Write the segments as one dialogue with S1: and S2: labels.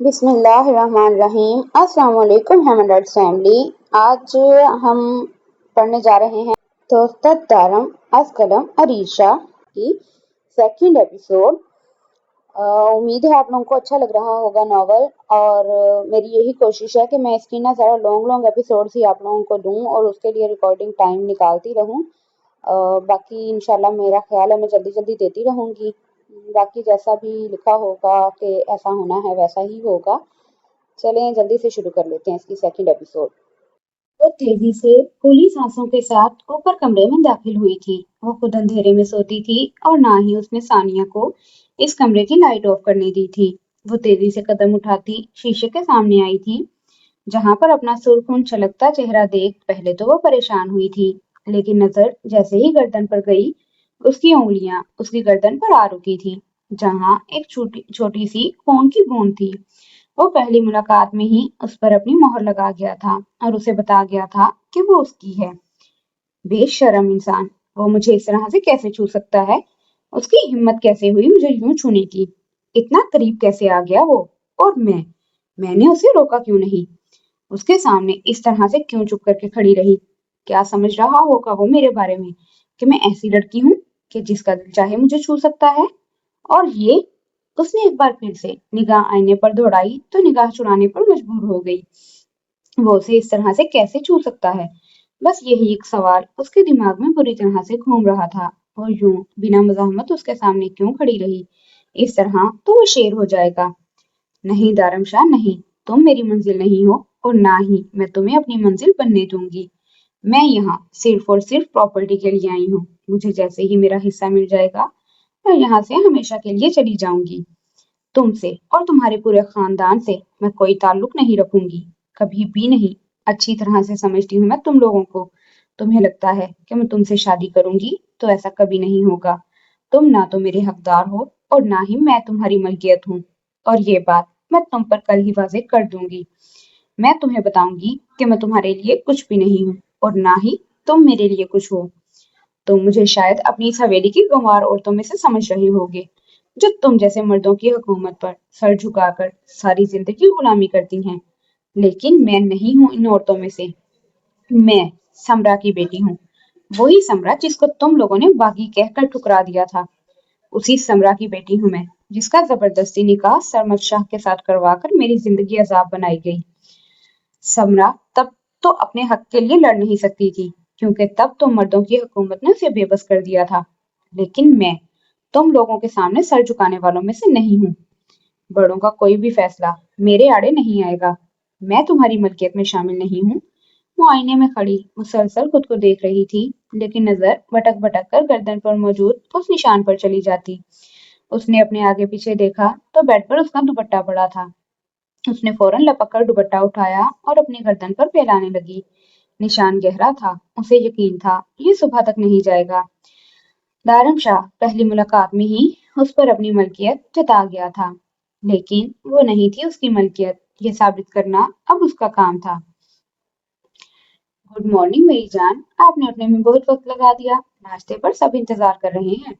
S1: بسم اللہ الرحمن الرحیم۔ السلام علیکم ہیمنڈرڈ فیملی۔ آج ہم پڑھنے جا رہے ہیں توستت دارم از قلم عریشہ کی سیکنڈ ایپیسوڈ۔ امید ہے آپ لوگوں کو اچھا لگ رہا ہوگا ناول، اور میری یہی کوشش ہے کہ میں اس کی نا ذرا لانگ ایپیسوڈز ہی آپ لوگوں کو دوں اور اس کے لیے ریکارڈنگ ٹائم نکالتی رہوں۔ باقی انشاءاللہ میرا خیال ہے میں جلدی جلدی دیتی رہوں گی۔ باقی جیسا بھی لکھا ہوگا کہ ایسا ہونا ہے ویسا ہی ہوگا۔ چلیں جلدی سے شروع کر لیتے ہیں اس کی سیکنڈ ایپیسوڈ۔ وہ تیزی سے کھلی سانسوں کے ساتھ اوپر کمرے میں داخل ہوئی تھی۔ وہ خود اندھیرے میں سوتی تھی اور نہ ہی اس نے ثانیہ کو اس کمرے کی لائٹ آف کرنے دی تھی۔ وہ تیزی سے قدم اٹھاتی شیشے کے سامنے آئی تھی، جہاں پر اپنا سرخن چھلکتا چہرہ دیکھ پہلے تو وہ پریشان ہوئی تھی، لیکن نظر جیسے ہی گردن پر گئی، اس کی انگلیاں اس کی گردن پر آ رکی تھی، جہاں ایک چھوٹی سی خون کی بوند تھی۔ وہ پہلی ملاقات میں ہی اس پر اپنی مہر لگا گیا تھا اور اسے بتا گیا تھا کہ وہ اس کی ہے۔ بے شرم انسان، وہ مجھے اس طرح سے کیسے چھو سکتا ہے؟ اس کی ہمت کیسے ہوئی مجھے یوں چھونے کی؟ اتنا قریب کیسے آ گیا وہ؟ اور میں نے اسے روکا کیوں نہیں؟ اس کے سامنے اس طرح سے کیوں چپ کر کے کھڑی رہی؟ کیا سمجھ رہا ہوگا وہ میرے بارے میں کہ میں ایسی لڑکی ہوں کہ جس کا دل چاہے مجھے چھو سکتا ہے؟ اور یہ، اس نے ایک بار پھر سے نگاہ آئینے پر دوڑائی تو نگاہ چرانے پر مجبور ہو گئی۔ وہ اسے اس طرح سے کیسے چھو سکتا ہے؟ بس یہی ایک سوال اس کے دماغ میں بری طرح سے گھوم رہا تھا۔ اور یوں بنا مزاحمت اس کے سامنے کیوں کھڑی رہی؟ اس طرح تو وہ شیر ہو جائے گا۔ نہیں دارم شاہ، نہیں، تم میری منزل نہیں ہو اور نہ ہی میں تمہیں اپنی منزل بننے دوں گی۔ میں یہاں صرف اور صرف پراپرٹی کے لیے آئی ہوں۔ مجھے جیسے ہی میرا حصہ مل جائے گا میں یہاں سے ہمیشہ کے لیے چلی جاؤں گی۔ تم سے اور تمہارے پورے خاندان سے میں کوئی تعلق نہیں رکھوں گی، کبھی بھی نہیں۔ اچھی طرح سے سمجھتی ہوں میں تم لوگوں کو۔ تمہیں لگتا ہے کہ میں تم سے شادی کروں گی تو ایسا کبھی نہیں ہوگا۔ تم نہ تو میرے حقدار ہو اور نہ ہی میں تمہاری ملکیت ہوں، اور یہ بات میں تم پر کل ہی واضح کر دوں گی۔ میں تمہیں بتاؤں گی کہ میں تمہارے لیے کچھ بھی نہیں ہوں اور نہ ہی تم میرے لیے کچھ ہو۔ تم مجھے شاید اپنی اس حویلی کی گنوار عورتوں میں سے سمجھ رہے ہوگے، جو تم جیسے مردوں کی حکومت پر سر جھکا کر ساری زندگی غلامی کرتی ہیں، لیکن میں نہیں ہوں ان عورتوں میں سے۔ میں سمرا کی بیٹی ہوں، وہی سمرا جس کو تم لوگوں نے باغی کہہ کر ٹھکرا دیا تھا۔ اسی سمرا کی بیٹی ہوں میں جس کا زبردستی نکاح سرمد شاہ کے ساتھ کروا کر میری زندگی عذاب بنائی گئی۔ سمرا تب تو اپنے حق کے لیے لڑ نہیں سکتی تھی، کیونکہ تب تو مردوں کی حکومت نے اسے بے بس کر دیا تھا، لیکن میں تم لوگوں کے سامنے سر جھکانے والوں میں سے نہیں ہوں۔ بڑوں کا کوئی بھی فیصلہ میرے آڑے نہیں آئے گا۔ میں تمہاری ملکیت میں شامل نہیں ہوں۔ وہ آئینے میں کھڑی مسلسل خود کو دیکھ رہی تھی، لیکن نظر بھٹک بھٹک کر گردن پر موجود اس نشان پر چلی جاتی۔ اس نے اپنے آگے پیچھے دیکھا تو بیڈ پر اس کا دوپٹہ پڑا تھا۔ اس نے فوراً لپک کر دوپٹہ اٹھایا اور اپنی گردن پر پھیلانے لگی۔ نشان گہرا تھا، اسے یقین تھا یہ صبح تک نہیں جائے گا۔ دارم شاہ پہلی ملاقات میں ہی اس پر اپنی ملکیت جتا گیا تھا، لیکن وہ نہیں تھی اس کی ملکیت، یہ ثابت کرنا اب اس کا کام تھا۔ گڈ مارننگ میری جان، آپ نے اپنے میں بہت وقت لگا دیا، ناشتے پر سب انتظار کر رہے ہیں۔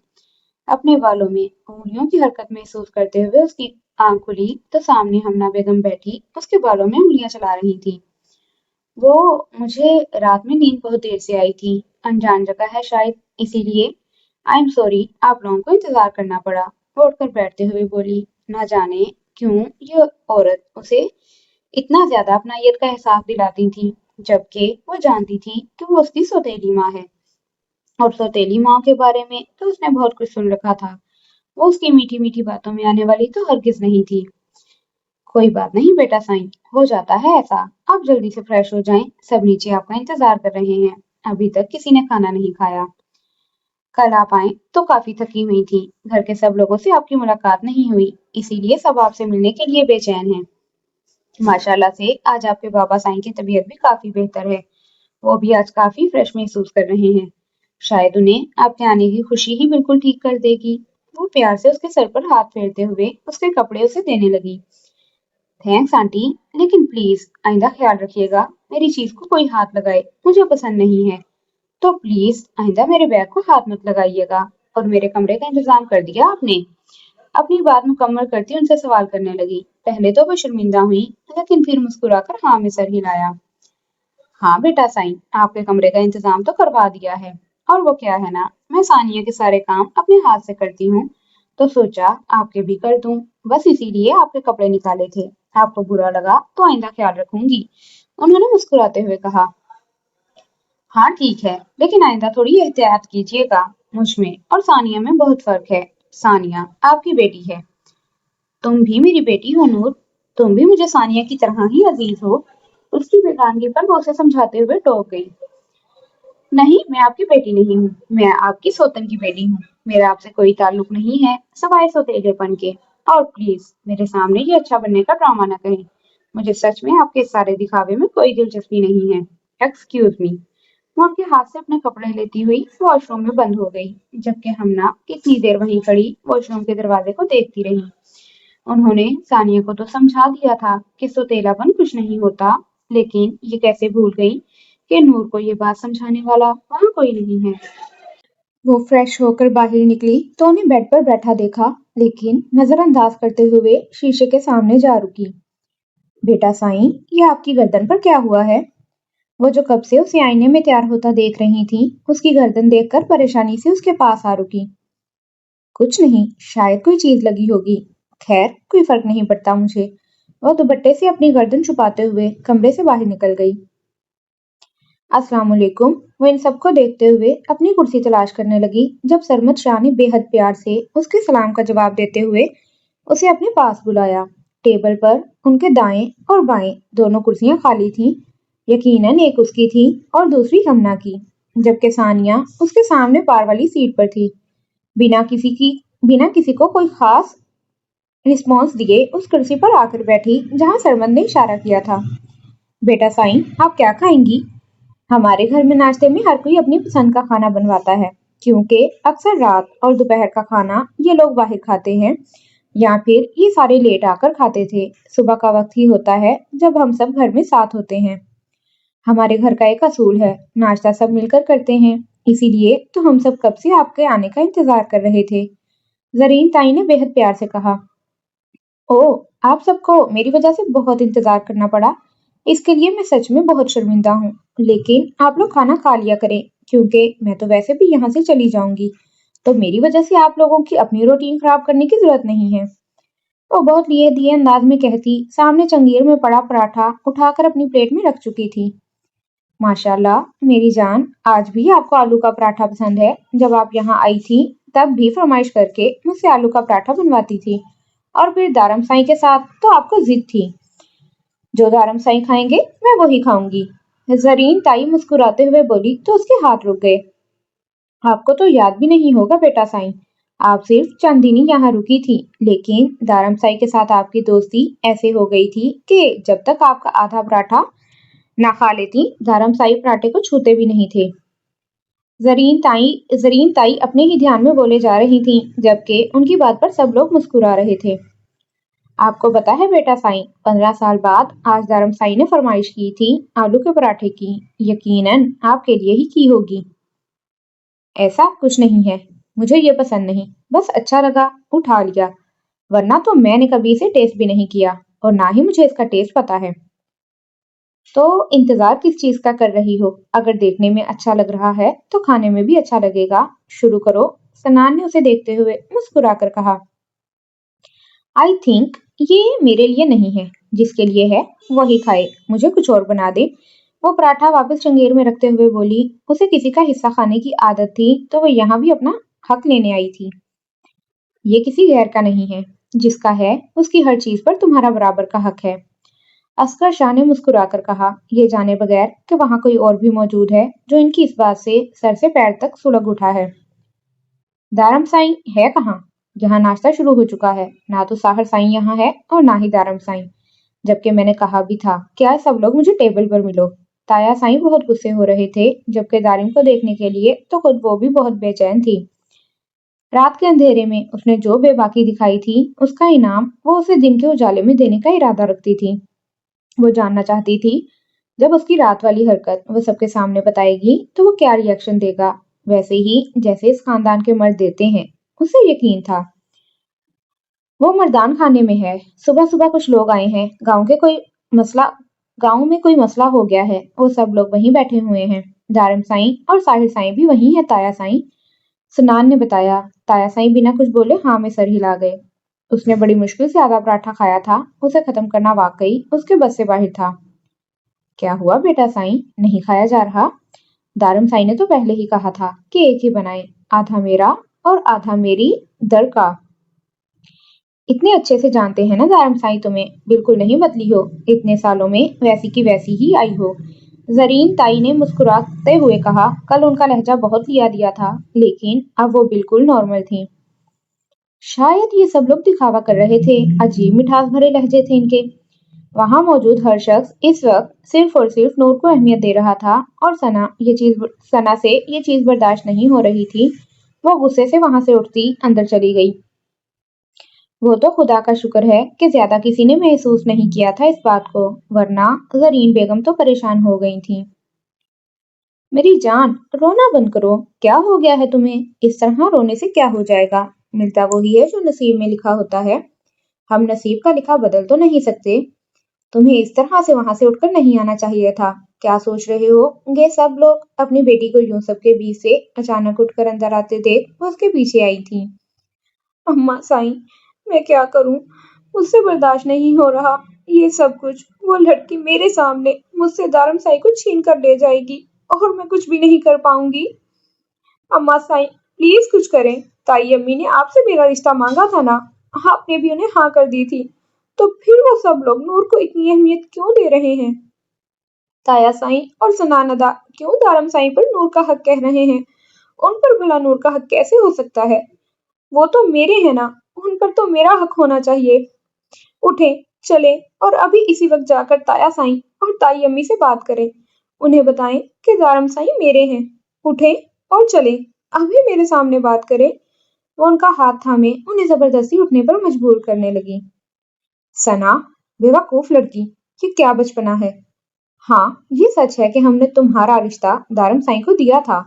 S1: اپنے بالوں میں انگلیوں کی حرکت محسوس کرتے ہوئے اس کی آنکھ کھلی تو سامنے ہمنا بیگم بیٹھی اس کے بالوں میں انگلیاں چلا رہی تھی۔ وہ مجھے رات میں نیند بہت دیر سے آئی تھی، انجان جگہ ہے شاید، اسی لیے آئی ایم سوری آپ لوگوں کو انتظار کرنا پڑا۔ وہ اٹھ کر بیٹھتے ہوئے بولی، نہ جانے کیوں یہ عورت اسے اتنا زیادہ اپنائیت کا احساس دلاتی تھی، جبکہ وہ جانتی تھی کہ وہ اس کی سوتیلی ماں ہے، اور سوتیلی ماں کے بارے میں تو اس نے بہت کچھ سن رکھا تھا۔ وہ اس کی میٹھی میٹھی باتوں میں آنے والی تو ہرگز نہیں تھی۔ کوئی بات نہیں بیٹا سائیں، ہو جاتا ہے ایسا، آپ جلدی سے فریش ہو جائیں، سب نیچے آپ کا انتظار کر رہے ہیں، ابھی تک کسی نے کھانا نہیں کھایا۔ کل آپ آئیں تو کافی تھکی ہوئی تھی، گھر کے سب لوگوں سے آپ کی ملاقات نہیں ہوئی، اسی لیے سب آپ سے ملنے کے لیے بے چین ہیں۔ ماشاءاللہ سے آج آپ کے بابا سائیں کی طبیعت بھی کافی بہتر ہے، وہ بھی آج کافی فریش محسوس کر رہے ہیں، شاید انہیں آپ کے آنے کی خوشی ہی بالکل ٹھیک کر دے گی۔ وہ پیار سے اس کے سر پر ہاتھ پھیرتے ہوئے اس کے کپڑے اسے دینے لگی۔ تھینکس آنٹی، لیکن پلیز آئندہ خیال رکھیے گا میری چیز کو کوئی ہاتھ لگائے، مجھے پسند نہیں ہے، تو پلیز آئندہ میرے بیگ کو ہاتھ مت لگائیے گا۔ اور میرے کمرے کا انتظام کر دیا آپ نے؟ اپنی بات مکمل کرتی ان سے سوال کرنے لگی، पहले तो वो शर्मिंदा हुई, लेकिन फिर मुस्कुराकर हाँ में सर हिलाया। हाँ बेटा साईं, आपके कमरे का इंतजाम तो करवा दिया है। और वो क्या है ना, मैं सानिया के सारे काम अपने हाथ से करती हूँ, तो सोचा आपके भी कर दूं। बस इसीलिए आपके कपड़े निकाले थे। आपको बुरा लगा तो आइंदा ख्याल रखूंगी, उन्होंने मुस्कुराते हुए कहा। हाँ ठीक है, लेकिन आइंदा थोड़ी एहतियात कीजिएगा। मुझ में और सानिया में बहुत फर्क है। सानिया आपकी बेटी है, तुम भी मेरी बेटी हो नूर। तुम भी मुझे सानिया की तरह ही अजीज हो। उसकी बेगानगी पर वो उसे समझाते हुए टोक गई। नहीं, मैं आपकी बेटी नहीं हूँ, मैं आपकी सौतन की बेटी हूँ। मेरा आपसे कोई ताल्लुक नहीं है सवाए सौतेलेपन के। और प्लीज मेरे सामने ये अच्छा बनने का ड्रामा न करें। मुझे सच में आपके इस सारे दिखावे में कोई दिलचस्पी नहीं है। Excuse me. वो उनके हाथ से अपने कपड़े लेती हुई वॉशरूम में बंद हो गई, जबकि हमना कितनी देर वहीं खड़ी वॉशरूम के दरवाजे को देखती रही। उन्होंने सानिया को तो समझा दिया था कि सौतेलापन कुछ नहीं होता, लेकिन ये कैसे भूल गई कि नूर को ये बात समझाने वाला वहां कोई नहीं है। वो फ्रेश होकर बाहर निकली तो उन्हें बेड पर बैठा देखा, लेकिन नजरअंदाज करते हुए शीशे के सामने जा रुकी। बेटा साईं, ये आपकी गर्दन पर क्या हुआ है? वो जो कब से उसे आईने में तैयार होता देख रही थी, उसकी गर्दन देखकर परेशानी से उसके पास आ रुकी। कुछ नहीं, शायद कोई चीज लगी होगी। खैर कोई फर्क नहीं पड़ता मुझे। वो दुपट्टे से अपनी गर्दन छुपाते हुए कमरे से बाहर निकल गई। अस्सलाम वालेकुम। वो इन सबको देखते हुए अपनी कुर्सी तलाश करने लगी, जब सरमद शाह ने बेहद प्यार से उसके सलाम का जवाब देते हुए उसे अपने पास बुलाया। टेबल पर उनके दाएं और बाएं दोनों कुर्सियां खाली थीं। यकीनन एक उसकी थी और दूसरी हमना की, जबकि सानिया उसके सामने पार वाली सीट पर थी। बिना किसी की बिना किसी को कोई खास रिस्पॉन्स दिए उस कुर्सी पर आकर बैठी जहां सरमद ने इशारा किया था। बेटा साईं, आप क्या खाएंगी? हमारे घर में नाश्ते में हर कोई अपनी पसंद का खाना बनवाता है, क्योंकि अक्सर रात और दोपहर का खाना ये लोग बाहर खाते हैं, या फिर ये सारे लेट आकर खाते थे। सुबह का वक्त ही होता है जब हम सब घर में साथ होते हैं। हमारे घर का एक असूल है, नाश्ता सब मिलकर करते हैं। इसीलिए तो हम सब कब से आपके आने का इंतजार कर रहे थे। जरीन ताई ने बेहद प्यार से कहा। ओह, आप सबको मेरी वजह से बहुत इंतजार करना पड़ा। इसके लिए मैं सच में बहुत शर्मिंदा हूँ। लेकिन आप लोग खाना खा लिया करें, क्योंकि मैं तो वैसे भी यहाँ से चली जाऊंगी, तो मेरी वजह से आप लोगों की अपनी रूटीन खराब करने की जरूरत नहीं है। वो बहुत लिए दिए अंदाज में कहती सामने चंगेर में पड़ा पराठा उठाकर अपनी प्लेट में रख चुकी थी। माशाल्लाह मेरी जान, आज भी आपको आलू का पराठा पसंद है। जब आप यहाँ आई थी तब भी फरमाइश करके मुझसे आलू का पराठा बनवाती थी, और फिर दारम साई के साथ तो आपको जिद थी। जो दारम साई खाएंगे मैं वही खाऊंगी। जरीन ताई मुस्कुराते हुए बोली तो उसके हाथ रुक गए। आपको तो याद भी नहीं होगा बेटा साई, आप सिर्फ चंद दिन ही यहाँ रुकी थी, लेकिन दारम साई के साथ आपकी दोस्ती ऐसे हो गई थी कि जब तक आपका आधा पराठा ना खा लेती, दारम साई पराठे को छूते भी नहीं थे। जरीन ताई अपने ही ध्यान में बोले जा रही थीं, जबकि उनकी बात पर सब लोग मुस्कुरा रहे थे। आपको पता है बेटा साईं, 15 साल बाद आज दारम साई ने फरमाइश की थी आलू के पराठे की। यकीनन आपके लिए ही की होगी। ऐसा कुछ नहीं है, मुझे ये पसंद नहीं, बस अच्छा लगा उठा लिया, वरना तो मैंने कभी इसे टेस्ट भी नहीं किया, और ना ही मुझे इसका टेस्ट पता है। तो इंतजार किस चीज का कर रही हो? अगर देखने में अच्छा लग रहा है तो खाने में भी अच्छा लगेगा। शुरू करो। सनान ने उसे देखते हुए मुस्कुराकर कहा। आई थिंक ये मेरे लिए नहीं है, जिसके लिए है वही खाए, मुझे कुछ और बना दे। वो पराठा वापस चंगेर में रखते हुए बोली। उसे किसी का हिस्सा खाने की आदत थी, तो वो यहाँ भी अपना हक लेने आई थी। ये किसी गैर का नहीं है, जिसका है उसकी हर चीज पर तुम्हारा बराबर का हक है। असगर शाह ने मुस्कुराकर कहा, ये जाने बगैर कि वहां कोई और भी मौजूद है जो इनकी इस बात से सर से पैर तक सुलग उठा है। दारम साईं है कहाँ? यहाँ नाश्ता शुरू हो चुका है। ना तो साहर साईं यहाँ है और ना ही दारम साईं, जबकि मैंने कहा भी था क्या सब लोग मुझे टेबल पर मिलो। ताया साईं बहुत गुस्से हो रहे थे, जबकि दारिम को देखने के लिए तो खुद वो भी बहुत बेचैन थी। रात के अंधेरे में उसने जो बेबाकी दिखाई थी, उसका इनाम वो उसे दिन के उजाले में देने का इरादा रखती थी। वो जानना चाहती थी जब उसकी रात वाली हरकत वो सबके सामने बताएगी तो वो क्या रिएक्शन देगा, वैसे ही जैसे इस खानदान के मर्द देते हैं। उसे यकीन था
S2: वो मर्दान खाने में है। सुबह सुबह कुछ लोग आए हैं। गांव में कोई मसला हो गया है। वो सब लोग वहीं बैठे हुए हैं। दारम साईं और साहिर साईं भी वहीं है ताया साईं, सनान ने बताया। ताया साईं बिना कुछ बोले हाँ में सर हिला गए। उसने बड़ी मुश्किल से आधा पराठा खाया था। उसे खत्म करना वाकई उसके बस से बाहर था। क्या हुआ बेटा साईं, नहीं खाया जा रहा? दारम साईं ने तो पहले ही कहा था कि एक ही बनाए, आधा मेरा और आधा मेरी दर का। इतने अच्छे से जानते हैं ना दारम साईं तुम्हें, बिल्कुल नहीं बदली हो। इतने सालों में वैसी की वैसी ही आई हो। जरीन ताई ने मुस्कुराते हुए कहा। कल उनका लहजा बहुत लिया दिया था, लेकिन अब वो बिल्कुल नॉर्मल थी। शायद ये सब लोग दिखावा कर रहे थे। अजीब मिठास भरे लहजे थे इनके। वहां मौजूद हर शख्स इस वक्त सिर्फ और सिर्फ नूर को अहमियत दे रहा था, और सना से ये चीज बर्दाश्त नहीं हो रही थी। वो गुस्से से वहां से उठती अंदर चली गई। वो तो खुदा का शुक्र है कि ज्यादा किसी ने महसूस नहीं किया था इस बात को, वरना जरीन बेगम तो परेशान हो गई थी। मेरी जान, रोना बंद करो। क्या हो गया है तुम्हें? इस तरह रोने से क्या हो जाएगा? मिलता वही है जो नसीब में लिखा होता है। हम नसीब का लिखा बदल तो नहीं सकते। तुम्हें इस तरह से वहां से उठकर नहीं आना चाहिए था। क्या सोच रहे हो? ये सब लोग अपनी बेटी को यूं सबके बीच से अचानक उठकर अंदर आते देख वो उसके पीछे आई थी। अम्मा साईं, मैं क्या करूं? मुझसे बर्दाश्त नहीं हो रहा ये सब कुछ। वो लड़की मेरे सामने मुझसे दारम साईं को छीन कर ले जाएगी और मैं कुछ भी नहीं कर पाऊंगी। अम्मा साईं, प्लीज कुछ करें। ताई अम्मी ने आपसे मेरा रिश्ता मांगा था ना, आपने भी उन्हें हाँ कर दी थी, तो फिर वो सब लोग नूर को इतनी अहमियत क्यों दे रहे हैं? ताया साईं और सनानदा क्यों दारम साईं पर नूर का हक कह रहे हैं? उन पर भला नूर का हक कैसे हो सकता है? वो तो मेरे हैं ना, उन पर तो मेरा हक होना चाहिए। उठें, चलें और अभी इसी वक्त जाकर ताया साईं और ताई अम्मी से बात करें। उन्हें बताएं कि दारम साईं मेरे हैं। उठें और चलें, अभी मेरे सामने बात करें। वो उनका हाथ थामे उन्हें जबरदस्ती उठने पर मजबूर करने लगी। सना, बेवकूफ लड़की, ये क्या बचपना है। हाँ, ये सच है कि हमने तुम्हारा रिश्ता दारम साईं को दिया था,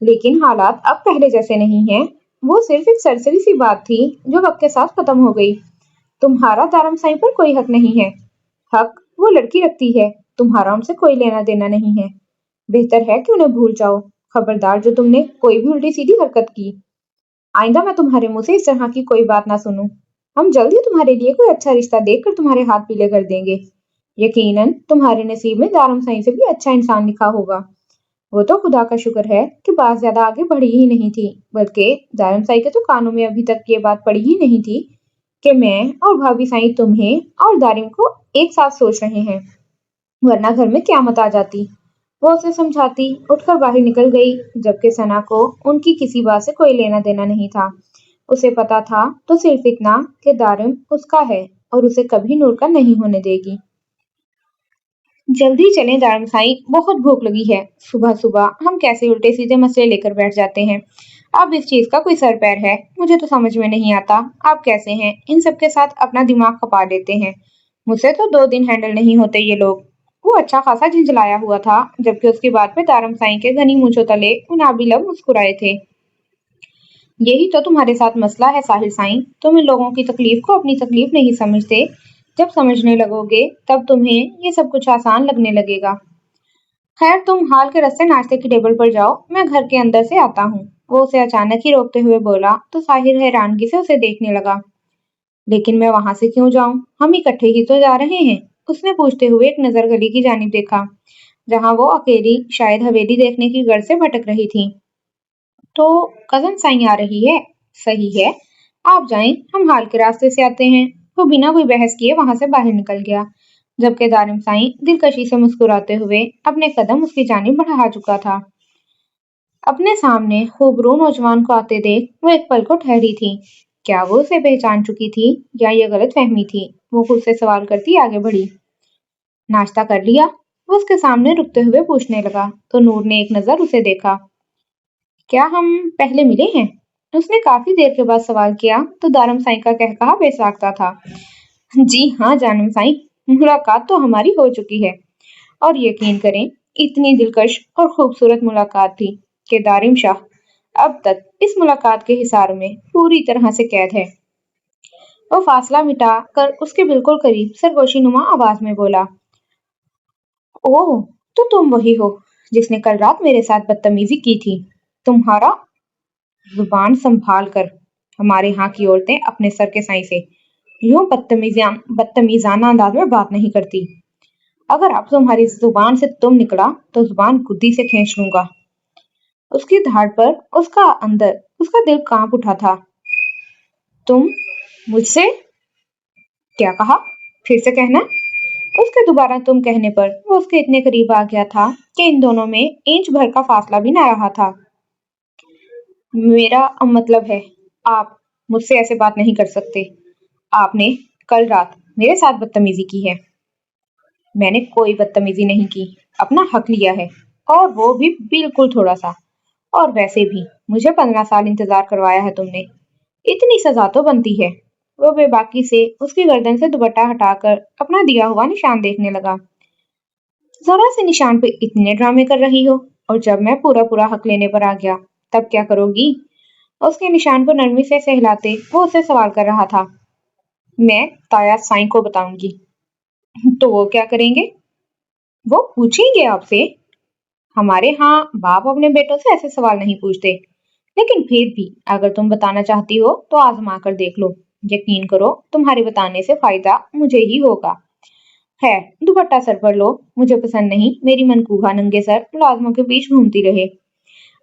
S2: लेकिन हालात अब पहले जैसे नहीं हैं। वो सिर्फ एक सरसरी सी बात थी जो वक्त के साथ खत्म हो गई। तुम्हारा दारम साईं पर कोई हक नहीं है। हक वो लड़की रखती है, तुम्हारा उनसे कोई लेना देना नहीं है। बेहतर है कि उन्हें भूल जाओ। खबरदार जो तुमने कोई भी उल्टी सीधी हरकत की, आइंदा मैं तुम्हारे मुंह से इस तरह की कोई बात ना सुनूं। हम जल्द ही तुम्हारे लिए कोई अच्छा रिश्ता देखकर तुम्हारे हाथ पीले कर देंगे। यकीनन तुम्हारे नसीब में दारम साईं से भी अच्छा इंसान लिखा होगा। वो तो खुदा का शुक्र है कि बात ज्यादा आगे बढ़ी ही नहीं थी, बल्कि दारम साईं के तो कानों में अभी तक ये बात पड़ी ही नहीं थी कि मैं और भाभी साईं तुम्हें और दारिम को एक साथ सोच रहे हैं, वरना घर में क्यामत आ जाती। वो उसे समझाती उठकर बाहर निकल गई, जबकि सना को उनकी किसी बात से कोई लेना देना नहीं था। उसे पता था तो सिर्फ इतना कि दारिम उसका है और उसे कभी नूर का नहीं होने देगी। जल्दी चलें दारम साईं, बहुत भूख लगी है। सुबह सुबह हम कैसे उल्टे सीधे मसले लेकर बैठ जाते हैं। अब इस चीज का कोई सर पैर है, मुझे तो समझ में नहीं आता। आप कैसे हैं इन सब के साथ अपना दिमाग खपा देते हैं। मुझसे तो 2 दिन हैंडल नहीं होते ये लोग। वो अच्छा खासा झिंझलाया हुआ था, जबकि उसकी बात पे दारम साईं के घनी मूंछों तले गुलाबी लब मुस्कुराए थे। यही तो तुम्हारे साथ मसला है साहिर साईं, तुम इन लोगों की तकलीफ को अपनी तकलीफ नहीं समझते। जब समझने लगोगे तब तुम्हें ये सब कुछ आसान लगने लगेगा। खैर, तुम हाल के रास्ते नाश्ते की टेबल पर जाओ, मैं घर के अंदर से आता हूँ। वो उसे अचानक ही रोकते हुए बोला तो साहिर हैरानगी से उसे देखने लगा। लेकिन मैं वहां से क्यों जाऊं, हम इकट्ठे ही तो जा रहे हैं। उसने पूछते हुए एक नजर गली की जानिब देखा, जहां वो अकेली शायद हवेली देखने की गर्ज से भटक रही थी। तो कजन साई आ रही है। सही है, आप जाएं, हम हाल के रास्ते से आते हैं। वो बिना कोई बहस किए वहां से बाहर निकल गया, जबकि दारिम साई दिलकशी से मुस्कुराते हुए अपने कदम उसकी जानिब बढ़ा चुका था। अपने सामने खूबरू नौजवान को आते देख वो एक पल को ठहरी थी। क्या वो उसे पहचान चुकी थी या ये गलत फहमी थी? वो खुद से सवाल करती आगे बढ़ी। नाश्ता कर लिया? वो उसके सामने रुकते हुए पूछने लगा, तो नूर ने एक नजर उसे देखा। क्या हम पहले मिले हैं? उसने काफी देर के बाद सवाल किया तो दारम साईं का कहकहा बेसाख्ता था। जी हाँ जानम साईं, मुलाकात तो हमारी हो चुकी है, और यकीन करें इतनी दिलकश और खूबसूरत मुलाकात थी कि दारिम शाह अब तक इस मुलाकात के हिसार में पूरी तरह से कैद है। वो फासला मिटा कर उसके बिल्कुल करीब सरगोशी नुमा आवाज में बोला, ओह, तो तुम वही हो जिसने कल रात मेरे साथ बदतमीजी की थी। तुम्हारा जुबान संभाल कर। हमारे यहाँ की औरतें अपने सर के साई से यूं बदतमीजाना अंदाज में बात नहीं करती। अगर अब तुम्हारी जुबान से तुम निकला तो जुबान गुद्दी से खींच लूंगा। उसकी धाड़ पर उसका दिल कांप उठा था। तुम मुझसे क्या कहा? फिर से कहना। उसके दोबारा तुम कहने पर वो उसके इतने करीब आ गया था कि इन दोनों में इंच भर का फासला भी ना रहा था। मेरा मतलब है, आप मुझसे ऐसे बात नहीं कर सकते। आपने कल रात मेरे साथ बदतमीजी की है। मैंने कोई बदतमीजी नहीं की, अपना हक लिया है, और वो भी बिल्कुल थोड़ा सा। और वैसे भी मुझे 15 साल इंतजार करवाया है तुमने, इतनी सजा तो बनती है। वो बेबाकी से उसकी गर्दन से दुपट्टा हटाकर अपना दिया हुआ निशान देखने लगा। जरा से निशान पे इतने ड्रामे कर रही हो, और जब मैं पूरा पूरा हक लेने पर आ गया तब क्या करोगी? उसके निशान को नरमी से सहलाते वो उससे सवाल कर रहा था। मैं ताया साईं को बताऊंगी। तो वो क्या करेंगे? वो पूछेंगे आपसे। हमारे यहाँ बाप अपने बेटों से ऐसे सवाल नहीं पूछते, लेकिन फिर भी अगर तुम बताना चाहती हो तो आजमा कर देख लो। यकीन करो, तुम्हारे बताने से फायदा मुझे ही होगा। है, दुपट्टा सर पर लो। मुझे पसंद नहीं मेरी मनकूहा नंगे सर मुलाजमों के बीच घूमती रहे।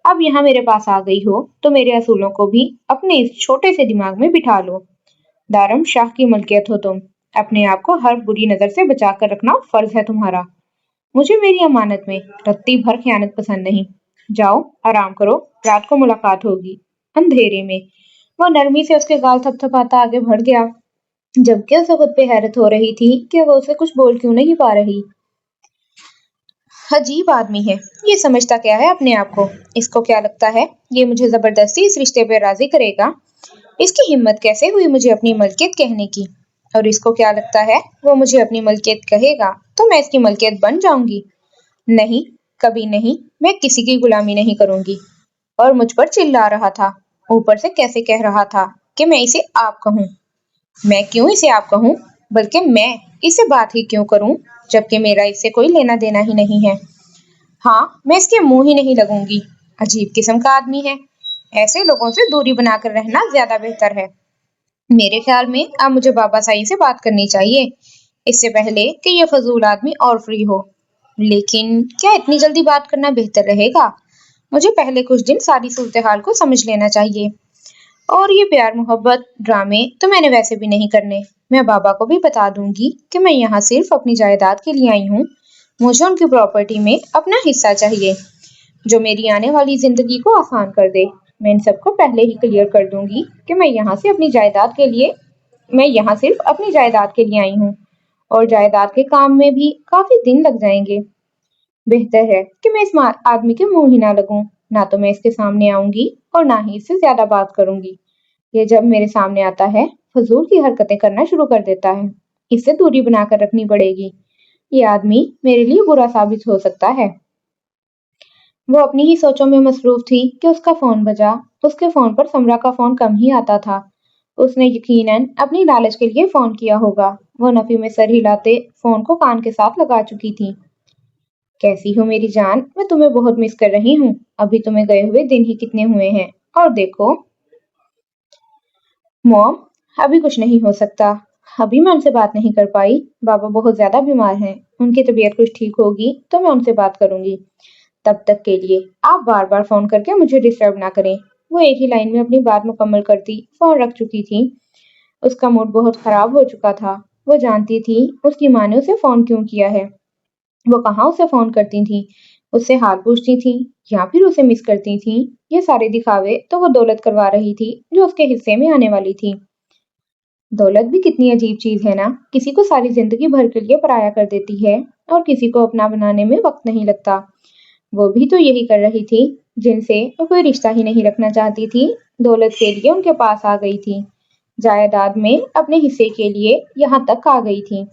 S2: अब यहाँ मेरे पास आ गई हो तो मेरे असूलों को भी अपने इस छोटे से दिमाग में बिठा लो। दारम शाह की मलकियत हो तुम। अपने आप को हर बुरी नजर से बचा कर रखना फर्ज है तुम्हारा। मुझे मेरी अमानत में रत्ती भर खयानत पसंद नहीं। जाओ, आराम करो, रात को मुलाकात होगी अंधेरे में। वो नरमी से उसके गाल थपथपाता आगे बढ़ गया, जबकि उसे खुद पे हैरत हो रही थी कि वो उसे कुछ बोल क्यों नहीं पा रही। अजीब आदमी है, ये समझता क्या है अपने आप को? इसको क्या लगता है ये मुझे जबरदस्ती इस रिश्ते पे राजी करेगा? इसकी हिम्मत कैसे हुई मुझे अपनी मलकियत कहने की? और इसको क्या लगता है वो मुझे अपनी मलकियत कहेगा तो मैं इसकी मलकियत बन जाऊंगी? नहीं, कभी नहीं। मैं किसी की गुलामी नहीं करूंगी। और मुझ पर चिल्ला रहा था, ऊपर से कैसे कह रहा था कि मैं इसे आप कहूं। मैं क्यों इसे आप कहूं, बल्कि मैं इसे बात ही क्यों करूं, जबकि मेरा इससे कोई लेना देना ही नहीं है। हाँ, मैं इसके मुंह ही नहीं लगूंगी। अजीब किस्म का आदमी है। ऐसे लोगों से दूरी बनाकर रहना ज्यादा बेहतर है। मेरे ख्याल में अब मुझे बाबा साईं से बात करनी चाहिए, इससे पहले कि ये फजूल आदमी और फ्री हो। लेकिन क्या इतनी जल्दी बात करना बेहतर रहेगा? मुझे पहले कुछ दिन सारी सूरत हाल को समझ लेना चाहिए। और ये प्यार मोहब्बत ड्रामे तो मैंने वैसे भी नहीं करने। मैं बाबा को भी बता दूंगी कि मैं यहाँ सिर्फ अपनी जायदाद के लिए आई हूँ। मुझे उनकी प्रॉपर्टी में अपना हिस्सा चाहिए, जो मेरी आने वाली जिंदगी को आसान कर दे। मैं इन सबको पहले ही क्लियर कर दूंगी कि मैं यहाँ सिर्फ अपनी जायदाद के लिए आई हूँ, और जायदाद के काम में भी काफी दिन लग जाएंगे। बेहतर है कि मैं इस आदमी के मुंह ही ना लगूं। ना तो मैं इसके सामने आऊंगी और ना ही इससे ज्यादा बात करूंगी। ये जब मेरे सामने आता है फजूल की हरकतें करना शुरू कर देता है। इससे दूरी बनाकर रखनी पड़ेगी। ये आदमी मेरे लिए बुरा साबित हो सकता है। वो अपनी ही सोचों में मसरूफ थी कि उसका फोन बजा। उसके फोन पर समरा का फोन कम ही आता था। उसने यकीनन अपनी लालच के लिए फोन किया होगा। वो नफी में सर हिलाते फोन को कान के साथ लगा चुकी थी। कैसी हो मेरी जान, मैं तुम्हें बहुत मिस कर रही हूँ। अभी तुम्हें गए हुए दिन ही कितने हुए हैं, और देखो। मॉम, अभी कुछ नहीं हो सकता। अभी मैं उनसे बात नहीं कर पाई। बाबा बहुत ज्यादा बीमार हैं। उनकी तबीयत कुछ ठीक होगी तो मैं उनसे बात करूंगी। तब तक के लिए आप बार बार फोन करके मुझे डिस्टर्ब ना करें। वो एक ही लाइन में अपनी बात मुकम्मल करती फोन रख चुकी थी। उसका मूड बहुत खराब हो चुका था। वो जानती थी उसकी माँ ने उसे फोन क्यों किया है। वो कहाँ उसे फोन करती थी, उससे हाल पूछती थी, या फिर उसे मिस करती थी। ये सारे दिखावे तो वो दौलत करवा रही थी जो उसके हिस्से में आने वाली थी। दौलत भी कितनी अजीब चीज है ना, किसी को सारी जिंदगी भर के लिए पराया कर देती है, और किसी को अपना बनाने में वक्त नहीं लगता। वो भी तो यही कर रही थी, जिनसे वो कोई रिश्ता ही नहीं रखना चाहती थी। दौलत के लिए उनके पास आ गई थी, जायदाद में अपने हिस्से के लिए यहाँ तक आ गई थी।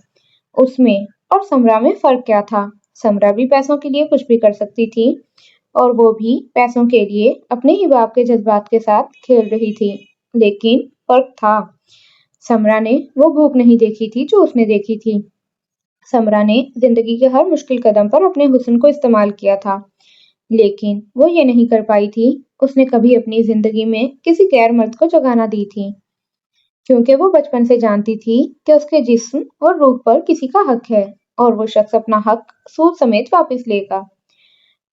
S2: उसमें और समरा में फर्क क्या था? समरा भी पैसों के लिए कुछ भी कर सकती थी, और वो भी पैसों के लिए अपने ही बाप के जज्बात के साथ खेल रही थी। लेकिन फर्क था। समरा ने वो भूख नहीं देखी थी जो उसने देखी थी। समरा ने जिंदगी के हर मुश्किल कदम पर अपने हुस्न को इस्तेमाल किया था, लेकिन वो ये नहीं कर पाई थी। उसने कभी अपनी जिंदगी में किसी गैर मर्द को जगह ना दी थी, क्योंकि वो बचपन से जानती थी कि उसके जिस्म और रूह पर किसी का हक है और वो शख्स अपना हक सूद समेत वापस लेगा।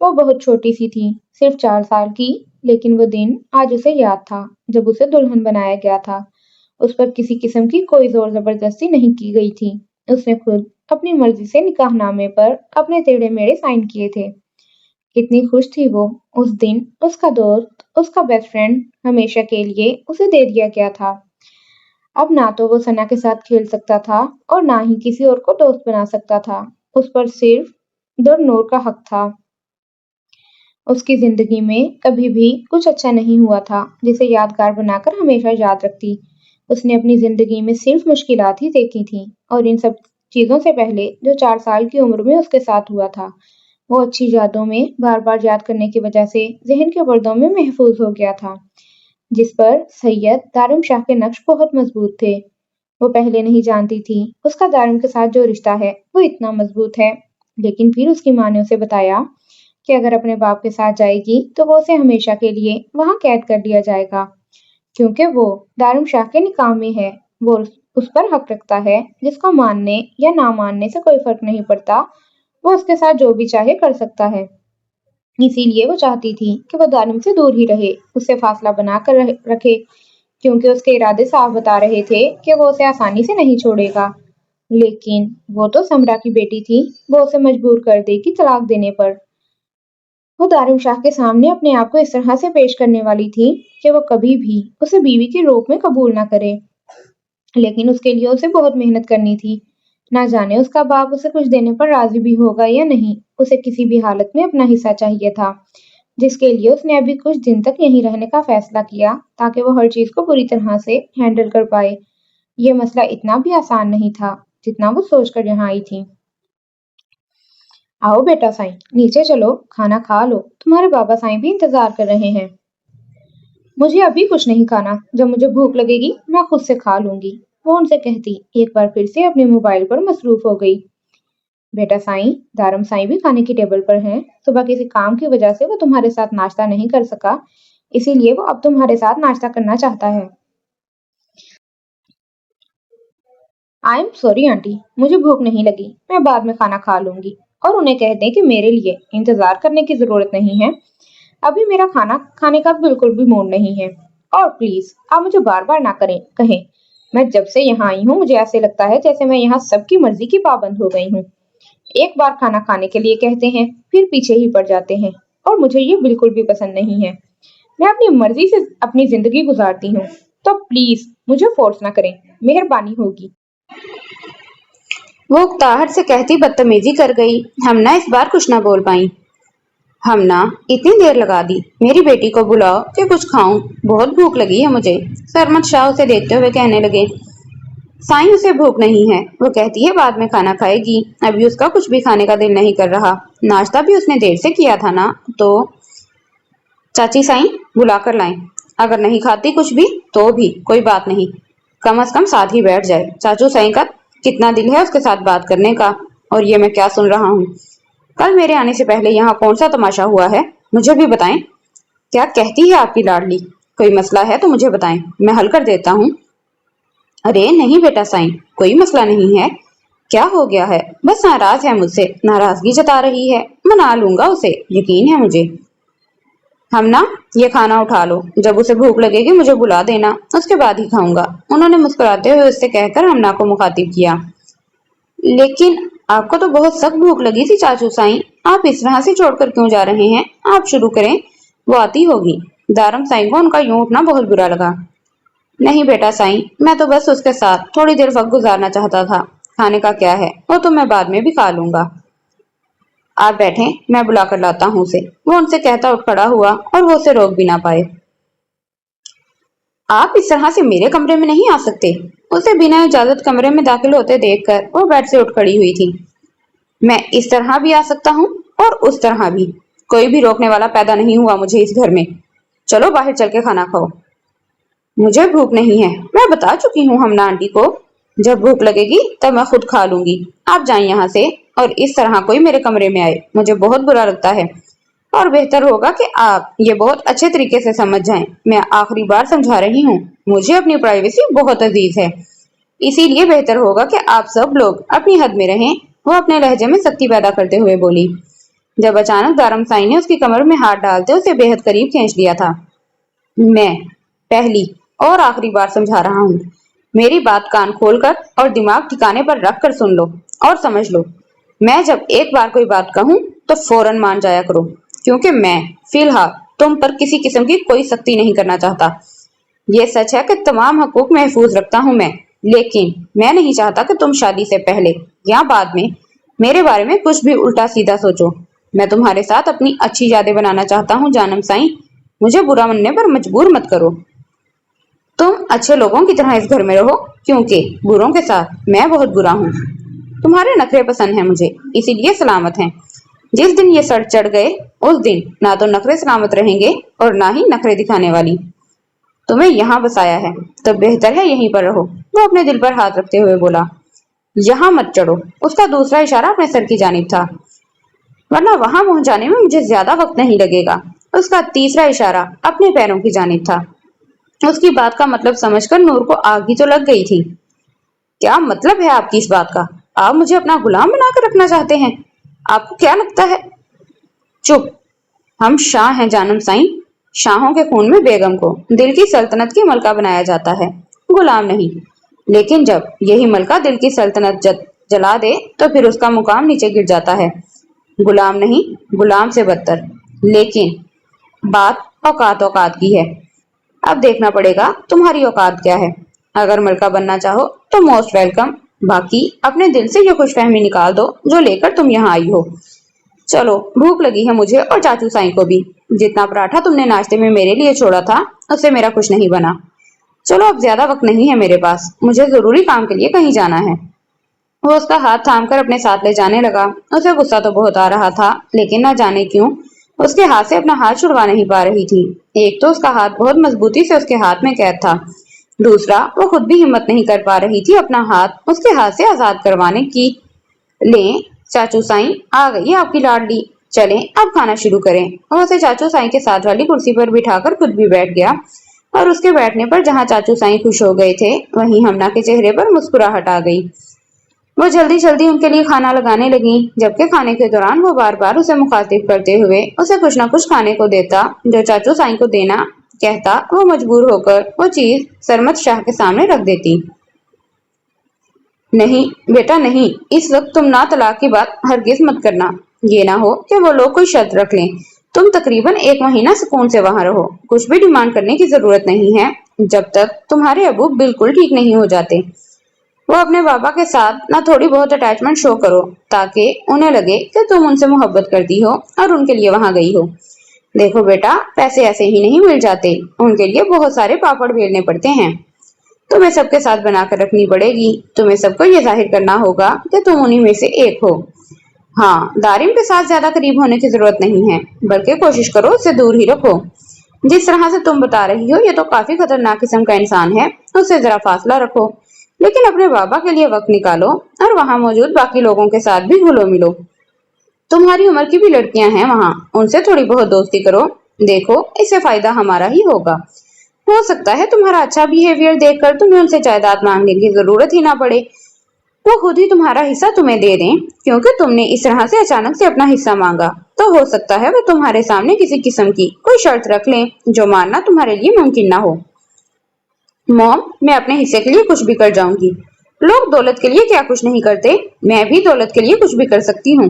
S2: वो बहुत छोटी सी थी, सिर्फ 4 साल की, लेकिन वो दिन आज उसे याद था जब उसे दुल्हन बनाया गया था। उस पर किसी किस्म की कोई जोर जबरदस्ती नहीं की गई थी। उसने खुद अपनी मर्जी से निकाहनामे पर अपने टेढ़े मेढ़े साइन किए थे। कितनी खुश थी वो उस दिन। उसका दोस्त, उसका बेस्ट फ्रेंड हमेशा के लिए उसे दे दिया गया था। अब ना तो वो सना के साथ खेल सकता था और ना ही किसी और को दोस्त बना सकता था। उस पर सिर्फ नूर का हक था। उसकी जिंदगी में कभी भी कुछ अच्छा नहीं हुआ था जिसे यादगार बनाकर हमेशा याद रखती। उसने अपनी जिंदगी में सिर्फ मुश्किलात ही देखी थी और इन सब चीजों से पहले जो 4 साल की उम्र में उसके साथ हुआ था, वो अच्छी यादों में बार बार याद करने की वजह से जहन के पर्दों में महफूज हो गया था, जिस पर सैयद दारुम शाह के नक्श बहुत मजबूत थे। वो पहले नहीं जानती थी उसका दारुम के साथ जो रिश्ता है वो इतना मजबूत है, लेकिन फिर उसकी माँ ने उसे बताया कि अगर अपने बाप के साथ जाएगी तो वो उसे हमेशा के लिए वहां कैद कर दिया जाएगा, क्योंकि वो दारुम शाह के निकाह में है। वो उस पर हक रखता है, जिसको मानने या ना मानने से कोई फर्क नहीं पड़ता। वो उसके साथ जो भी चाहे कर सकता है। इसीलिए वो चाहती थी कि वो दानिम से दूर ही रहे, उससे फासला बनाकर रखे, क्योंकि उसके इरादे साफ बता रहे थे कि वो उसे आसानी से नहीं छोड़ेगा। लेकिन वो तो समरा की बेटी थी, वो उसे मजबूर कर देगी तलाक देने पर। वो दारुम शाह के सामने अपने आप को इस तरह से पेश करने वाली थी कि वो कभी भी उसे बीवी के रूप में कबूल ना करे। लेकिन उसके लिए उसे बहुत मेहनत करनी थी। ना जाने उसका बाप उसे कुछ देने पर राजी भी होगा या नहीं। उसे किसी भी हालत में अपना हिस्सा चाहिए था, जिसके लिए उसने अभी कुछ दिन तक यहीं रहने का फैसला किया ताकि वो हर चीज को पूरी तरह से हैंडल कर पाए। ये मसला इतना भी आसान नहीं था जितना वो सोचकर यहाँ आई थी। आओ बेटा साईं, नीचे चलो, खाना खा लो, तुम्हारे बाबा साईं भी इंतजार कर रहे हैं। मुझे अभी कुछ नहीं खाना, जब मुझे भूख लगेगी मैं खुद से खा लूंगी, वो उनसे कहती एक बार फिर से अपने मोबाइल पर मसरूफ हो गई। बेटा साईं, दारम साईं भी खाने की टेबल पर हैं। सुबह किसी काम की वजह से वो तुम्हारे साथ नाश्ता नहीं कर सका, इसीलिए वो अब तुम्हारे साथ नाश्ता करना चाहता है। आई एम सॉरी आंटी, मुझे भूख नहीं लगी, मैं बाद में खाना खा लूंगी। और उन्हें कह दें कि मेरे लिए इंतजार करने की जरूरत नहीं है, अभी मेरा खाना खाने का बिल्कुल भी मूड नहीं है। और प्लीज आप मुझे बार बार ना कहें। मैं जब से यहाँ आई हूँ मुझे ऐसे लगता है जैसे मैं यहाँ सबकी मर्जी की पाबंद हो गई हूँ। एक बार खाना खाने के लिए कहते हैं, फिर पीछे ही पड़ जाते हैं, और मुझे ये बिल्कुल भी पसंद नहीं है। मैं अपनी मर्जी से अपनी जिंदगी गुजारती हूँ, तो प्लीज मुझे फोर्स ना करें, मेहरबानी होगी।
S1: वो उकताहट से कहती बदतमीजी कर गई। हमना इस बार कुछ ना बोल पाई। हमना, इतनी देर लगा दी, मेरी बेटी को बुलाओ कि कुछ खाऊं, बहुत भूख लगी है मुझे। सरमत शाह उसे देखते हुए कहने लगे। साईं, उसे भूख नहीं है, वो कहती है बाद में खाना खाएगी, अभी उसका कुछ भी खाने का दिल नहीं कर रहा। नाश्ता भी उसने देर से किया था ना, तो चाची साईं बुला कर लाएं। अगर नहीं खाती कुछ भी तो भी कोई बात नहीं, कम से कम साथ ही बैठ जाए। चाचू साईं का कितना दिल है उसके साथ बात करने का। और ये मैं क्या सुन रहा हूँ? कल मेरे आने से पहले यहाँ कौन सा तमाशा हुआ है, मुझे भी बताएं। क्या कहती है आपकी लाडली? कोई मसला है तो मुझे बताएं, मैं हल कर देता हूँ। अरे नहीं बेटा साईं, कोई मसला नहीं है। क्या हो गया है? बस नाराज है मुझसे, नाराजगी जता रही है। मना लूंगा उसे, यकीन है मुझे। हम ना, ये खाना उठा लो, जब उसे भूख लगेगी मुझे बुला देना, उसके बाद ही खाऊंगा, उन्होंने मुस्कुराते हुए उससे कहकर हमना को मुखातिब किया। लेकिन आपको तो बहुत सख्त भूख लगी थी चाचू साईं, आप इस तरह से छोड़कर क्यों जा रहे हैं? आप शुरू करें, वो आती होगी। दारम साईं को उनका यूं उठना बहुत बुरा लगा। नहीं बेटा साईं, मैं तो बस उसके साथ थोड़ी देर वक्त गुजारना चाहता था, खाने का क्या है, वो तो मैं बाद में भी खा लूंगा। आप बैठे, मैं बुला कर लाता हूँ उसे, वो उनसे कहता उठ खड़ा हुआ और वो उसे रोक भी ना पाए। आप इस तरह से मेरे कमरे में नहीं आ सकते। उसे बिना इजाजत कमरे में दाखिल होते देखकर वो बेड से उठ खड़ी हुई थी। मैं इस तरह भी आ सकता हूँ और उस तरह भी, कोई भी रोकने वाला पैदा नहीं हुआ मुझे इस घर में। चलो बाहर चल के खाना खाओ। مجھے بھوک نہیں ہے، میں بتا چکی ہوں ہمنا آنٹی کو، جب بھوک لگے گی تب میں خود کھا لوں گی۔ آپ جائیں یہاں سے، اور اس طرح کوئی میرے کمرے میں آئے مجھے بہت برا لگتا ہے، اور بہتر ہوگا کہ آپ یہ بہت اچھے طریقے سے سمجھ جائیں۔ میں آخری بار سمجھا رہی ہوں، مجھے اپنی پرائیویسی بہت عزیز ہے، اسی لیے بہتر ہوگا کہ آپ سب لوگ اپنی حد میں رہیں۔ وہ اپنے لہجے میں سختی پیدا کرتے ہوئے بولی، جب اچانک دارم سائی نے اس کی کمر میں ہاتھ ڈالتے اسے بےحد قریب کھینچ لیا تھا۔ میں پہلی اور آخری بار سمجھا رہا ہوں، میری بات کان کھول کر اور دماغ ٹھکانے پر رکھ کر سن لو اور سمجھ لو۔ میں جب ایک بار کوئی بات کہوں تو فوراً مان جایا کرو، کیونکہ میں فی الحال تم پر کسی قسم کی کوئی سختی نہیں کرنا چاہتا۔ یہ سچ ہے کہ تمام حقوق محفوظ رکھتا ہوں میں، لیکن میں نہیں چاہتا کہ تم شادی سے پہلے یا بعد میں میرے بارے میں کچھ بھی الٹا سیدھا سوچو۔ میں تمہارے ساتھ اپنی اچھی یادیں بنانا چاہتا ہوں جانم سائیں، مجھے برا مننے پر مجبور مت کرو۔ تم اچھے لوگوں کی طرح اس گھر میں رہو، کیونکہ بروں کے ساتھ میں بہت برا ہوں۔ تمہارے نخرے پسند ہیں مجھے، اسی لیے سلامت ہیں۔ جس دن یہ سر چڑھ گئے اس دن نہ تو نخرے سلامت رہیں گے اور نہ ہی نخرے دکھانے والی۔ تمہیں یہاں بسایا ہے تو بہتر ہے یہیں پر رہو، وہ اپنے دل پر ہاتھ رکھتے ہوئے بولا۔ یہاں مت چڑھو، اس کا دوسرا اشارہ اپنے سر کی جانب تھا، ورنہ وہاں پہنچانے میں مجھے زیادہ وقت نہیں لگے گا۔ اس کا تیسرا اشارہ اپنے پیروں کی جانب تھا۔ اس کی بات کا مطلب سمجھ کر نور کو آگ ہی تو لگ گئی تھی۔ کیا مطلب ہے آپ کی اس بات کا؟ آپ مجھے اپنا غلام بنا کر رکھنا چاہتے ہیں؟ آپ کو کیا لگتا ہے؟ چپ، ہم شاہ ہیں جانم سائیں، شاہوں کے خون میں بیگم کو دل کی سلطنت کی ملکہ بنایا جاتا ہے، غلام نہیں۔ لیکن جب یہی ملکہ دل کی سلطنت جلا دے تو پھر اس کا مقام نیچے گر جاتا ہے، غلام نہیں، غلام سے بدتر۔ لیکن بات اوقات کی ہے، اب دیکھنا پڑے گا تمہاری اوقات کیا ہے۔ اگر ملکہ بننا چاہو تو موسٹ ویلکم، باقی اپنے دل سے یہ خوش فہمی نکال دو جو لے کر تم یہاں آئی ہو۔ چلو، بھوک لگی ہے مجھے اور چاچو سائیں کو بھی، جتنا پراٹھا تم نے ناشتے میں میرے لیے چھوڑا تھا اس سے میرا کچھ نہیں بنا۔ چلو، اب زیادہ وقت نہیں ہے میرے پاس، مجھے ضروری کام کے لیے کہیں جانا ہے۔ وہ اس کا ہاتھ تھام کر اپنے ساتھ لے جانے لگا۔ اسے غصہ تو بہت آ رہا تھا، لیکن نہ جانے کیوں اس کے ہاتھ سے اپنا ہاتھ چھڑوا نہیں پا رہی تھی۔ ایک تو اس کا ہاتھ بہت مضبوطی سے اس کے ہاتھ میں قید تھا، دوسرا وہ خود بھی ہمت نہیں کر پا رہی تھی اپنا ہاتھ اس کے ہاتھ سے آزاد کروانے کی۔ لیں چاچو سائیں، آ گئی آپ کی لاڈلی، چلیں اب کھانا شروع کریں۔ وہ اسے چاچو سائیں کے ساتھ والی کرسی پر بٹھا کر خود بھی بیٹھ گیا، اور اس کے بیٹھنے پر جہاں چاچو سائیں خوش ہو گئے تھے وہیں ہمنا کے چہرے پر مسکراہٹ آ گئی۔ وہ جلدی جلدی ان کے لیے کھانا لگانے لگی، جبکہ کھانے کے دوران وہ بار بار اسے مخاطب کرتے ہوئے اسے کچھ نہ کچھ کھانے کو دیتا جو چاچو سائیں کو دینا کہتا وہ مجبور ہو کر وہ چیز سرمت شاہ کے سامنے رکھ دیتی۔ نہیں بیٹا نہیں، اس وقت تم نہ طلاق کی بات ہرگز مت کرنا، یہ نہ ہو کہ وہ لوگ کوئی شرط رکھ لیں۔ تم تقریباً 1 مہینہ سکون سے وہاں رہو، کچھ بھی ڈیمانڈ کرنے کی ضرورت نہیں ہے جب تک تمہارے ابو بالکل ٹھیک نہیں ہو جاتے۔ وہ اپنے بابا کے ساتھ نہ تھوڑی بہت اٹیچمنٹ شو کرو تاکہ انہیں لگے کہ تم ان سے محبت کرتی ہو اور ان کے لیے وہاں گئی ہو۔ دیکھو بیٹا، پیسے ایسے ہی نہیں مل جاتے، ان کے لیے بہت سارے پاپڑ بیلنے پڑتے ہیں، تمہیں سب کے ساتھ بنا کر رکھنی پڑے گی، تمہیں سب کو یہ ظاہر کرنا ہوگا کہ تم انہی میں سے ایک ہو۔ ہاں، دارم کے ساتھ زیادہ قریب ہونے کی ضرورت نہیں ہے، بلکہ کوشش کرو اسے دور ہی رکھو۔ جس طرح سے تم بتا رہی ہو یہ تو کافی خطرناک قسم کا انسان ہے، اس سے ذرا فاصلہ رکھو، لیکن اپنے بابا کے لیے وقت نکالو اور وہاں موجود باقی لوگوں کے ساتھ بھی گھلو ملو۔ تمہاری عمر کی بھی لڑکیاں ہیں وہاں، ان سے تھوڑی بہت دوستی کرو، دیکھو اس سے فائدہ ہمارا ہی ہوگا۔ ہو سکتا ہے تمہارا اچھا بیہیویئر دیکھ کر تمہیں ان سے جائیداد مانگنے کی ضرورت ہی نہ پڑے، وہ خود ہی تمہارا حصہ تمہیں دے دیں، کیونکہ تم نے اس طرح سے اچانک سے اپنا حصہ مانگا، تو ہو سکتا ہے وہ تمہارے سامنے کسی قسم کی کوئی شرط رکھ لیں جو ماننا تمہارے لیے ممکن نہ ہو۔ موم، میں اپنے حصے کے لیے کچھ بھی کر جاؤں گی، لوگ دولت کے لیے کیا کچھ نہیں کرتے، میں بھی دولت کے لیے کچھ بھی کر سکتی ہوں۔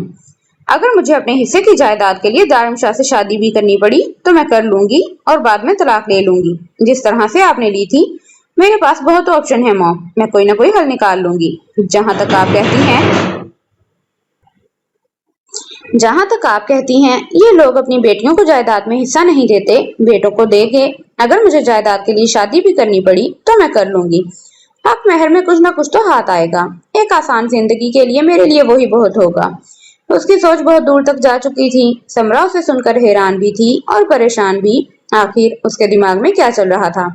S1: اگر مجھے اپنے حصے کی جائیداد کے لیے دارم شاہ سے شادی بھی کرنی پڑی تو میں کر لوں گی اور بعد میں طلاق لے لوں گی، جس طرح سے آپ نے لی تھی۔ میرے پاس بہت آپشن ہے موم، میں کوئی نہ کوئی حل نکال لوں گی۔ جہاں تک آپ کہتی ہیں یہ لوگ اپنی بیٹیوں کو جائیداد میں حصہ نہیں دیتے، بیٹوں کو دے گے۔ اگر مجھے جائیداد کے لیے شادی بھی کرنی پڑی تو میں کر لوں گی، حق مہر میں کچھ نہ کچھ تو ہاتھ آئے گا، ایک آسان زندگی کے لیے میرے لیے وہی بہت ہوگا۔ اس کی سوچ بہت دور تک جا چکی تھی، سمرا اسے سن کر حیران بھی تھی اور پریشان بھی، آخر اس کے دماغ میں کیا چل رہا تھا۔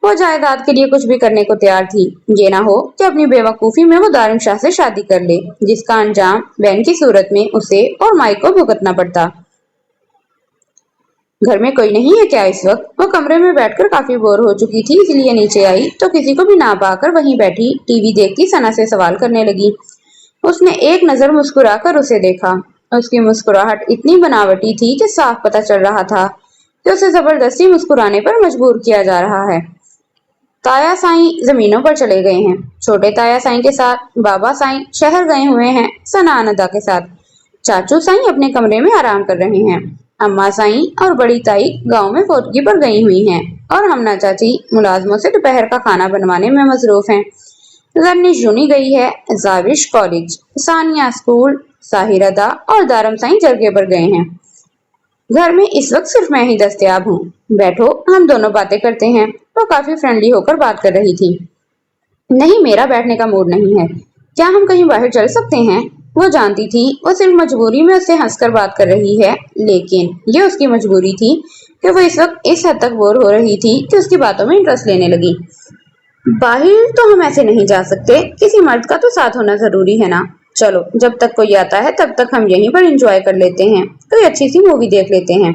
S1: वो जायदाद के लिए कुछ भी करने को तैयार थी। ये ना हो कि अपनी बेवकूफी में वो दारिम शाह से शादी कर ले, जिसका अंजाम बहन की सूरत में उसे और माई को भुगतना पड़ता। घर में कोई नहीं है क्या इस वक्त? वो कमरे में बैठकर काफी बोर हो चुकी थी, इसलिए नीचे आई तो किसी को भी ना पाकर वहीं बैठी टीवी देखती सना से सवाल करने लगी। उसने एक नजर मुस्कुराकर उसे देखा। उसकी मुस्कुराहट इतनी बनावटी थी कि साफ पता चल रहा था कि उसे जबरदस्ती मुस्कुराने पर मजबूर किया जा रहा है। ताया साईं जमीनों पर चले गए हैं। छोटे ताया साईं के साथ बाबा साईं शहर गए हुए हैं सना आनंदा के साथ। चाचू साईं अपने कमरे में आराम कर रहे हैं। अम्मा साईं और बड़ी ताई गांव में फौतगी पर गई हुई हैं और हमना चाची मुलाजमों से दोपहर का खाना बनवाने में मसरूफ हैं। जरनिश यूनी गई है जाविश कॉलेज, सानिया स्कूल, साहिर अदा और दारम साईं जरगे पर गए हैं। घर में इस वक्त सिर्फ मैं ही दस्तयाब हूँ। बैठो, हम दोनों बातें करते हैं। वो काफी फ्रेंडली होकर बात कर रही थी। नहीं, मेरा बैठने का मूड नहीं है। क्या हम कहीं बाहर चल सकते हैं? वो जानती थी वो सिर्फ मजबूरी में उससे हंसकर बात कर रही है, लेकिन ये उसकी मजबूरी थी कि वो इस वक्त इस हद तक बोर हो रही थी कि उसकी बातों में इंटरेस्ट लेने लगी। बाहर तो हम ऐसे नहीं जा सकते, किसी मर्द का तो साथ होना जरूरी है ना। चलो, जब तक कोई आता है तब तक हम यहीं पर एंजॉय कर लेते हैं, कोई अच्छी सी मूवी देख लेते हैं।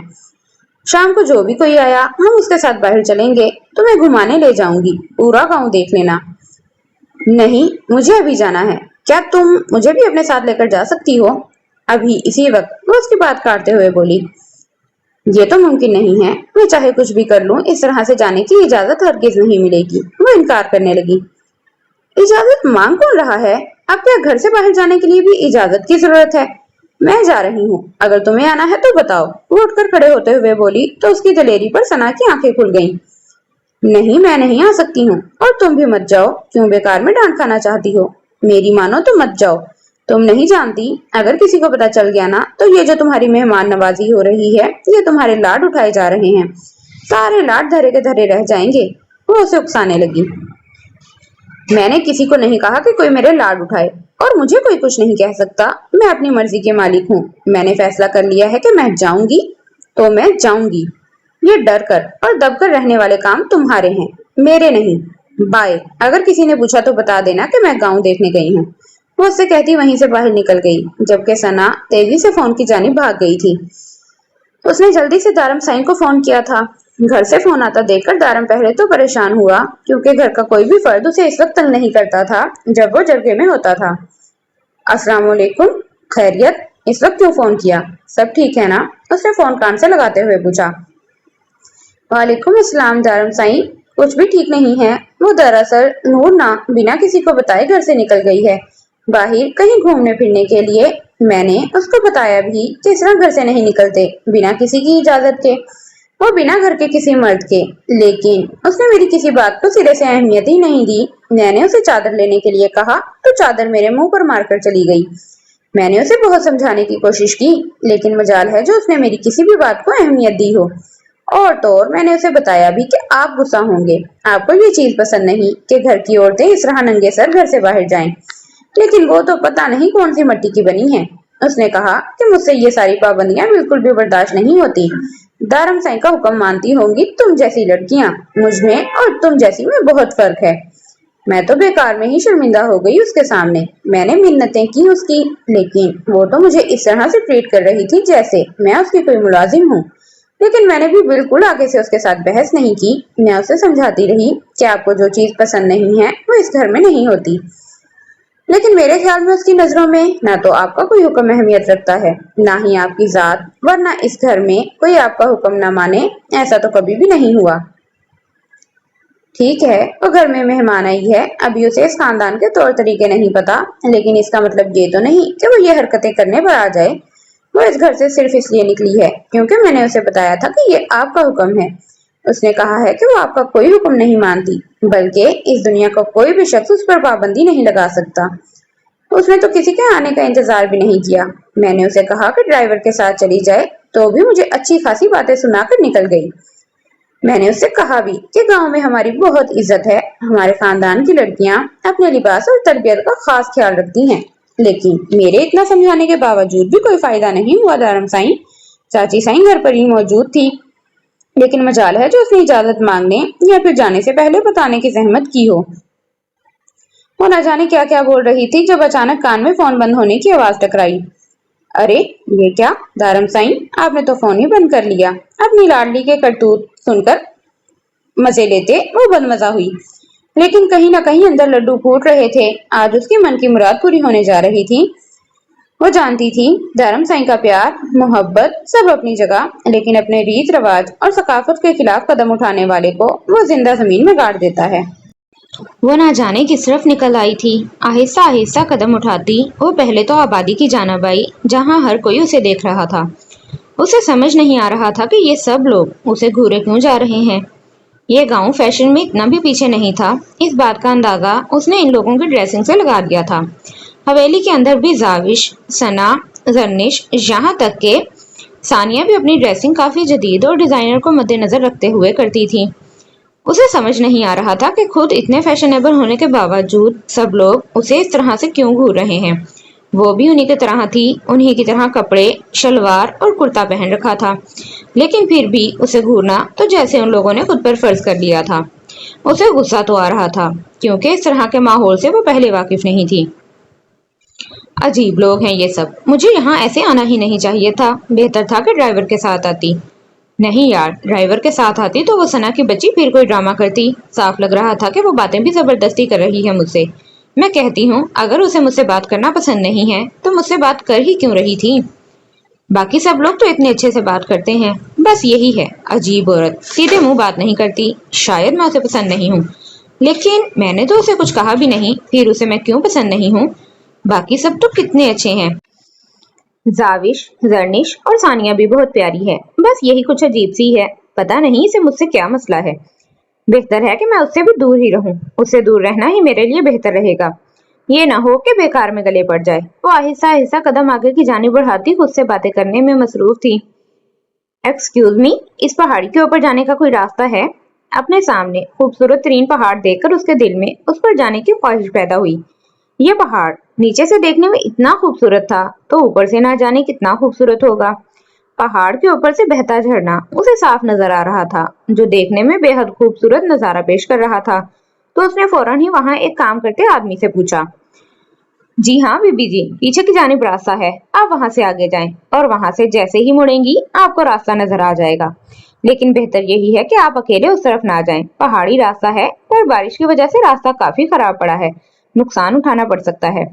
S1: शाम को जो भी कोई आया हम उसके साथ बाहर चलेंगे, तुम्हें घुमाने ले जाऊंगी, पूरा गांव देख लेना। नहीं, मुझे अभी जाना है। क्या तुम मुझे भी अपने साथ लेकर जा सकती हो? अभी इसी वक्त? वो उसकी बात काटते हुए बोली। ये तो मुमकिन नहीं है, मैं चाहे कुछ भी कर लूं, इस तरह से जाने की इजाजत हरगिज नहीं मिलेगी। वो इनकार करने लगी। इजाजत मांग कौन रहा है? अब क्या घर से बाहर जाने के लिए भी इजाजत की जरूरत है? मैं जा रही हूँ, अगर तुम्हें आना है तो बताओ। वो उठकर खड़े होते हुए बोली तो उसकी दलेरी पर सना की आंखें खुल गईं। नहीं, मैं नहीं आ सकती हूँ, और तुम भी मत जाओ। क्यों बेकार में डांट खाना चाहती हो? मेरी मानो तो मत जाओ। तुम नहीं जानती, अगर किसी को पता चल गया ना तो ये जो तुम्हारी मेहमान नवाजी हो रही है, ये तुम्हारे लाड उठाए जा रहे हैं, सारे लाड धरे के धरे रह जाएंगे। वो उसे उकसाने लगी। मैंने किसी को नहीं कहा कि कोई मेरे लाड उठाए, और मुझे कोई कुछ नहीं कह सकता। मैं अपनी मर्जी के मालिक हूँ। मैंने फैसला कर लिया है कि मैं जाऊंगी तो मैं जाऊंगी। ये डर कर और दब कर रहने वाले काम तुम्हारे हैं, मेरे नहीं। बाय। अगर किसी ने पूछा तो बता देना कि मैं गांव देखने गई हूँ। वो उससे कहती वहीं से बाहर निकल गई, जबकि सना तेजी से फोन की जानिब भाग गई थी। उसने जल्दी से दारम साईं को फोन किया था। घर से फोन आता देखकर दारम पहले तो परेशान हुआ, क्योंकि घर का कोई भी फर्द उसे इस वक्त तंग नहीं करता था जब वो जरगे में होता था। अस्सलाम वालेकुम, खैरियत? इस वक्त क्यों फोन किया? सब ठीक है ना? उसने फोन कान से लगाते हुए पूछा। वालेकुम अस्सलाम दारम साईं, कुछ भी ठीक नहीं है। वो दरअसल नूर ना बिना किसी को बताए घर से निकल गई है, बाहर कहीं घूमने फिरने के लिए। मैंने उसको बताया भी कि इस तरह घर से नहीं निकलते बिना किसी की इजाजत के, वो बिना घर के किसी मर्द के, लेकिन उसने मेरी किसी बात को सिरे से अहमियत ही नहीं दी। मैंने उसे चादर लेने के लिए कहा तो चादर मेरे मुंह पर मारकर चली गई। मैंने उसे बहुत समझाने की कोशिश की, लेकिन मजाल है जो उसने मेरी किसी भी बात को अहमियत दी हो। और तो और मैंने उसे बताया भी कि आप गुस्सा होंगे, आपको ये चीज पसंद नहीं कि घर की औरतें इस तरह नंगे सर घर से बाहर जाएं, लेकिन वो तो पता नहीं कौन सी मिट्टी की बनी है। उसने कहा कि मुझसे ये सारी पाबंदियां बिल्कुल भी बर्दाश्त नहीं होती। दारम साईं का हुक्म मानती होंगी तुम जैसी लड़कियां, मुझ में और तुम जैसी में बहुत फर्क है। मैं तो बेकार में ही शर्मिंदा हो गई उसके सामने। मैंने मिन्नतें की उसकी, लेकिन वो तो मुझे इस तरह से ट्रीट कर रही थी जैसे मैं उसकी कोई मुलाजिम हूँ। लेकिन मैंने भी बिल्कुल आगे से उसके साथ बहस नहीं की। मैं उसे समझाती रही कि आपको जो चीज पसंद नहीं है वो इस घर में नहीं होती, लेकिन मेरे ख्याल में उसकी नजरों में ना तो आपका कोई हुक्म अहमियत रखता है, ना ही आपकी जात, वरना इस घर में कोई आपका हुक्म ना माने, ऐसा तो कभी भी नहीं हुआ। ठीक है, वो घर में मेहमान आई है, अभी उसे इस खानदान के तौर तरीके नहीं पता, लेकिन इसका मतलब ये तो नहीं कि वो ये हरकतें करने पर आ जाए। वो इस घर से सिर्फ इसलिए निकली है क्योंकि मैंने उसे बताया था कि ये आपका हुक्म है। उसने कहा है कि वो आपका कोई हुक्म नहीं मानती, बल्कि इस दुनिया का कोई भी शख्स उस पर पाबंदी नहीं लगा सकता। उसने तो किसी के आने का इंतजार भी नहीं किया। मैंने उसे कहा कि ड्राइवर के साथ चली जाए, तो भी मुझे अच्छी खासी बातें सुनाकर निकल गई। मैंने उससे कहा भी कि गांव में हमारी बहुत इज्जत है, हमारे खानदान की लड़कियां अपने लिबास और तरबियत का खास ख्याल रखती हैं, लेकिन मेरे इतना समझाने के बावजूद भी कोई फायदा नहीं हुआ दारम साईं। चाची साईं घर पर ही मौजूद थी। लेकिन मजाल है जो उसने इजाजत मांगने या फिर जाने से पहले बताने की जहमत की हो। वो न जाने क्या क्या बोल रही थी जब अचानक कान में फोन बंद होने की आवाज टकराई। अरे ये क्या दारम साईं, आपने तो फोन ही बंद कर लिया। अपनी लाडली के करतूत सुनकर मजे लेते वो बदमजा हुई, लेकिन कहीं ना कहीं अंदर लड्डू फूट रहे थे। आज उसके मन की मुराद पूरी होने जा रही थी। वो जानती थी धर्म साईं का प्यार मोहब्बत सब अपनी जगह, लेकिन अपने रीत रिवाज और सकाफत के खिलाफ कदम उठाने वाले को वो जिंदा जमीन में गाड़ देता है।
S2: वो ना जाने किस तरफ निकल आई थी। आहिस्ता आहिस्ता कदम उठाती वो पहले तो आबादी की जानिब आई जहां हर कोई उसे देख रहा था। उसे समझ नहीं आ रहा था कि ये सब लोग उसे घूरे क्यों जा रहे हैं। ये गांव फैशन में इतना भी पीछे नहीं था। इस बात का अंदाजा उसने इन लोगों की ड्रेसिंग से लगा दिया था। हवेली के अंदर भी जाविश, सना, जर्निश, यहाँ तक के सानिया भी अपनी ड्रेसिंग काफी जदीद और डिजाइनर को मद्देनजर रखते हुए करती थी। उसे समझ नहीं आ रहा था कि खुद इतने फैशनेबल होने के बावजूद सब लोग उसे इस तरह से क्यों घूर रहे हैं। वो भी उन्हीं की तरह थी, उन्हीं की तरह कपड़े, शलवार और कुर्ता पहन रखा था, लेकिन फिर भी उसे घूरना तो जैसे उन लोगों ने खुद पर फर्ज कर लिया था। उसे गुस्सा तो आ रहा था क्योंकि इस तरह के माहौल से वो पहले वाकिफ नहीं थी। अजीब लोग हैं ये सब, मुझे यहाँ ऐसे आना ही नहीं चाहिए था। बेहतर था कि ड्राइवर के साथ आती। नहीं यार, ड्राइवर के साथ आती तो वो सना की बच्ची फिर कोई ड्रामा करती। साफ लग रहा था कि वो बातें भी जबरदस्ती कर रही है मुझसे। मैं कहती हूँ अगर उसे मुझसे बात करना पसंद नहीं है तो मुझसे बात कर ही क्यों रही थी। बाकी सब लोग तो इतने अच्छे से बात करते हैं, बस यही है अजीब औरत, सीधे मुंह बात नहीं करती। शायद मैं उसे पसंद नहीं हूँ, लेकिन मैंने तो उसे कुछ कहा भी नहीं, फिर उसे मैं क्यों पसंद नहीं हूँ। बाकी सब तो कितने अच्छे हैं। जाविश, जर्निश और सानिया भी बहुत प्यारी है, बस यही कुछ अजीब सी है। पता नहीं इसे मुझसे क्या मसला है। बेहतर है कि मैं उससे भी दूर ही रहूं। उससे दूर रहना ही मेरे लिए बेहतर रहेगा। ये ना हो कि बेकार में गले पड़ जाए। वो आहिस्ता आहिस्ता कदम आगे की जानिब बढ़ाती खुद से बातें करने में मसरूफ थी। एक्सक्यूज मी, इस पहाड़ी के ऊपर जाने का कोई रास्ता है? अपने सामने खूबसूरत तरीन पहाड़ देखकर उसके दिल में उस पर जाने की ख्वाहिश पैदा हुई। ये पहाड़ नीचे से देखने में इतना खूबसूरत था तो ऊपर से ना जाने कितना खूबसूरत होगा। पहाड़ के ऊपर से बहता झरना उसे साफ नजर आ रहा था, जो देखने में बेहद खूबसूरत नजारा पेश कर रहा था। तो उसने फौरन ही वहां एक काम करते आदमी से पूछा, जी हाँ बीबी जी, पीछे की जानिब रास्ता है, आप वहां से आगे जाएं और वहां से जैसे ही मुड़ेंगी आपको रास्ता नजर आ जाएगा। लेकिन बेहतर यही है कि आप अकेले उस तरफ ना जाएं। पहाड़ी रास्ता है पर बारिश की वजह से रास्ता काफी खराब पड़ा है, नुकसान उठाना पड़ सकता है।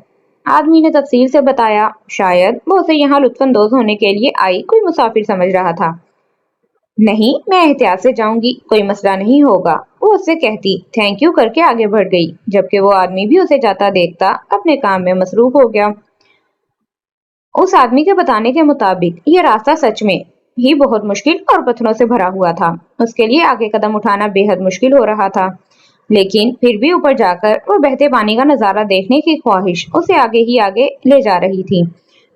S2: आदमी ने तफसील से बताया। शायद वो उसे यहाँ लुत्फानंदोज होने के लिए आई कोई मुसाफिर समझ रहा था। नहीं, मैं एहतियात से जाऊंगी, कोई मसला नहीं होगा, वो उससे कहती थैंक यू करके आगे बढ़ गई, जबकि वो आदमी भी उसे जाता देखता अपने काम में मसरूफ हो गया। उस आदमी के बताने के मुताबिक ये रास्ता सच में ही बहुत मुश्किल और पत्थरों से भरा हुआ था। उसके लिए आगे कदम उठाना बेहद मुश्किल हो रहा था, लेकिन फिर भी ऊपर जाकर वो बहते पानी का नजारा देखने की ख्वाहिश उसे आगे ही आगे ले जा रही थी।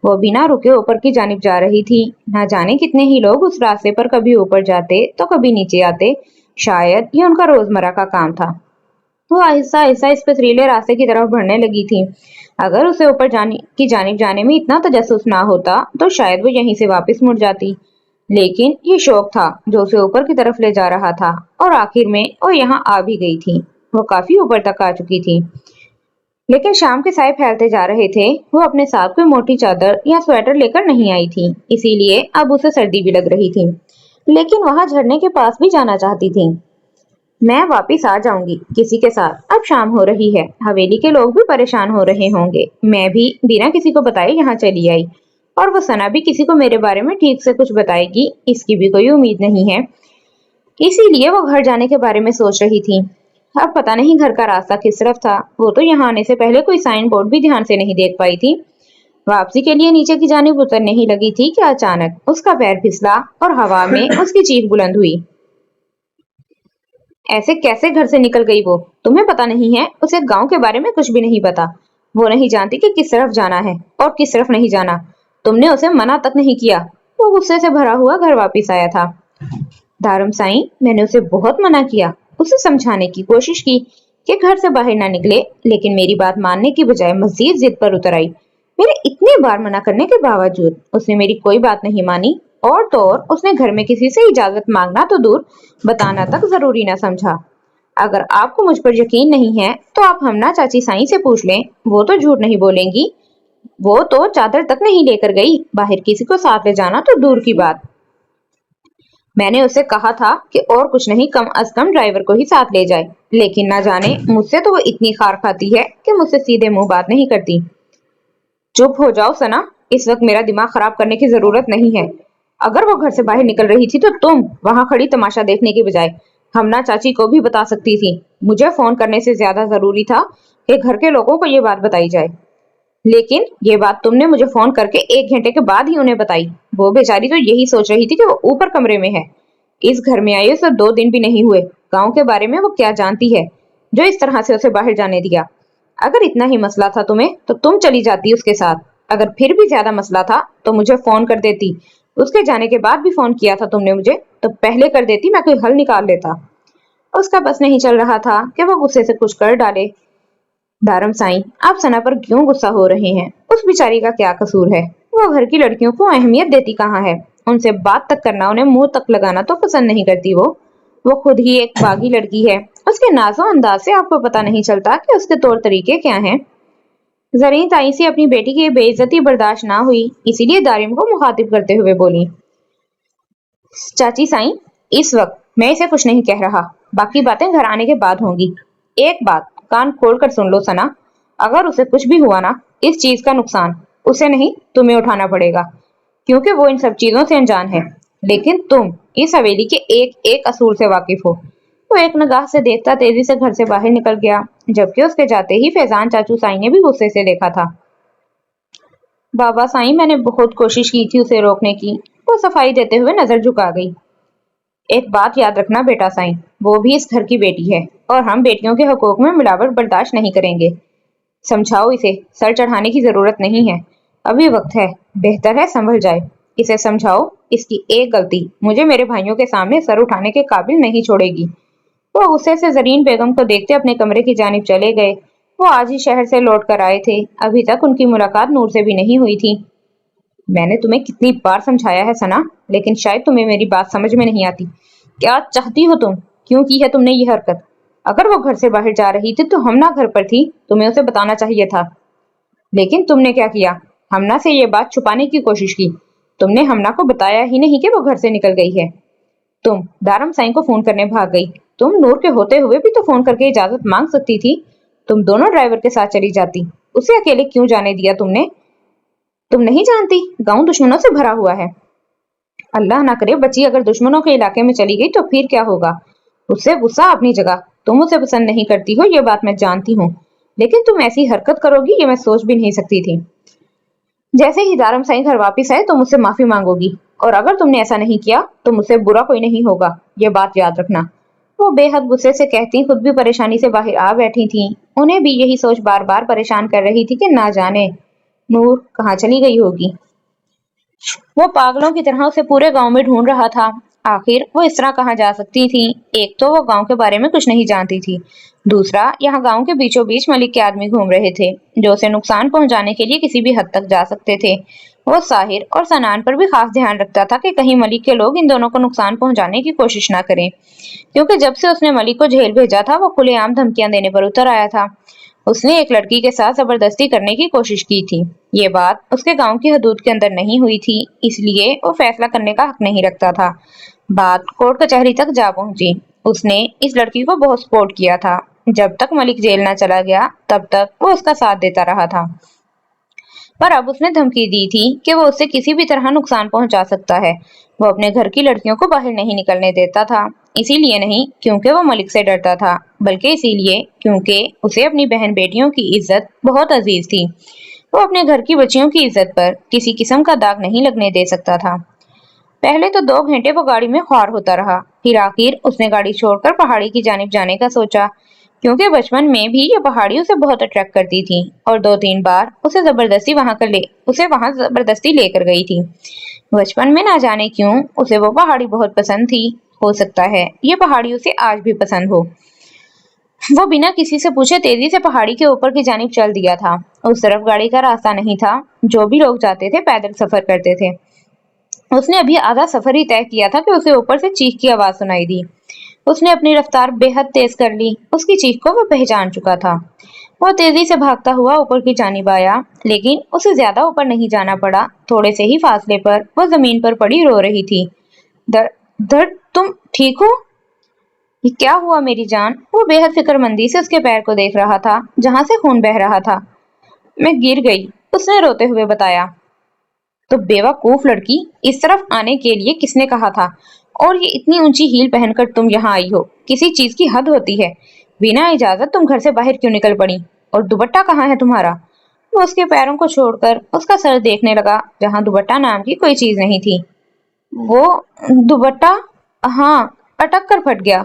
S2: वो बिना रुके ऊपर की जानिब जा रही थी। ना जाने कितने ही लोग उस रास्ते पर कभी ऊपर जाते तो कभी नीचे आते। शायद ये उनका रोजमर्रा का काम था। वो आहिस्ता आहिस्ता इस पथरीले रास्ते की तरफ बढ़ने लगी थी। अगर उसे ऊपर जानिब जाने में इतना तजस्सुस ना होता तो शायद वो यहीं से वापस मुड़ जाती, लेकिन ये शौक था जो उसे ऊपर की तरफ ले जा रहा था और आखिर में वो यहाँ आ भी गई थी। वो काफी ऊपर तक आ चुकी थी, लेकिन शाम के साए फैलते जा रहे थे। वो अपने साथ कोई मोटी चादर या स्वेटर लेकर नहीं आई थी, इसीलिए अब उसे सर्दी भी लग रही थी, लेकिन वहां झरने के पास भी जाना चाहती थी। मैं वापिस आ जाऊंगी किसी के साथ, अब शाम हो रही है, हवेली के लोग भी परेशान हो रहे होंगे। मैं भी बिना किसी को बताए यहाँ चली आई, और वो सना भी किसी को मेरे बारे में ठीक से कुछ बताएगी इसकी भी कोई उम्मीद नहीं है। इसीलिए वो घर जाने के बारे में सोच रही थी। अब पता नहीं घर का रास्ता किस तरफ था। वो तो यहाँ आने से पहले कोई साइन बोर्ड भी ध्यान से नहीं देख पाई थी। वापसी के लिए नीचे की जानिब उतरने ही लगी थी कि अचानक उसका पैर फिसला और हवा में उसकी चीख बुलंद हुई। ऐसे कैसे घर से निकल गई वो? तुम्हें पता नहीं है, उसे गांव के बारे में कुछ भी नहीं पता। वो नहीं जानती कि किस तरफ जाना है और किस तरफ नहीं जाना। तुमने उसे मना तक नहीं किया। वो गुस्से से भरा हुआ घर वापस आया था। धर्म साईं, मैंने उसे बहुत मना किया, उसे समझाने की कोशिश की कि घर से बाहर ना निकले, लेकिन मेरी बात मानने की बजाय मजीद जिद पर उतर आई। मेरे इतने बार मना करने के बावजूद उसने मेरी कोई बात नहीं मानी। और तो और उसने घर में किसी से इजाजत मांगना तो दूर, बताना तक जरूरी ना समझा। अगर आपको मुझ पर यकीन नहीं है तो आप हमना चाची साईं से पूछ लें, वो तो झूठ नहीं बोलेंगी। वो तो चादर तक नहीं लेकर गई, बाहर किसी को साथ ले जाना तो दूर की बात। मैंने उसे कहा था कि और कुछ नहीं, कम अज कम ड्राइवर को ही साथ ले जाए, लेकिन ना जाने मुझसे तो वो इतनी खार खाती है कि मुझसे सीधे मुंह बात नहीं करती। चुप हो जाओ सना, इस वक्त मेरा दिमाग खराब करने की जरूरत नहीं है। अगर वो घर से बाहर निकल रही थी तो तुम वहां खड़ी तमाशा देखने के बजाय हमना चाची को भी बता सकती थी। मुझे फोन करने से ज्यादा जरूरी था कि घर के लोगों को ये बात बताई जाए। लेकिन ये बात तुमने मुझे फोन करके 1 घंटे के बाद ही उन्हें बताई। वो बेचारी तो यही सोच रही थी कि वो ऊपर कमरे में है। इस घर में आई उसे 2 दिन भी नहीं हुए। गांव के बारे में वो क्या जानती है जो इस तरह से उसे बाहर जाने दिया? अगर इतना ही मसला था तुम्हें तो तुम चली जाती उसके साथ। अगर फिर भी ज्यादा मसला था तो मुझे फोन कर देती। उसके जाने के बाद भी फोन किया था तुमने मुझे, तो पहले कर देती, मैं कोई हल निकाल लेता। उसका बस नहीं चल रहा था कि वो गुस्से से कुछ कर डाले। दारम साईं, आप सना पर क्यों गुस्सा हो रहे हैं? उस बिचारी का क्या कसूर है? वो घर की लड़कियों को अहमियत देती कहाँ है? उनसे बात तक करना, उन्हें मुंह तक लगाना तो पसंद नहीं करती वो खुद ही एक बागी लड़की है। उसके नाज़ो अंदाज से आपको पता नहीं चलता कि उसके तौर तरीके क्या हैं। जरीन ताई से अपनी बेटी की बेइज्जती बर्दाश्त ना हुई, इसीलिए दारिम को मुखातिब करते हुए बोली, चाची साईं, इस वक्त मैं इसे कुछ नहीं कह रहा, बाकी बातें घर आने के बाद होंगी। एक बात कान खोल कर सुन लो सना, अगर उसे कुछ भी हुआ ना, इस चीज का नुकसान उसे नहीं तुम्हें उठाना पड़ेगा, क्योंकि वो इन सब चीजों से अनजान है। लेकिन तुम इस हवेली के एक एक असूल से वाकिफ हो। वो एक निगाह से देखता तेजी से घर से बाहर निकल गया, जबकि उसके जाते ही फैजान चाचू साईं ने भी गुस्से से देखा था। बाबा साईं, मैंने बहुत कोशिश की थी उसे रोकने की। वो सफाई देते हुए नजर झुका गई। एक बात याद रखना बेटा साईं, वो भी इस घर की बेटी है और हम बेटियों के हकूक में मिलावट बर्दाश्त नहीं करेंगे। समझाओ इसे, सर चढ़ाने की जरूरत नहीं है, अभी वक्त है, बेहतर है संभल जाए। इसे समझाओ, इसकी एक गलती मुझे मेरे भाइयों के सामने सर उठाने के काबिल नहीं छोड़ेगी। वो गुस्से से जरीन बेगम को देखते अपने कमरे की जानिब चले गए। वो आज ही शहर से लौट कर आए थे, अभी तक उनकी मुलाकात नूर से भी नहीं हुई थी। मैंने तुम्हें कितनी बार समझाया है सना, लेकिन शायद तुम्हें मेरी बात समझ में नहीं आती। क्या चाहती हो तुम? क्यों की है तुमने ये हरकत? अगर वो घर से बाहर जा रही थी तो हमना घर पर थी, तुम्हें उसे बताना चाहिए था। लेकिन तुमने क्या किया? हमना से ये बात छुपाने की कोशिश की। तुमने हमना को बताया ही नहीं कि वो घर से निकल गई है। तुम दारम साईं को फोन करने भाग गई। तुम नूर के होते हुए भी तो फोन करके इजाजत मांग सकती थी। तुम दोनों ड्राइवर के साथ चली जाती। उसे अकेले क्यों जाने दिया तुमने? तुम नहीं जानती, गांव दुश्मनों से भरा हुआ है। अल्लाह ना करे बच्ची अगर दुश्मनों के इलाके में चली गई तो फिर क्या होगा? उससे गुस्सा अपनी जगह, तुम उसे पसंद नहीं करती हो ये बात मैं जानती हूँ, लेकिन तुम ऐसी हरकत करोगी ये मैं सोच भी नहीं सकती थी। जैसे ही दारम साईं घर वापिस आए तो मुझसे माफी मांगोगी, और अगर तुमने ऐसा नहीं किया तो मुझसे बुरा कोई नहीं होगा, ये बात याद रखना। वो बेहद गुस्से से कहती खुद भी परेशानी से बाहर आ बैठी थी। उन्हें भी यही सोच बार बार परेशान कर रही थी कि ना जाने नूर कहाँ चली गई होगी। वो पागलों की तरह उसे पूरे गांव में ढूंढ रहा था। आखिर वो इस तरह कहाँ जा सकती थी? एक तो वो गांव के बारे में कुछ नहीं जानती थी, दूसरा यहाँ गांव के बीचों बीच मलिक के आदमी घूम रहे थे जो उसे नुकसान पहुंचाने के लिए किसी भी हद तक जा सकते थे। वो साहिर और सनान पर भी खास ध्यान रखता था कि कहीं मलिक के लोग इन दोनों को नुकसान पहुंचाने की कोशिश ना करें, क्योंकि जब से उसने मलिक को जेल भेजा था वो खुलेआम धमकियां देने पर उतर आया था। उसने एक लड़की के साथ जबरदस्ती करने की कोशिश की थी। ये बात उसके गांव की हदूद के अंदर नहीं हुई थी, इसलिए वो फैसला करने का हक नहीं रखता था। बात कोर्ट कचहरी तक जा पहुंची। उसने इस लड़की को बहुत सपोर्ट किया था। जब तक मलिक जेल न चला गया तब तक वो उसका साथ देता रहा था, पर अब उसने धमकी दी थी कि वो उससे किसी भी तरह नुकसान पहुंचा सकता है। वो अपने घर की लड़कियों को बाहर नहीं निकलने देता था, इसीलिए नहीं क्योंकि वो मलिक से डरता था, बल्कि इसीलिए क्योंकि उसे अपनी बहन बेटियों की इज्जत बहुत अजीज थी। वो अपने घर की बच्चियों की इज्जत पर किसी किस्म का दाग नहीं लगने दे सकता था। पहले तो 2 घंटे वो गाड़ी में ख्वार होता रहा, फिर आखिर उसने गाड़ी छोड़कर पहाड़ी की जानिब जाने का सोचा, क्योंकि बचपन में भी ये पहाड़ी उसे बहुत अट्रैक्ट करती थी और 2-3 बार उसे वहां जबरदस्ती लेकर गई थी। बचपन में ना जाने क्यों उसे वो पहाड़ी बहुत पसंद थी। हो सकता है ये पहाड़ी उसे आज भी पसंद हो। वो बिना किसी से पूछे तेजी से पहाड़ी के ऊपर की जानिब चल दिया था। उस तरफ गाड़ी का रास्ता नहीं था, जो भी लोग जाते थे पैदल सफर करते थे। اس نے ابھی آدھا سفر ہی طے کیا تھا کہ اسے اوپر سے چیخ کی آواز سنائی دی۔ اس نے اپنی رفتار بے حد تیز کر لی۔ اس کی چیخ کو وہ پہچان چکا تھا۔ وہ تیزی سے بھاگتا ہوا اوپر کی جانب آیا، لیکن اسے زیادہ اوپر نہیں جانا پڑا۔ تھوڑے سے ہی فاصلے پر وہ زمین پر پڑی رو رہی تھی۔ درد، تم ٹھیک ہو؟ یہ کیا ہوا میری جان؟ وہ بے حد فکر مندی سے اس کے پیر کو دیکھ رہا تھا جہاں سے خون بہ رہا تھا۔ میں گر گئی، اس نے روتے ہوئے بتایا۔ تو بیوقوف لڑکی، اس طرف آنے کے لیے کس نے کہا تھا؟ اور یہ اتنی اونچی ہیل پہن کر تم یہاں آئی ہو؟ کسی چیز کی حد ہوتی ہے۔ بنا اجازت تم گھر سے باہر کیوں نکل پڑی؟ اور دوپٹہ کہاں ہے تمہارا؟ وہ اس کے پیروں کو چھوڑ کر اس کا سر دیکھنے لگا جہاں دوپٹہ نام کی کوئی چیز نہیں تھی۔ وہ دوپٹہ؟ ہاں، اٹک کر پھٹ گیا۔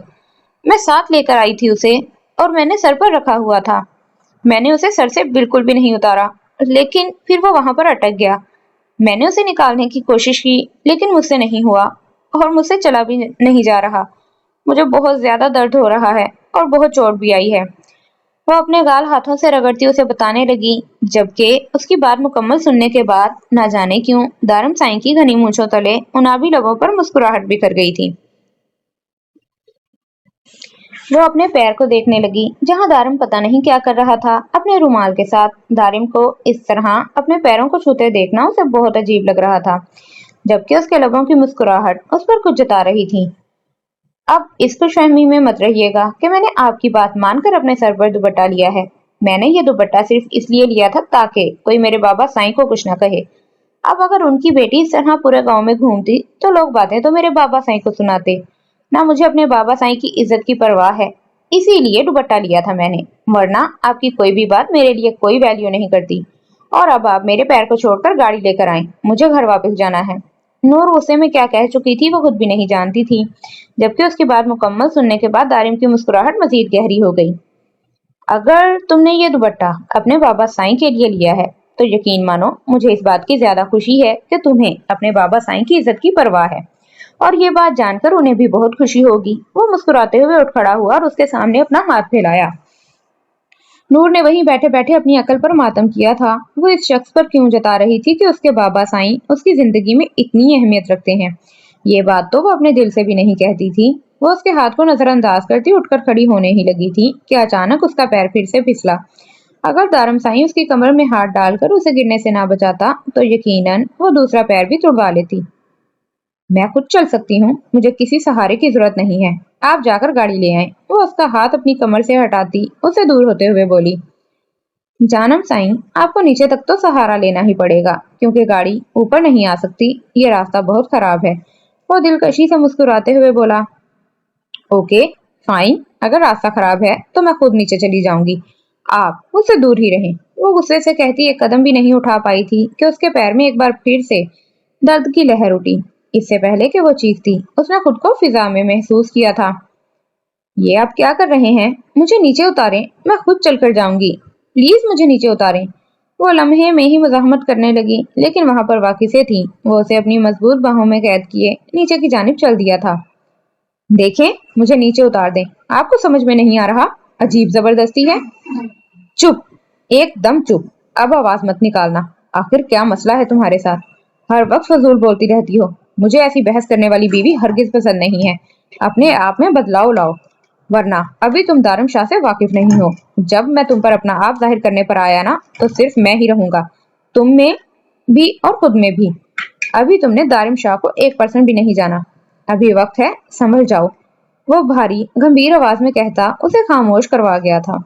S2: میں ساتھ لے کر آئی تھی اسے، اور میں نے سر پر رکھا ہوا تھا۔ میں نے اسے سر سے بالکل بھی نہیں اتارا، لیکن پھر وہ وہاں پر اٹک گیا۔ میں نے اسے نکالنے کی کوشش کی، لیکن مجھ سے نہیں ہوا، اور مجھ سے چلا بھی نہیں جا رہا۔ مجھے بہت زیادہ درد ہو رہا ہے اور بہت چوٹ بھی آئی ہے۔ وہ اپنے گال ہاتھوں سے رگڑتی اسے بتانے لگی، جبکہ اس کی بات مکمل سننے کے بعد نہ جانے کیوں دارم سائیں کی گھنی مونچھوں تلے انابی لبوں پر مسکراہٹ بکھر گئی تھی۔ وہ اپنے پیر کو دیکھنے لگی جہاں دارم پتہ نہیں کیا کر رہا تھا اپنے رومال کے ساتھ۔ دارم کو اس طرح اپنے پیروں کو چھوتے دیکھنا اسے بہت عجیب لگ رہا تھا، جبکہ اس کے لبوں کی مسکراہٹ اس پر کچھ جتا رہی تھی۔ اب اس خوش فہمی میں مت رہیے گا کہ میں نے آپ کی بات مان کر اپنے سر پر دوپٹہ لیا ہے۔ میں نے یہ دوپٹہ صرف اس لیے لیا تھا تاکہ کوئی میرے بابا سائیں کو کچھ نہ کہے۔ اب اگر ان کی بیٹی اس طرح پورے گاؤں میں گھومتی تو لوگ باتیں تو میرے بابا سائیں کو سناتے۔ نہ مجھے اپنے بابا سائیں کی عزت کی پرواہ ہے، اسی لیے دوپٹہ لیا تھا میں نے، ورنہ آپ کی کوئی بھی بات میرے لیے کوئی ویلیو نہیں کرتی۔ اور اب آپ میرے پیر کو چھوڑ کر گاڑی لے کر آئیں، مجھے گھر واپس جانا ہے۔ نور غصے میں کیا کہہ چکی تھی وہ خود بھی نہیں جانتی تھی، جبکہ اس کی بات مکمل سننے کے بعد دارم کی مسکراہٹ مزید گہری ہو گئی۔ اگر تم نے یہ دوپٹہ اپنے بابا سائیں کے لیے لیا ہے تو یقین مانو مجھے اس بات کی زیادہ خوشی ہے کہ تمہیں اپنے بابا سائیں کی عزت کی پرواہ ہے، اور یہ بات جان کر انہیں بھی بہت خوشی ہوگی۔ وہ مسکراتے ہوئے اٹھ کھڑا ہوا اور اس کے سامنے اپنا ہاتھ پھیلایا۔ نور نے وہیں بیٹھے بیٹھے اپنی عقل پر ماتم کیا تھا۔ وہ اس شخص پر کیوں جتا رہی تھی کہ اس کے بابا سائیں اس کی زندگی میں اتنی اہمیت رکھتے ہیں؟ یہ بات تو وہ اپنے دل سے بھی نہیں کہتی تھی۔ وہ اس کے ہاتھ کو نظر انداز کرتی اٹھ کر کھڑی ہونے ہی لگی تھی کہ اچانک اس کا پیر پھر سے پھسلا۔ اگر دارم سائیں اس کی کمر میں ہاتھ ڈال کر اسے گرنے سے نہ بچاتا تو یقیناً وہ دوسرا پیر بھی توڑوا لیتی۔ میں خود چل سکتی ہوں، مجھے کسی سہارے کی ضرورت نہیں ہے، آپ جا کر گاڑی لے آئیں۔ وہ اس کا ہاتھ اپنی کمر سے ہٹاتی اسے دور ہوتے ہوئے بولی۔ جانم سائیں، آپ کو نیچے تک تو سہارا لینا ہی پڑے گا، کیونکہ گاڑی اوپر نہیں آ سکتی، یہ راستہ بہت خراب ہے۔ وہ دلکشی سے مسکراتے ہوئے بولا۔ اوکے فائن، اگر راستہ خراب ہے تو میں خود نیچے چلی جاؤں گی، آپ مجھ سے دور ہی رہیں۔ وہ غصے سے کہتی ایک قدم بھی نہیں اٹھا پائی تھی کہ اس کے پیر میں ایک بار پھر سے درد کی لہر اٹھی۔ اس سے پہلے کہ وہ چیختی اس نے خود کو فضا میں محسوس کیا تھا۔ یہ آپ کیا کر رہے ہیں؟ مجھے نیچے اتاریں، میں خود چل کر جاؤں گی، پلیز مجھے نیچے اتاریں۔ وہ لمحے میں ہی مزاحمت کرنے لگی، لیکن وہاں پر واقفے تھی۔ وہ اسے اپنی مضبوط باہوں میں قید کیے نیچے کی جانب چل دیا تھا۔ دیکھیں، مجھے نیچے اتار دیں، آپ کو سمجھ میں نہیں آ رہا؟ عجیب زبردستی ہے۔ چپ، ایک دم چپ، اب آواز مت نکالنا۔ آخر کیا مسئلہ ہے تمہارے ساتھ؟ ہر وقت فضول بولتی رہتی ہو۔ مجھے ایسی بحث کرنے والی بیوی ہرگز پسند نہیں ہے۔ اپنے آپ میں بدلاؤ لاؤ، ورنہ ابھی تم دارم شاہ سے واقف نہیں ہو۔ جب میں تم پر اپنا آپ ظاہر کرنے پر آیا نا تو صرف میں ہی رہوں گا، تم میں بھی اور خود میں بھی۔ ابھی تم نے دارم شاہ کو 1% بھی نہیں جانا، ابھی وقت ہے سنبھل جاؤ۔ وہ بھاری گمبھیر آواز میں کہتا اسے خاموش کروا گیا تھا۔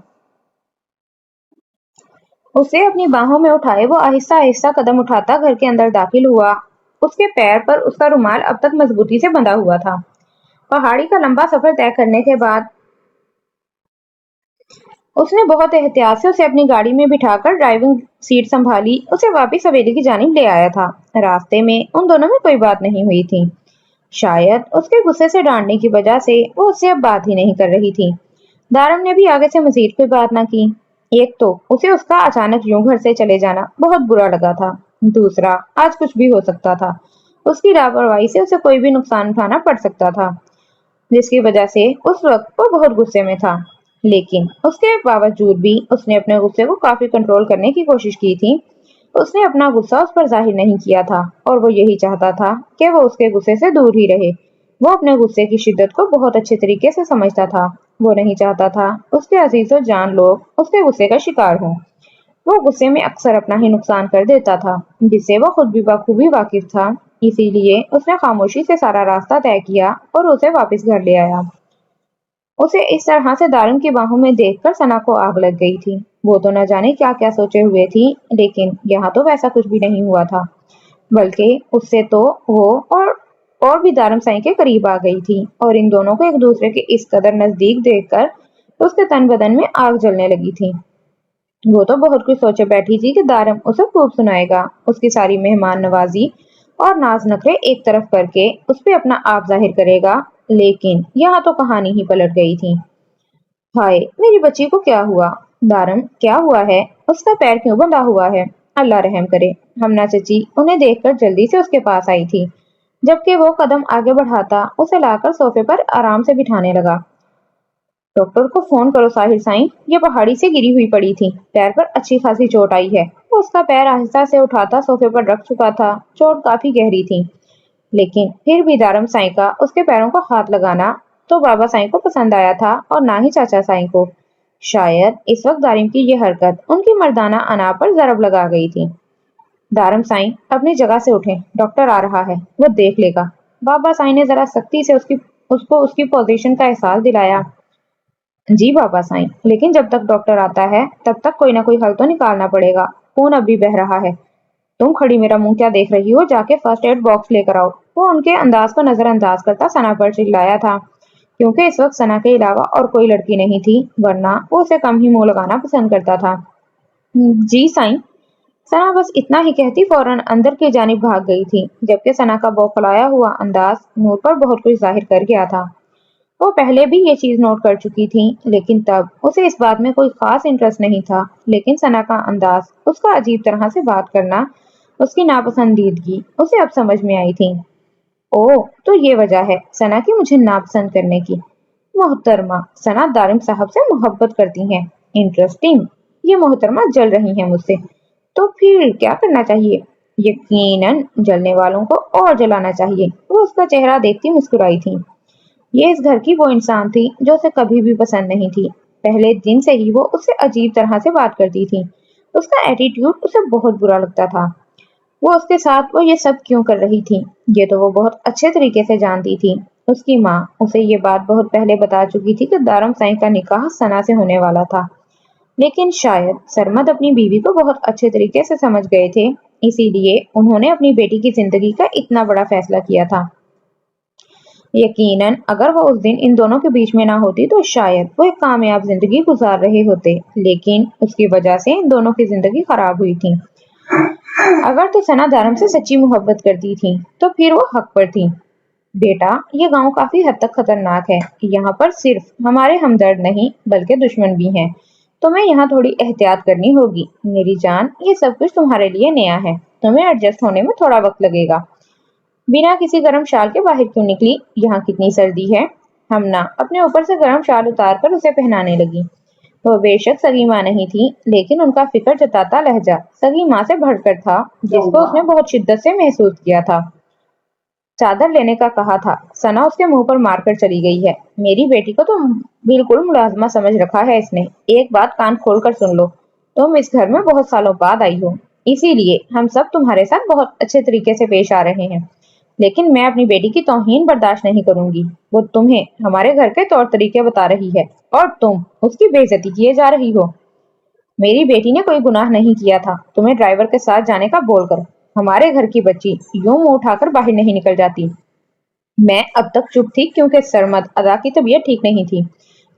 S2: اسے اپنی باہوں میں اٹھائے وہ آہستہ آہستہ قدم اٹھاتا گھر کے اندر داخل ہوا۔ اس کے پیر پر اس کا رومال اب تک مضبوطی سے بندھا ہوا تھا۔ پہاڑی کا لمبا سفر طے کرنے کے بعد اس نے بہت احتیاط سے اسے اپنی گاڑی میں بٹھا کر ڈرائیونگ سیٹ سنبھالی، اسے واپس حویلی کی جانب لے آیا تھا۔ راستے میں ان دونوں میں کوئی بات نہیں ہوئی تھی۔ شاید اس کے غصے سے ڈانٹنے کی وجہ سے وہ اس سے اب بات ہی نہیں کر رہی تھی۔ دارم نے بھی آگے سے مزید کوئی بات نہ کی۔ ایک تو اسے اس کا اچانک یوں گھر سے چلے جانا بہت برا لگا تھا، دوسرا آج کچھ بھی ہو سکتا تھا۔ اس کی لاپرواہی سے اسے کوئی بھی نقصان اٹھانا پڑ سکتا تھا، جس کی وجہ سے اس وقت وہ بہت غصے میں تھا۔ لیکن اس کے باوجود بھی اس نے اپنے غصے کو کافی کنٹرول کرنے کی کوشش کی تھی۔ اس نے اپنا غصہ اس پر ظاہر نہیں کیا تھا اور وہ یہی چاہتا تھا کہ وہ اس کے غصے سے دور ہی رہے۔ وہ اپنے غصے کی شدت کو بہت اچھے طریقے سے سمجھتا تھا۔ وہ نہیں چاہتا تھا اس کے عزیز و جان لوگ اس کے غصے کا شکار ہوں۔ وہ غصے میں اکثر اپنا ہی نقصان کر دیتا تھا، جس سے وہ خود بھی بخوبی واقف تھا۔ اسی لیے اس نے خاموشی سے سارا راستہ طے کیا اور اسے واپس گھر لے آیا۔ اسے اس طرح سے دارم کی باہوں میں دیکھ کر ثنا کو آگ لگ گئی تھی۔ وہ تو نہ جانے کیا کیا سوچے ہوئے تھی، لیکن یہاں تو ویسا کچھ بھی نہیں ہوا تھا، بلکہ اس سے تو وہ اور بھی دارم سائیں کے قریب آ گئی تھی، اور ان دونوں کو ایک دوسرے کے اس قدر نزدیک دیکھ کر اس کے تن بدن میں آگ جلنے لگی تھی۔ وہ تو بہت کچھ سوچے بیٹھی تھی کہ دارم اسے خوب سنائے گا، اس کی ساری مہمان نوازی اور ناز نخرے ایک طرف کر کے اس پہ اپنا آپ ظاہر کرے گا، لیکن یہاں تو کہانی ہی پلٹ گئی تھی۔ ہائے میری بچی کو کیا ہوا؟ دارم کیا ہوا ہے؟ اس کا پیر کیوں بندھا ہوا ہے؟ اللہ رحم کرے۔ ہمنا چچی انہیں دیکھ کر جلدی سے اس کے پاس آئی تھی، جبکہ وہ قدم آگے بڑھاتا اسے لا کر صوفے پر آرام سے بٹھانے لگا۔ ڈاکٹر کو فون کرو ساحر سائیں، یہ پہاڑی سے گری ہوئی پڑی تھی، پیر پر اچھی خاصی چوٹ آئی ہے۔ وہ اس کا پیر آہستہ سے اٹھاتا صوفے پر رکھ چکا تھا، چوٹ کافی گہری تھی، لیکن پھر بھی دارم سائیں کا اس کے پیروں کو ہاتھ لگانا تو بابا سائیں کو پسند آیا تھا اور نہ ہی چاچا سائیں کو۔ شاید اس وقت دارم کی یہ حرکت ان کی مردانہ انا پر ضرب لگا گئی تھی۔ دارم سائیں اپنی جگہ سے اٹھیں، ڈاکٹر آ رہا ہے، وہ دیکھ لے گا۔ بابا سائیں نے ذرا سختی سے اس کو اس کی پوزیشن کا احساس دلایا۔ جی بابا سائیں، لیکن جب تک ڈاکٹر آتا ہے تب تک کوئی نہ کوئی حل تو نکالنا پڑے گا، خون اب بھی بہہ رہا ہے۔ تم کھڑی میرا منہ کیا دیکھ رہی ہو، جا کے فرسٹ ایڈ باکس لے کر آؤ۔ وہ ان کے انداز کو نظر انداز کرتا ثنا پر چلایا تھا، کیونکہ اس وقت ثنا کے علاوہ اور کوئی لڑکی نہیں تھی، ورنہ وہ اسے کم ہی منہ لگانا پسند کرتا تھا۔ جی سائیں۔ ثنا بس اتنا ہی کہتی فوراً اندر کی جانب بھاگ گئی تھی، جبکہ ثنا کا بوکھلایا ہوا انداز نور پر بہت کچھ ظاہر کر گیا تھا۔ وہ پہلے بھی یہ چیز نوٹ کر چکی تھی، لیکن تب اسے اس بات میں کوئی خاص انٹرسٹ نہیں تھا، لیکن ثنا کا انداز، اس کا عجیب طرح سے بات کرنا، اس کی ناپسندیدگی اسے اب سمجھ میں آئی تھی۔ اوہ تو یہ وجہ ہے ثنا کی مجھے ناپسند کرنے کی۔ محترمہ ثنا دارم صاحب سے محبت کرتی ہیں۔ انٹرسٹنگ، یہ محترمہ جل رہی ہیں مجھ سے، تو پھر کیا کرنا چاہیے؟ یقیناً جلنے والوں کو اور جلانا چاہیے۔ وہ اس کا چہرہ دیکھتی مسکرائی تھی۔ یہ اس گھر کی وہ انسان تھی جو اسے کبھی بھی پسند نہیں تھی۔ پہلے دن سے ہی وہ اس سے عجیب طرح سے بات کرتی تھی، اس کا ایٹیٹیوڈ اسے بہت برا لگتا تھا۔ وہ اس کے ساتھ وہ یہ سب کیوں کر رہی تھی، یہ تو وہ بہت اچھے طریقے سے جانتی تھی۔ اس کی ماں اسے یہ بات بہت پہلے بتا چکی تھی کہ دارم سائیں کا نکاح ثنا سے ہونے والا تھا، لیکن شاید سرمد اپنی بیوی کو بہت اچھے طریقے سے سمجھ گئے تھے، اسی لیے انہوں نے اپنی بیٹی کی زندگی کا اتنا بڑا فیصلہ کیا تھا۔ یقیناً اگر وہ اس دن ان دونوں کے بیچ میں نہ ہوتی تو شاید وہ ایک کامیاب زندگی گزار رہے ہوتے، لیکن اس کی وجہ سے ان دونوں کی زندگی خراب ہوئی تھی۔ اگر تو ثنا دارم سے سچی محبت کرتی تھی تو پھر وہ حق پر تھی۔ بیٹا یہ گاؤں کافی حد تک خطرناک ہے، یہاں پر صرف ہمارے ہمدرد نہیں بلکہ دشمن بھی ہیں، تمہیں یہاں تھوڑی احتیاط کرنی ہوگی۔ میری جان یہ سب کچھ تمہارے لیے نیا ہے، تمہیں ایڈجسٹ ہونے میں تھوڑا وقت لگے گا۔ بنا کسی گرم شال کے باہر کیوں نکلی؟ یہاں کتنی سردی ہے۔ ہمنا اپنے اوپر سے گرم شال اتار کر اسے پہنانے لگی۔ وہ بے شک سگی ماں نہیں تھی، لیکن ان کا فکر جتاتا لہجہ سگی ماں سے بڑھ کر تھا، جس کو اس نے بہت شدت سے محسوس کیا تھا۔ چادر لینے کا کہا تھا، ثنا اس کے منہ پر مار کر چلی گئی ہے۔ میری بیٹی کو تو بالکل ملازمہ سمجھ رکھا ہے اس نے۔ ایک بات کان کھول کر سن لو، تم اس گھر میں بہت سالوں بعد آئی ہو، اسی لیے ہم سب تمہارے ساتھ بہت اچھے طریقے سے پیش آ رہے ہیں، لیکن میں اپنی بیٹی کی توہین برداشت نہیں کروں گی۔ وہ تمہیں ہمارے گھر کے طور طریقے بتا رہی ہے اور تم اس کی بے عزتی کیے جا رہی ہو۔ میری بیٹی نے کوئی گناہ نہیں کیا تھا تمہیں ڈرائیور کے ساتھ جانے کا بول کر۔ ہمارے گھر کی بچی یوں منہ اٹھا کر باہر نہیں نکل جاتی۔ میں اب تک چپ تھی کیونکہ سرمد ادا کی طبیعت ٹھیک نہیں تھی،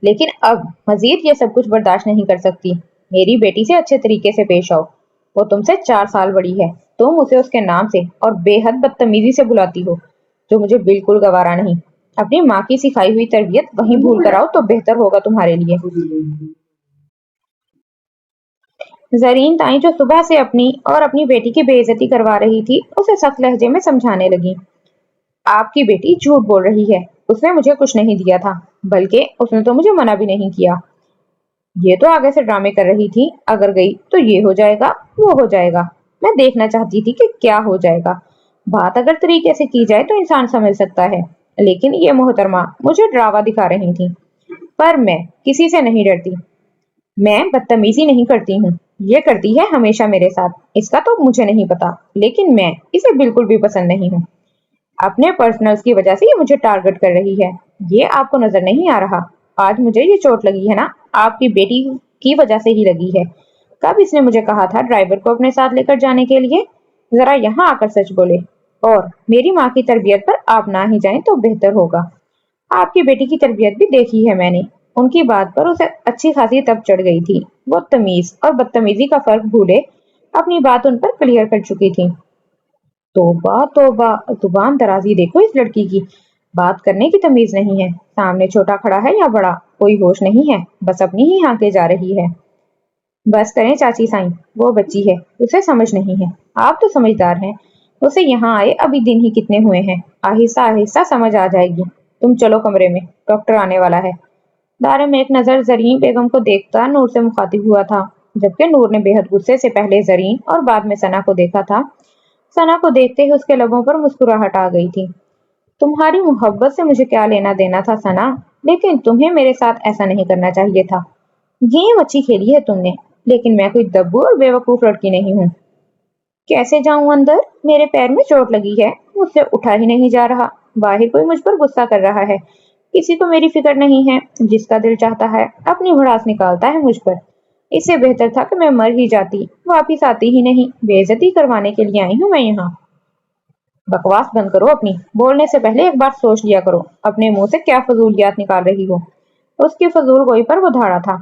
S2: لیکن اب مزید یہ سب کچھ برداشت نہیں کر سکتی۔ میری بیٹی سے اچھے طریقے سے پیش آؤ، وہ تم سے 4 سال بڑی ہے، تم اسے اس کے نام سے اور بے حد بدتمیزی سے بلاتی ہو، جو مجھے بالکل گوارا نہیں۔ اپنی ماں کی سکھائی ہوئی تربیت وہیں بھول کر آؤ تو بہتر ہوگا تمہارے لیے۔ زرین تائیں جو صبح سے اپنی اور اپنی بیٹی کی بے عزتی کروا رہی تھی اسے سخت لہجے میں سمجھانے لگی۔ آپ کی بیٹی جھوٹ بول رہی ہے، اس نے مجھے کچھ نہیں دیا تھا، بلکہ اس نے تو مجھے منع بھی نہیں کیا۔ یہ تو آگے سے ڈرامے کر رہی تھی، اگر گئی تو یہ ہو جائے گا وہ ہو جائے گا۔ मैं देखना चाहती थी कि क्या हो जाएगा। बात अगर तरीके से की जाए तो इंसान समझ सकता है, लेकिन ये मोहतरमा मुझे ड्रावा दिखा रही थी। पर मैं किसी से नहीं डरती। मैं बदतमीजी नहीं करती हूँ। ये करती है हमेशा मेरे साथ। इसका तो मुझे नहीं पता, लेकिन मैं इसे बिल्कुल भी पसंद नहीं हूँ। अपने पर्सनल्स की वजह से ये मुझे टारगेट कर रही है। ये आपको नजर नहीं आ रहा? आज मुझे ये चोट लगी है ना, आपकी बेटी की वजह से ही लगी है। कब इसने मुझे कहा था ड्राइवर को अपने साथ लेकर जाने के लिए? जरा यहाँ आकर सच बोले। और मेरी माँ की तरबियत पर आप ना ही जाएं तो बेहतर होगा। आपकी बेटी की तरबियत भी देखी है मैंने। उनकी बात पर उसे अच्छी खासी तब चढ़ गई थी। वो तमीज और बदतमीजी का फर्क भूले अपनी बात उन पर क्लियर कर चुकी थी। तौबा तौबा, जुबान दराजी देखो इस लड़की की। बात करने की तमीज नहीं है। सामने छोटा खड़ा है या बड़ा, कोई होश नहीं है, बस अपनी ही हाके जा रही है। बस करें चाची साईं, वो बच्ची है, उसे समझ नहीं है। आप तो समझदार हैं। उसे यहाँ आए अभी दिन ही कितने हुए हैं, आहिस्ता आहिस्ता समझ आ जाएगी। तुम चलो कमरे में, डॉक्टर आने वाला है। दारिम एक नजर जरीन बेगम को देखता नूर से मुखातिब हुआ था, जबकि नूर ने बेहद गुस्से से पहले जरीन और बाद में सना को देखा था। सना को देखते ही उसके लबों पर मुस्कुराहट आ गई थी। तुम्हारी मोहब्बत से मुझे क्या लेना देना था सना, लेकिन तुम्हें मेरे साथ ऐसा नहीं करना चाहिए था। गेम अच्छी खेली है तुमने, लेकिन मैं कोई दब्बू और बेवकूफ लड़की नहीं हूँ। कैसे जाऊं अंदर? मेरे पैर में चोट लगी है, मुझसे उठा ही नहीं जा रहा। बाहर कोई मुझ पर गुस्सा कर रहा है। किसी को मेरी फिक्र नहीं है। जिसका दिल चाहता है अपनी भड़ास निकालता है मुझ पर। इससे बेहतर था कि मैं मर ही जाती, वापिस आती ही नहीं। बेइज्जती करवाने के लिए आई हूँ मैं यहाँ। बकवास बंद करो अपनी। बोलने से पहले एक बार सोच लिया करो, अपने मुंह से क्या फजूलियात निकाल रही हो। उसकी फजूल गोई पर वो धाड़ा था।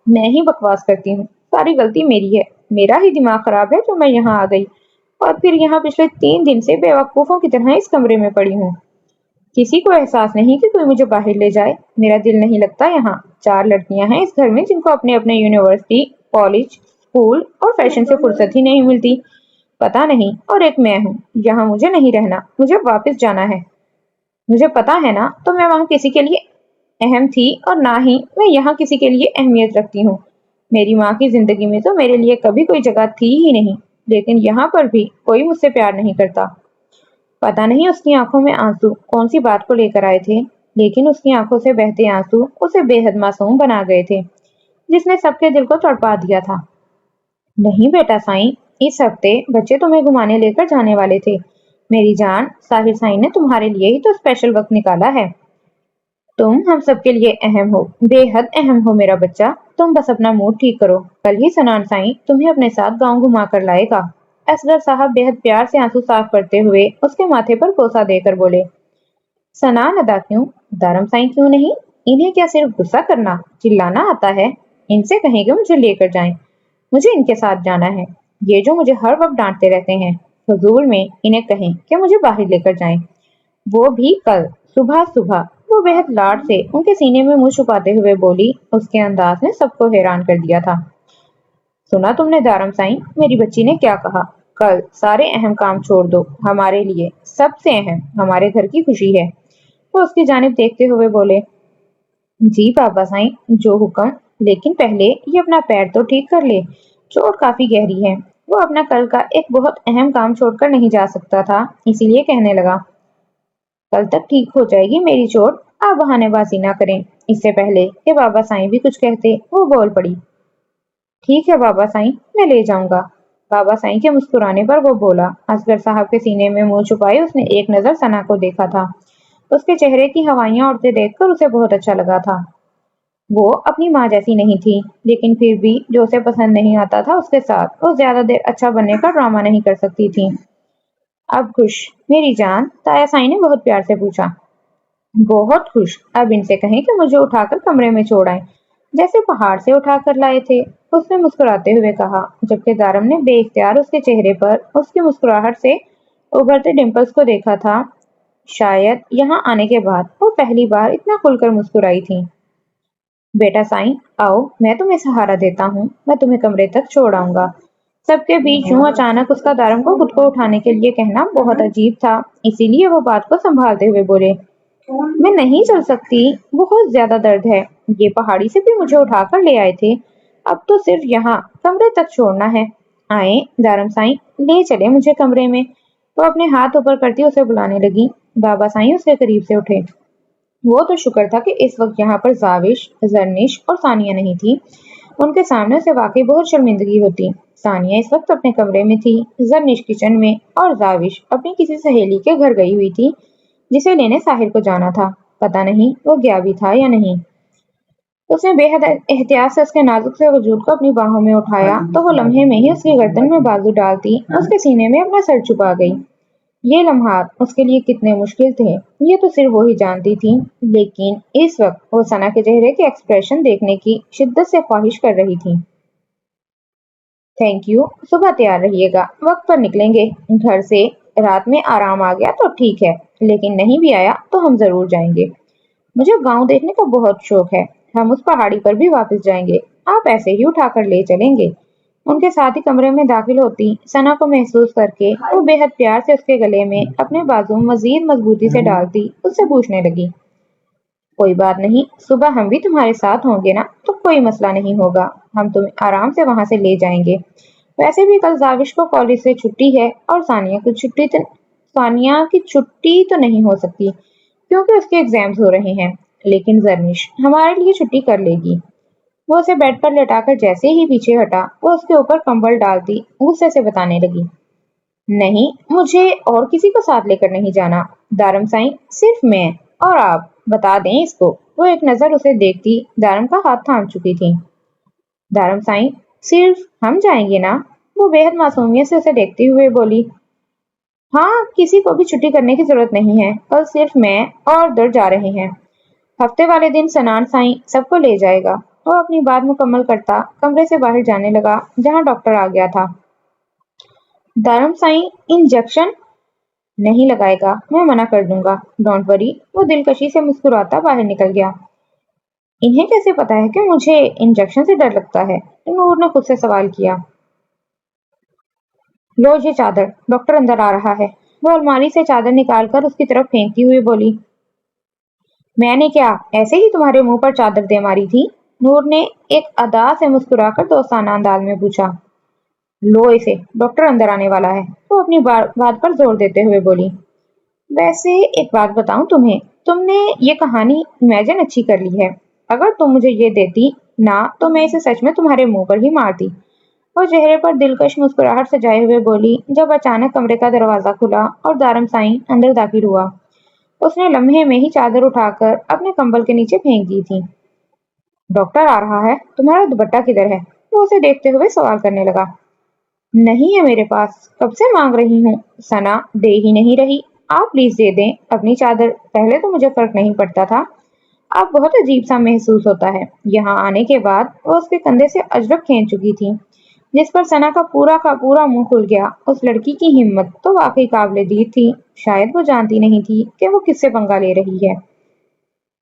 S2: मैं ही बकवास करती हूँ, सारी गलती मेरी है। मेरा ही दिमाग खराब है जो मैं यहाँ आ गई, और फिर यहाँ पिछले 3 दिन से बेवकूफों की तरह इस कमरे में पड़ी हूँ। किसी को एहसास नहीं कि कोई मुझे बाहर ले जाए। मेरा दिल नहीं लगता यहाँ। 4 लड़कियां हैं इस घर में जिनको अपने अपने यूनिवर्सिटी, कॉलेज, स्कूल और फैशन से फुर्सत ही नहीं मिलती। पता नहीं, और एक मैं हूँ। यहाँ मुझे नहीं रहना, मुझे वापस जाना है। मुझे पता है ना, तो मैं वहाँ किसी के लिए अहम थी, और ना ही मैं यहाँ किसी के लिए अहमियत रखती हूँ। मेरी माँ की जिंदगी में तो मेरे लिए कभी कोई जगह थी ही नहीं, लेकिन यहाँ पर भी कोई मुझसे प्यार नहीं करता। पता नहीं उसकी आंखों में आंसू कौन सी बात को लेकर आए थे, लेकिन उसकी आंखों से बहते आंसू उसे बेहद मासूम बना गए थे, जिसने सबके दिल को तड़पा दिया था। नहीं बेटा साईं, इस हफ्ते बच्चे तुम्हें घुमाने लेकर जाने वाले थे। मेरी जान, साहिर साईं ने तुम्हारे लिए ही तो स्पेशल वक्त निकाला है। तुम हम सबके लिए अहम हो, बेहद अहम हो मेरा बच्चा। तुम बस अपना मूड ठीक करो, कल ही सनान साईं तुम्हें अपने साथ गांव घुमा कर लाएगा। असगर साहब बेहद प्यार से आंसू साफ करते हुए उसके माथे पर कोसा देकर बोले। सनान अदा क्यों, दारम साईं क्यों नहीं? इन्हें क्या सिर्फ गुस्सा करना, चिल्लाना आता है? इनसे कहेंगे मुझे लेकर जाएं। मुझे इनके साथ जाना है। ये जो मुझे हर वक्त डांटते रहते हैं, फजूल में इन्हें कहें कि मुझे बाहर लेकर जाएं। वो भी कल सुबह सुबह। वो बेहद लाड से उनके सीने में मुंह छुपाते हुए बोली। उसके अंदाज ने सबको हैरान कर दिया था। सुना तुमने दारम साईं, मेरी बच्ची ने क्या कहा? कल सारे अहम काम छोड़ दो, हमारे लिए सबसे अहम हमारे घर की खुशी है। वो उसकी जानिब देखते हुए बोले। जी बाबा साईं, जो हुक्म, लेकिन पहले ये अपना पैर तो ठीक कर ले। चोट काफी गहरी है। वो अपना कल का एक बहुत अहम काम छोड़कर नहीं जा सकता था, इसीलिए कहने लगा। कल तक ठीक हो जाएगी मेरी चोट, आप बहानेबाजी ना करें। इससे पहले कि बाबा साईं भी कुछ कहते, वो बोल पड़ी। ठीक है बाबा साईं, मैं ले जाऊंगा। बाबा साईं के मुस्कुराने पर वो बोला। असगर साहब के सीने में मुंह छुपाए उसने एक नजर सना को देखा था। उसके चेहरे की हवाइयां उड़ते देखकर उसे बहुत अच्छा लगा था। वो अपनी माँ जैसी नहीं थी, लेकिन फिर भी जो उसे पसंद नहीं आता था उसके साथ वो ज्यादा देर अच्छा बनने का ड्रामा नहीं कर सकती थी। अब खुश मेरी जान? ताया साईं ने बहुत प्यार से पूछा। बहुत खुश। अब इनसे कहें कि मुझे उठाकर कमरे में छोड़ आए, जैसे पहाड़ से उठाकर लाए थे, उसने मुस्कुराते हुए कहा, जबकि दारम ने बेइख्तियार उसके चेहरे पर उसकी मुस्कुराहट से उभरते डिंपल्स को देखा था। शायद यहाँ आने के बाद वो पहली बार इतना खुलकर मुस्कुराई थी। बेटा साईं, आओ, मैं तुम्हें सहारा देता हूँ। मैं तुम्हें कमरे तक छोड़ आऊंगा। सबके बीच यूं अचानक उसका दारम को खुद को उठाने के लिए कहना बहुत अजीब था, इसीलिए वो बात को संभालते हुए बोले। मैं नहीं चल सकती, बहुत ज्यादा दर्द है। ये पहाड़ी से भी मुझे उठाकर ले आए थे, अब तो सिर्फ यहाँ कमरे तक छोड़ना है। آئے دارم سائیں، لے چلے مجھے کمرے میں۔ وہ اپنے ہاتھ اوپر کرتی اسے بلانے لگی۔ بابا سائیں اس کے قریب سے اٹھے۔ وہ تو شکر تھا کہ اس وقت یہاں پر زاوش، زرنش اور ثانیہ نہیں تھی۔ ان کے سامنے اسے واقعی بہت شرمندگی ہوتی۔ ثانیہ اس وقت اپنے کمرے میں تھی، زرنش کچن میں، اور زاوش اپنی کسی سہیلی کے گھر گئی ہوئی تھی جسے لینے ساحل کو جانا تھا۔ پتہ نہیں وہ گیا بھی تھا یا نہیں۔ اس نے بے حد احتیاط سے اس کے نازک سے وجود کو اپنی باہوں میں اٹھایا تو وہ لمحے میں ہی اس کی گردن میں بازو ڈالتی اس کے سینے میں اپنا سر چھپا گئی۔ یہ لمحات اس کے لیے کتنے مشکل تھے یہ تو صرف وہی جانتی تھی، لیکن اس وقت وہ ثنا کے چہرے کے ایکسپریشن دیکھنے کی شدت سے خواہش کر رہی تھی۔ تھینک یو، صبح تیار رہیے گا، وقت پر نکلیں گے گھر سے۔ رات میں آرام آ گیا تو ٹھیک ہے، لیکن نہیں بھی آیا تو ہم ضرور جائیں گے۔ مجھے گاؤں دیکھنے کا بہت شوق ہے، ہم اس پہاڑی پر بھی واپس جائیں گے، آپ ایسے ہی اٹھا کر لے چلیں گے۔ ان کے ساتھ ہی کمرے میں داخل ہوتی ثنا کو محسوس کر کے وہ بے حد پیار سے اس کے گلے میں اپنے بازو مزید مضبوطی سے ڈالتی اس سے پوچھنے لگی، کوئی بات نہیں، صبح ہم بھی تمہارے ساتھ ہوں گے نا، تو کوئی مسئلہ نہیں ہوگا، ہم تمہیں آرام سے وہاں سے لے جائیں گے۔ ویسے بھی کل زاوش کو کالج سے چھٹی ہے اور ثانیہ کی چھٹی تو نہیں ہو سکتی کیونکہ اس کے ایگزامز ہو رہے ہیں، لیکن زرنش ہمارے لیے چھٹی کر لے گی۔ وہ اسے بیڈ پر لٹا کر جیسے ہی پیچھے ہٹا وہ اس کے اوپر کمبل ڈالتی غصے سے بتانے لگی، نہیں، مجھے اور کسی کو ساتھ لے کر نہیں جانا دارم سائیں، صرف میں اور آپ، بتا دیں اس کو۔ وہ ایک نظر اسے دیکھتی دارم کا ہاتھ تھام چکی تھی۔ دارم سائیں، صرف ہم جائیں گے نا؟ وہ بے حد معصومیت سے اسے دیکھتے ہوئے بولی، ہاں، کسی کو بھی چھٹی کرنے کی ضرورت نہیں ہے، کل صرف میں اور در جا رہے ہیں، ہفتے والے دن سنان سائیں سب کو لے جائے گا۔ وہ اپنی بات مکمل کرتا کمرے سے باہر جانے لگا جہاں ڈاکٹر آ گیا تھا۔ دارم سائیں انجیکشن نہیں لگائے گا، میں منع کر دوں گا، ڈونٹ وری۔ وہ دلکشی سے مسکراتا باہر نکل گیا۔ انہیں کیسے پتا ہے کہ مجھے انجیکشن سے ڈر لگتا ہے؟ نور نے خود سے سوال کیا۔ لو یہ چادر، ڈاکٹر اندر آ رہا ہے۔ وہ الماری سے چادر نکال کر اس کی طرف پھینکتی ہوئی بولی، میں نے کیا ایسے ہی تمہارے منہ پر چادر دے ماری تھی؟ نور نے ایک ادا سے مسکرا کر دوستانہ انداز میں پوچھا۔ لو اسے، ڈاکٹر اندر آنے والا ہے۔ وہ اپنی بات پر زور دیتے ہوئے بولی، ویسے ایک بات بتاؤں تمہیں، تم نے یہ کہانی امیجن اچھی کر لی ہے، اگر تم مجھے یہ دیتی نہ تو میں اسے سچ میں تمہارے منہ پر ہی مارتی۔ وہ چہرے پر دلکش مسکراہٹ سجائے ہوئے بولی جب اچانک کمرے کا دروازہ کھلا اور دارم سائیں اندر داخل ہوا۔ اس نے لمحے میں ہی چادر اٹھا کر اپنے کمبل کے نیچے پھینک دی تھی۔ ڈاکٹر آ رہا ہے، تمہارا دوپٹہ کدھر ہے؟ وہ اسے دیکھتے ہوئے سوال کرنے لگا۔ نہیں ہے میرے پاس، کب سے مانگ رہی ہوں۔ ثنا دے ہی نہیں رہی، آپ پلیز دے دیں اپنی چادر۔ پہلے تو مجھے فرق نہیں پڑتا تھا، اب بہت عجیب سا محسوس ہوتا ہے۔ یہاں آنے کے بعد وہ اس کے کندھے سے اجرک کھینچ چکی تھی جس پر ثنا کا پورا منہ کھل گیا۔ اس لڑکی کی ہمت تو واقعی قابل دید تھی، شاید وہ جانتی نہیں تھی کہ وہ کس سے پنگا لے رہی ہے۔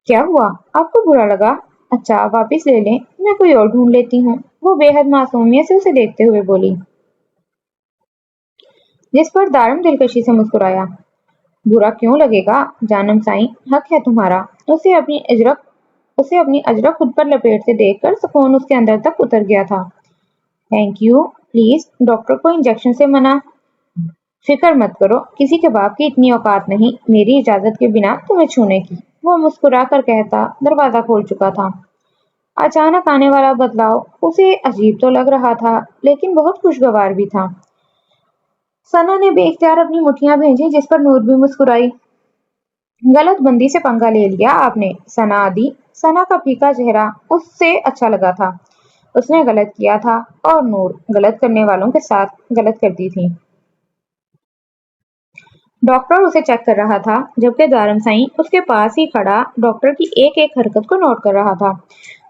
S2: کیا ہوا، آپ کو برا لگا؟ اچھا واپس لے لیں، میں کوئی اور ڈھونڈ لیتی ہوں۔ وہ بے حد معصومیت سے اسے دیکھتے ہوئے بولی، جس پر دارم دلکشی سے مسکرایا۔ برا کیوں لگے گا جانم سائیں، حق ہے تمہارا۔ اسے اپنی اجرک خود پر لپیٹتے دیکھ کر سکون اس کے اندر تک اتر گیا تھا۔ تھینک یو، پلیز ڈاکٹر کو انجیکشن سے منع۔ فکر مت کرو، کسی کے باپ کی اتنی اوقات نہیں میری اجازت کے بنا تمہیں چھونے کی۔ وہ مسکرا کر کہتا دروازہ کھول چکا تھا۔ اچانک آنے والا بدلاؤ اسے عجیب تو لگ رہا تھا لیکن بہت خوشگوار بھی تھا۔ ثنا نے بے اختیار اپنی مٹھیاں بھیجی جس پر نور بھی مسکرائی۔ غلط بندی سے پنگا لے لیا آپ نے ثنا آدی۔ ثنا کا پھیکا چہرہ اس سے اچھا لگا تھا، اس نے غلط کیا تھا اور نور غلط کرنے والوں کے ساتھ غلط کرتی تھی۔ ڈاکٹر اسے چیک کر رہا تھا جبکہ دارم سائیں اس کے پاس ہی کھڑا ڈاکٹر کی ایک ایک حرکت کو نوٹ کر رہا تھا۔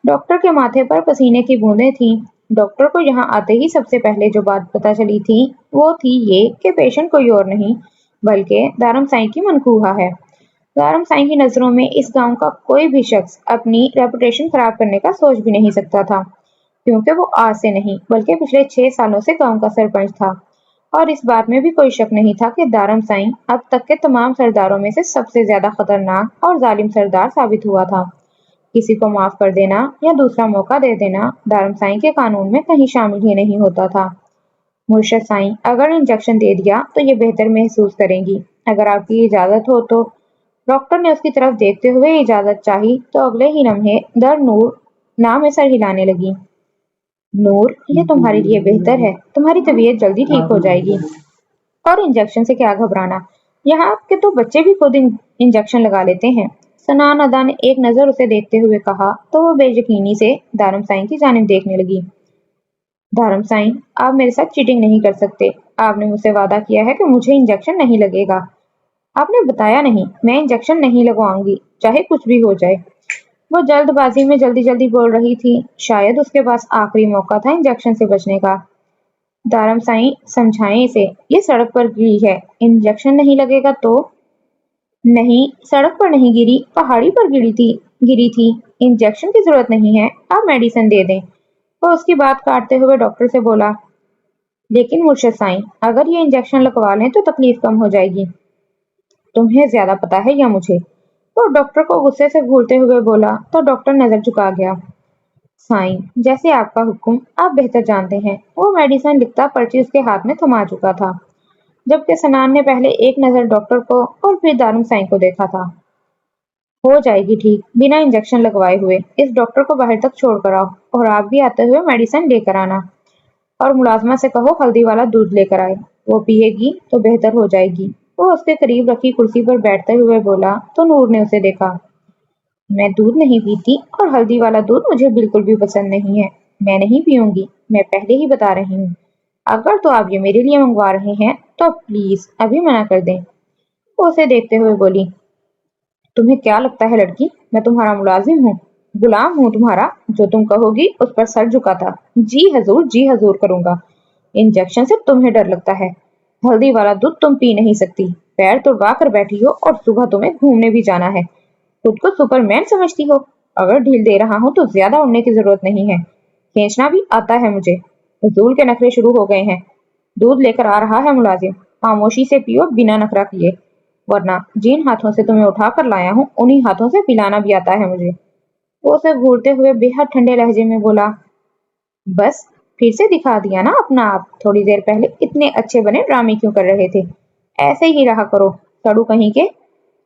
S2: ڈاکٹر کے ماتھے پر پسینے کی بوندیں تھیں۔ ڈاکٹر کو یہاں آتے ہی سب سے پہلے جو بات پتہ چلی تھی وہ تھی یہ کہ پیشنٹ کوئی اور نہیں بلکہ دارم سائیں کی منقوہہ ہے۔ دارم سائیں کی نظروں میں اس گاؤں کا کوئی بھی شخص اپنی ریپوٹیشن خراب کرنے کا سوچ بھی نہیں سکتا تھا کیونکہ وہ آج سے نہیں بلکہ پچھلے 6 سالوں سے گاؤں کا سرپنچ تھا، اور اس بات میں بھی کوئی شک نہیں تھا کہ دارم سائیں اب تک کے تمام سرداروں میں سے سب سے زیادہ خطرناک اور ظالم سردار ثابت ہوا تھا۔ کسی کو معاف کر دینا یا دوسرا موقع دے دینا دارم سائیں کے قانون میں کہیں شامل ہی نہیں ہوتا تھا۔ مرشد سائیں، اگر انجیکشن دے دیا تو یہ بہتر محسوس کریں گی، اگر آپ کی اجازت ہو تو۔ ڈاکٹر نے اس کی طرف دیکھتے ہوئے اجازت چاہی تو اگلے ہی لمحے نور نام میں سر ہلانے لگی۔ نور، یہ تمہارے لیے بہتر ہے، تمہاری طبیعت جلدی ٹھیک ہو جائے گی، اور انجیکشن سے کیا گھبرانا، یہاں کے تو بچے بھی خود انجیکشن لگا لیتے ہیں۔ سنان ادا نے ایک نظر اسے دیکھتے ہوئے کہا تو وہ بے یقینی سے دارم سائیں کی جانب دیکھنے لگی۔ دارم سائیں، آپ میرے ساتھ چیٹنگ نہیں کر سکتے، آپ نے مجھ سے وعدہ کیا ہے کہ مجھے انجیکشن نہیں لگے گا۔ آپ نے بتایا نہیں، میں انجیکشن نہیں لگواؤں گی، چاہے کچھ بھی ہو جائے۔ وہ جلد بازی میں جلدی جلدی بول رہی تھی، شاید اس کے پاس آخری موقع تھا انجیکشن سے بچنے کا۔ دارم سائیں، سمجھائیں اسے، یہ سڑک پر گری ہے، انجیکشن نہیں لگے گا تو؟ نہیں، سڑک پر نہیں گری، پہاڑی پر گری تھی، انجیکشن کی ضرورت نہیں ہے، آپ میڈیسن دے دیں۔ وہ اس کی بات کاٹتے ہوئے ڈاکٹر سے بولا، لیکن مرشد سائیں، اگر یہ انجیکشن لگوا لیں تو تکلیف کم ہو جائے گی۔ تمہیں زیادہ پتا ہے یا مجھے؟ وہ ڈاکٹر کو غصے سے گھورتے ہوئے بولا تو ڈاکٹر نظر جھکا گیا۔ سائیں، جیسے آپ کا حکم، آپ بہتر جانتے ہیں۔ وہ میڈیسن لکھتا پرچی اس کے ہاتھ میں تھما چکا تھا، جبکہ سنان نے پہلے ایک نظر ڈاکٹر کو اور پھر دارم سائیں کو دیکھا تھا۔ ہو جائے گی ٹھیک، بنا انجیکشن لگوائے ہوئے، اس ڈاکٹر کو باہر تک چھوڑ کر آؤ، اور آپ بھی آتے ہوئے میڈیسن لے کر آنا، اور ملازمہ سے کہو ہلدی والا دودھ لے کر آئے، وہ پیے گی تو بہتر ہو جائے گی۔ وہ اس کے قریب رکھی کرسی پر بیٹھتے ہوئے بولا تو نور نے اسے دیکھا۔ میں دودھ نہیں پیتی، اور ہلدی والا دودھ مجھے بالکل بھی پسند نہیں ہے، میں نہیں پیوں گی، میں پہلے ہی بتا رہی ہوں۔ اگر تو آپ یہ میرے لیے منگوا رہے ہیں تو پلیز ابھی منع کر دیں۔ وہ اسے دیکھتے ہوئے بولی، تمہیں کیا لگتا ہے لڑکی، میں تمہارا ملازم ہوں، غلام ہوں تمہارا، جو تم کہو گی اس پر سر جھکاتا، جی حضور کروں گا۔ انجیکشن سے تمہیں ڈر لگتا ہے، ہلدی والا دودھ تم پی نہیں سکتی، پیر توڑوا کر بیٹھی ہو، اور صبح تمہیں گھومنے بھی جانا ہے، خود کو سپر مین سمجھتی ہو۔ اگر ڈھیل دے رہا ہوں تو زیادہ اڑنے کی ضرورت نہیں ہے، کھینچنا بھی آتا ہے مجھے۔ حضور کے نخرے شروع ہو گئے ہیں۔ دودھ لے کر آ رہا ہے ملازم، خاموشی سے پیو بنا نخرہ کیے، ورنہ جن ہاتھوں سے تمہیں اٹھا کر لایا ہوں انہی ہاتھوں سے پلانا بھی آتا ہے مجھے۔ وہ اسے گھورتے ہوئے بے حد ٹھنڈے لہجے میں بولا، بس پھر سے دکھا دیا نا اپنا آپ، تھوڑی دیر پہلے اتنے اچھے بنے ڈرامے کیوں کر رہے تھے، ایسے ہی رہا کرو، سڑو کہیں کے،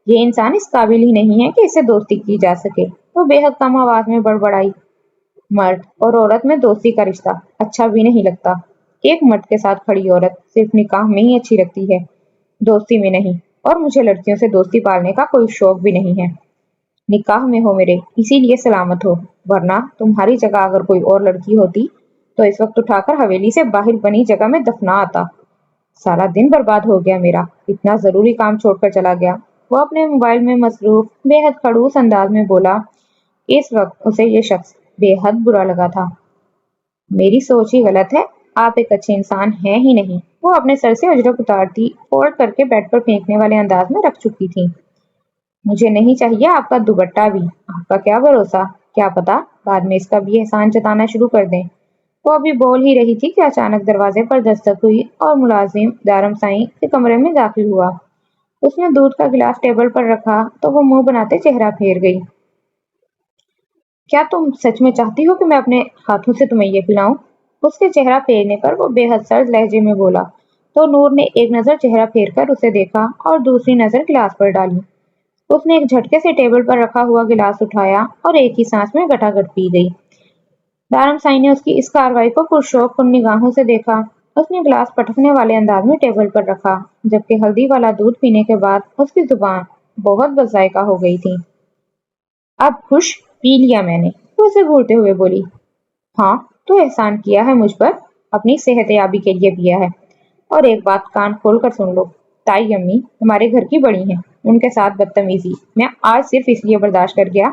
S2: یہ انسان اس قابل ہی نہیں ہے کہ اسے دوستی کی جا سکے۔ وہ بے حد کم آواز میں بڑبڑائی، مرد اور عورت میں دوستی کا رشتہ اچھا بھی نہیں لگتا، ایک مرد کے ساتھ کھڑی عورت صرف نکاح میں ہی اچھی لگتی ہے، دوستی میں نہیں، اور مجھے لڑکیوں سے دوستی پالنے کا کوئی شوق بھی نہیں ہے۔ نکاح میں ہو میرے، اسی لیے سلامت ہو، ورنہ تمہاری جگہ اگر کوئی اور لڑکی ہوتی تو اس وقت اٹھا کر حویلی سے باہر بنی جگہ میں دفنا آتا۔ سارا دن برباد ہو گیا میرا، اتنا ضروری کام چھوڑ کر چلا گیا۔ وہ اپنے موبائل میں مصروف بے حد خڑوس انداز میں بولا۔ اس وقت اسے یہ شخص بے حد برا لگا تھا۔ میری سوچ ہی غلط ہے، آپ ایک اچھے انسان ہیں ہی نہیں۔ وہ اپنے سر سے اجرک اتارتی فولڈ کر کے بیڈ پر پھینکنے والے انداز میں رکھ چکی تھی۔ مجھے نہیں چاہیے آپ کا دوپٹہ بھی، آپ کا کیا بھروسہ، کیا پتا بعد میں اس کا بھی احسان جتانا شروع کر دیں۔ وہ ابھی بول ہی رہی تھی کہ اچانک دروازے پر دستک ہوئی اور ملازم دارم سائیں کے کمرے میں داخل ہوا۔ اس نے دودھ کا گلاس ٹیبل پر رکھا تو وہ منہ بناتے چہرہ پھیر گئی۔ کیا تم سچ میں چاہتی ہو کہ میں اپنے ہاتھوں سے تمہیں یہ پلاؤں؟ اس کے چہرہ پھیرنے پر وہ بے حد سرد لہجے میں بولا تو نور نے ایک نظر چہرہ پھیر کر اسے دیکھا اور دوسری نظر گلاس پر ڈالی۔ اس نے ایک جھٹکے سے ٹیبل پر رکھا ہوا گلاس اٹھایا اور ایک ہی سانس میں گٹا گٹ پی گئی۔ دارم سائیں نے اس کی اس کارروائی کو پرشوق کن نگاہوں سے دیکھا۔ اس نے گلاس پٹکنے والے انداز میں ٹیبل پر رکھا، جبکہ ہلدی والا دودھ پینے کے بعد اس کی زبان بہت بذائقہ ہو گئی تھی۔ اب خوش، پی لیا میں نے، وہ اسے گھورتے ہوئے بولی۔ ہاں تو احسان کیا ہے مجھ پر، اپنی صحت یابی کے لیے پیا ہے۔ اور ایک بات کان کھول کر سن لو، تائی امی ہمارے گھر کی بڑی ہیں، ان کے ساتھ بدتمیزی میں آج صرف اس لیے برداشت کر گیا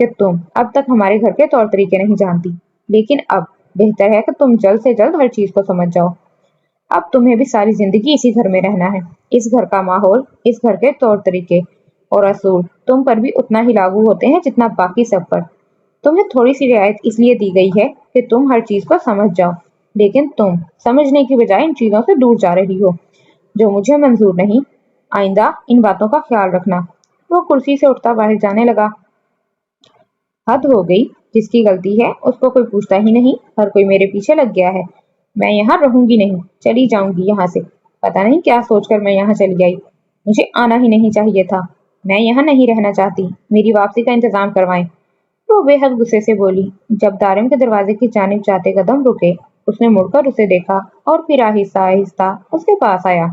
S2: کہ تم اب تک ہمارے گھر کے طور طریقے نہیں جانتی، لیکن اب بہتر ہے کہ تم جلد سے جلد ہر چیز کو سمجھ جاؤ۔ اب تمہیں بھی ساری زندگی اسی گھر میں رہنا ہے، اس گھر کا ماحول، اس گھر کے طور طریقے اور اصول تم پر بھی اتنا ہی لاگو ہوتے ہیں جتنا باقی سب پر۔ تمہیں تھوڑی سی رعایت اس لیے دی گئی ہے کہ تم ہر چیز کو سمجھ جاؤ، لیکن تم سمجھنے کی بجائے ان چیزوں سے دور جا رہی ہو جو مجھے منظور نہیں۔ آئندہ ان باتوں کا خیال رکھنا۔ وہ کرسی سے اٹھتا باہر جانے لگا۔ حد ہو گئی، جس کی غلطی ہے اس کو کوئی پوچھتا ہی نہیں، ہر کوئی میرے پیچھے لگ گیا ہے۔ मैं यहाँ रहूंगी नहीं, चली जाऊंगी यहाँ से। पता नहीं क्या सोचकर मैं यहाँ चली आई। मुझे आना ही नहीं चाहिए था। मैं यहाँ नहीं रहना चाहती, मेरी वापसी का इंतजाम करवाएं। वो बेहद गुस्से से बोली। जब दारिम के दरवाजे की जानिब जाते कदम रुके, उसने मुड़कर उसे देखा और फिर आहिस्ता आहिस्ता उसके पास आया।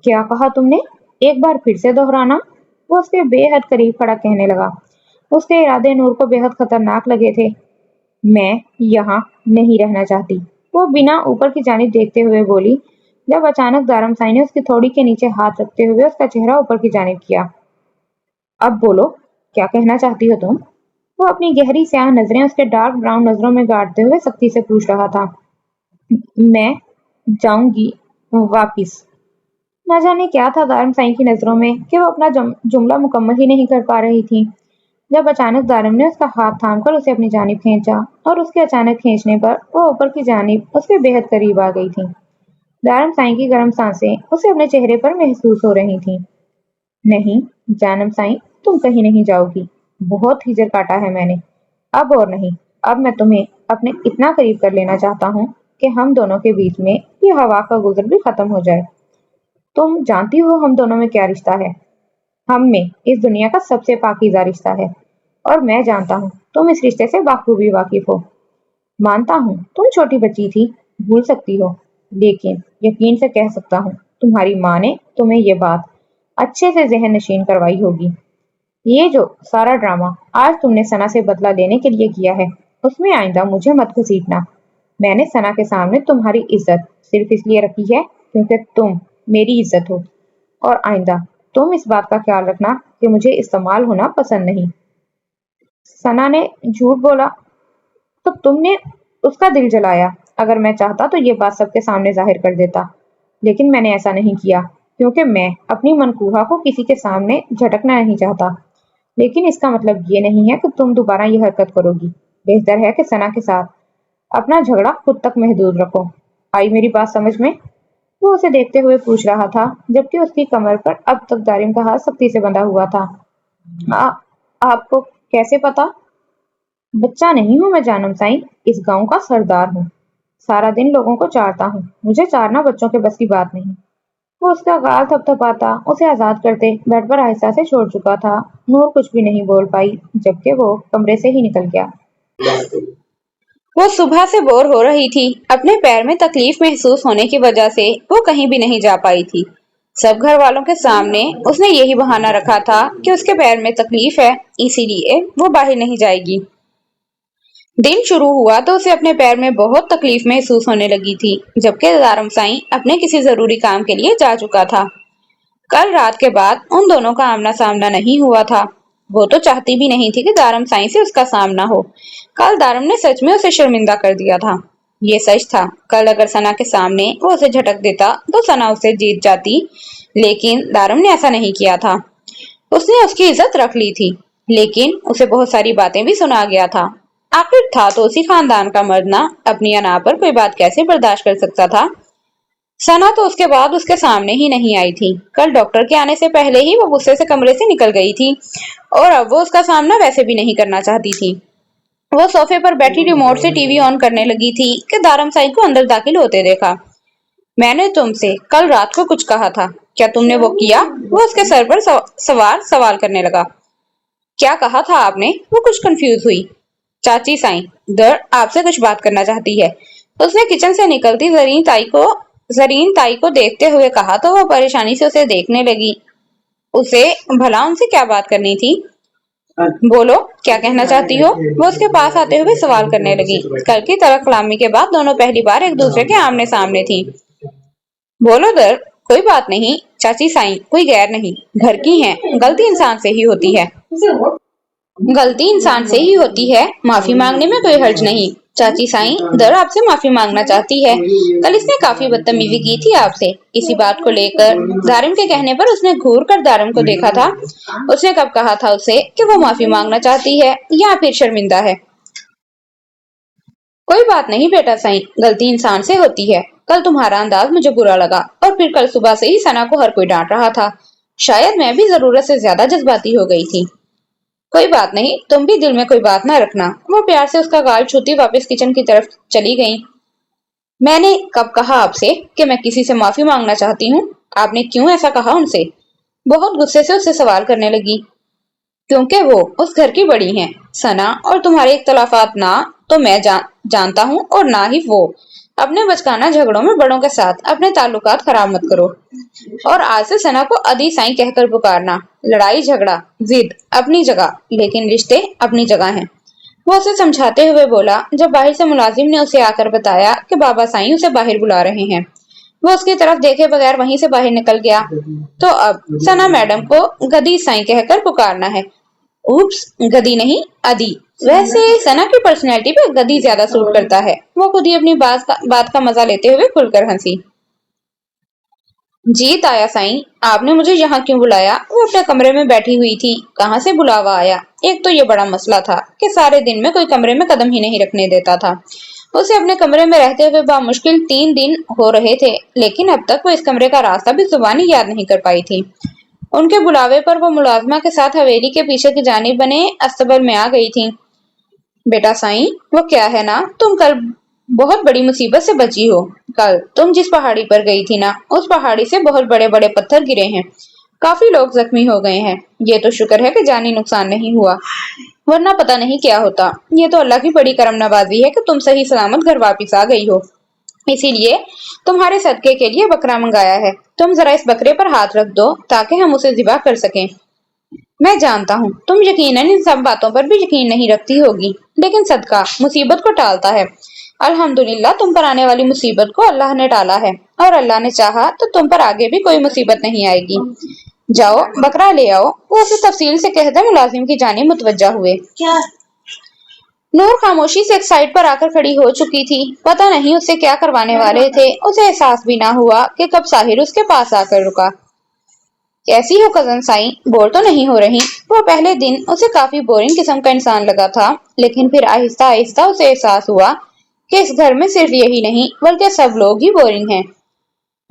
S2: क्या कहा तुमने? एक बार फिर से दोहराना। वो उसके बेहद करीब खड़ा कहने लगा। उसके इरादे नूर को बेहद खतरनाक लगे थे। मैं यहाँ नहीं रहना चाहती, वो बिना ऊपर की जानिब देखते हुए बोली। जब अचानक दारमसाई ने उसकी थोड़ी के नीचे हाथ रखते हुए उसका चेहरा ऊपर की जानिब किया। अब बोलो, क्या कहना चाहती हो तुम? वो अपनी गहरी स्याह नजरें उसके डार्क ब्राउन नजरों में गाड़ते हुए सख्ती से पूछ रहा था। मैं जाऊंगी वापिस। न जाने क्या था दारमसाई की नजरों में कि वो अपना जुमला मुकम्मल ही नहीं कर पा रही थी। जब अचानक दारिम ने उसका हाथ थामकर उसे अपनी जानिब खींचा और उसके अचानक खींचने पर वो ऊपर की जानिब उसके बेहद करीब आ गई थी। दारिम साईं की गर्म सांसें उसे अपने चेहरे पर महसूस हो रही थीं। नहीं जानम साईं, तुम कहीं नहीं जाओगी। बहुत हिजर काटा है मैंने, अब और नहीं। अब मैं तुम्हें अपने इतना करीब कर लेना चाहता हूँ कि हम दोनों के बीच में ये हवा का गुजर भी खत्म हो जाए। तुम जानती हो हम दोनों में क्या रिश्ता है? हम में इस दुनिया का सबसे पाकीज़ा रिश्ता है, और मैं जानता हूँ तुम इस रिश्ते से बाखूबी वाकिफ हो। मानता हूँ तुम छोटी बच्ची थी, भूल सकती हो, लेकिन यकीन से कह सकता हूँ तुम्हारी माँ ने तुम्हें ये बात अच्छे से ज़हन नशीन करवाई होगी। ये जो सारा ड्रामा आज तुमने सना से बदला लेने के लिए किया है, उसमें आइंदा मुझे मत घसीटना। मैंने सना के सामने तुम्हारी इज्जत सिर्फ इसलिए रखी है क्योंकि तुम मेरी इज्जत हो, और आइंदा तुम इस बात का ख्याल रखना कि मुझे इस्तेमाल होना पसंद नहीं। सना ने झूठ बोला तो तुमने उसका दिल जलाया। अगर मैं चाहता तो ये बात सबके सामने जाहिर कर देता, लेकिन मैंने ऐसा नहीं किया क्योंकि मैं अपनी मनकूहा को किसी के सामने झटकना नहीं चाहता। लेकिन इसका मतलब ये नहीं है कि तुम दोबारा ये हरकत करोगी। बेहतर है कि सना के साथ अपना झगड़ा खुद तक महदूद रखो। आई मेरी बात समझ में? वो उसे देखते हुए पूछ रहा था, जबकि उसकी कमर पर अब तक दारिम का हाथ सख्ती से बंधा हुआ था। आ, आपको कैसे पता? बच्चा नहीं हूँ मैं जानम साईं, इस गांव का सरदार हूँ। सारा दिन लोगों को चारता हूँ, मुझे चारना बच्चों के बस की बात नहीं। वो उसका गाल थपथपाता उसे आजाद करते बेड पर आहिस्ता से छोड़ चुका था। नूर कुछ भी नहीं बोल पाई, जबकि वो कमरे से ही निकल गया। वो सुबह से बोर हो रही थी। अपने पैर में तकलीफ महसूस होने की वजह से वो कहीं भी नहीं जा पाई थी। सब घर वालों के सामने उसने यही बहाना रखा था कि उसके पैर में तकलीफ है, इसीलिए वो बाहर नहीं जाएगी। दिन शुरू हुआ तो उसे अपने पैर में बहुत तकलीफ महसूस होने लगी थी, जबकि दारम साईं अपने किसी जरूरी काम के लिए जा चुका था। कल रात के बाद उन दोनों का आमना सामना नहीं हुआ था। वो तो चाहती भी नहीं थी कि दारम साईं से उसका सामना हो। कल दारम ने सच में उसे शर्मिंदा कर दिया था। ये सच था, कल अगर सना के सामने वो उसे झटक देता तो सना उसे जीत जाती, लेकिन दारम ने ऐसा नहीं किया था। उसने उसकी इज्जत रख ली थी, लेकिन उसे बहुत सारी बातें भी सुना गया था। आखिर था तो उसी खानदान का मर्द ना, अपनी अना पर कोई बात कैसे बर्दाश्त कर सकता था। सना तो उसके बाद उसके सामने ही नहीं आई थी। कल डॉक्टर के आने से पहले ही वो गुस्से से कमरे से निकल गई थी, और अब वो उसका सामना वैसे भी नहीं करना चाहती थी। वो सोफे पर बैठी रिमोट से टीवी ऑन करने लगी थी कि दारम साई को अंदर दाखिल होते देखा। मैंने तुमसे कल रात को कुछ कहा था, क्या तुमने वो किया? वो उसके सर पर सवाल करने लगा। क्या कहा था आपने? वो कुछ कंफ्यूज हुई। चाची साईं, दर आपसे कुछ बात करना चाहती है। उसने किचन से निकलती जरीन ताई को देखते हुए कहा तो वो परेशानी से उसे देखने लगी। उसे भला उनसे क्या बात करनी थी? बोलो, क्या कहना चाहती हो? वो उसके पास आते हुए सवाल करने लगी। कल की तरह कलामी के बाद दोनों पहली बार एक दूसरे के आमने सामने थी। बोलो दर, कोई बात नहीं चाची साईं, कोई गैर नहीं, घर की है, गलती इंसान से ही होती है। गलती इंसान से ही होती है, माफी मांगने में कोई हर्ज नहीं। चाची साईं, दर आपसे माफी मांगना चाहती है। कल इसने काफी बदतमीजी की थी आपसे। इसी बात को लेकर दारिम के कहने पर उसने घूर कर दारिम को देखा था। उसने कब कहा था उसे कि वो माफी मांगना चाहती है या फिर शर्मिंदा है? कोई बात नहीं बेटा साईं, गलती इंसान से होती है। कल तुम्हारा अंदाज मुझे बुरा लगा, और फिर कल सुबह से ही सना को हर कोई डांट रहा था। शायद मैं भी जरूरत से ज्यादा जज्बाती हो गई थी। कोई बात नहीं, तुम भी दिल में कोई बात ना रखना। वो प्यार से उसका गाल छूती वापस किचन की तरफ चली गई।
S1: मैंने कब कहा आपसे कि मैं किसी से माफी मांगना चाहती हूँ? आपने क्यों ऐसा कहा उनसे? बहुत गुस्से से उससे सवाल करने लगी। क्योंकि वो उस घर की बड़ी हैं, सना, और तुम्हारे इख्तलाफात ना तो मैं जानता हूँ और ना ही वो। अपने बचकाना झगड़ों में बड़ों के साथ अपने ताल्लुकात खराब मत करो। और आज से सना को अदी साईं कहकर पुकारना। लड़ाई झगड़ा जिद अपनी जगह, लेकिन रिश्ते अपनी जगह हैं। वो उसे समझाते हुए बोला। जब बाहर से मुलाजिम ने उसे आकर बताया कि बाबा साईं उसे बाहर बुला रहे हैं, वो उसकी तरफ देखे बगैर वहीं से बाहर निकल गया। तो अब सना मैडम को गदी साईं कहकर पुकारना है। उप्स, गदी नहीं, अदी। वैसे सना की पर्सनैलिटी पे गदी ज्यादा सूट करता है। वो खुद ही अपनी बात का मजा लेते हुए खुलकर हंसी। जी ताया साईं, आपने मुझे यहाँ क्यों बुलाया? वो अपने कमरे में बैठी हुई थी। कहाँ से बुलावा आया? एक तो ये बड़ा मसला था कि सारे दिन में कोई कमरे में कदम ही नहीं रखने देता था। उसे अपने कमरे में रहते हुए बामुश्किल 3 दिन हो रहे थे, लेकिन अब तक वो इस कमरे का रास्ता भी जुबानी याद नहीं कर पाई थी। उनके बुलावे पर वो मुलाजमा के साथ हवेली के पीछे की जानिब बने अस्तबल में आ गई थी। बेटा साईं, वो क्या है ना, तुम कल बहुत बड़ी मुसीबत से बची हो। कल तुम जिस पहाड़ी पर गई थी ना, उस पहाड़ी से बहुत बड़े बड़े पत्थर गिरे हैं। काफी लोग जख्मी हो गए हैं। ये तो शुक्र है कि जानी नुकसान नहीं हुआ, वरना पता नहीं क्या होता। ये तो अल्लाह की बड़ी करम नवाजी है कि तुम सही सलामत घर वापिस आ गई हो। इसीलिए तुम्हारे सदके के लिए बकरा मंगाया है। तुम जरा इस बकरे पर हाथ रख दो ताकि हम उसे ज़िबा कर सकें। मैं जानता हूँ तुम यकीनन इन सब बातों पर भी यकीन नहीं रखती होगी, लेकिन सदका मुसीबत को टालता है। अल्हम्दुलिल्लाह, तुम पर आने वाली मुसीबत को अल्लाह ने टाला है, और अल्लाह ने चाहा तो तुम पर आगे भी कोई मुसीबत नहीं आएगी। जाओ बकरा ले आओ। वो उसे तफसील से कहते मुलाजिम की जानिब मुतवज्जा हुए। नूर खामोशी से एक साइड पर आकर खड़ी हो चुकी थी। पता नहीं उससे क्या करवाने वाले थे। उसे एहसास भी ना हुआ कि कब साहिर उसके पास आकर रुका। कैसी हो कजन साईं? बोर तो नहीं हो रही? वो पहले दिन उसे काफी बोरिंग किस्म का इंसान लगा था, लेकिन फिर आहिस्ता आहिस्ता उसे एहसास हुआ कि इस घर में सिर्फ यही नहीं बल्कि सब लोग ही बोरिंग हैं।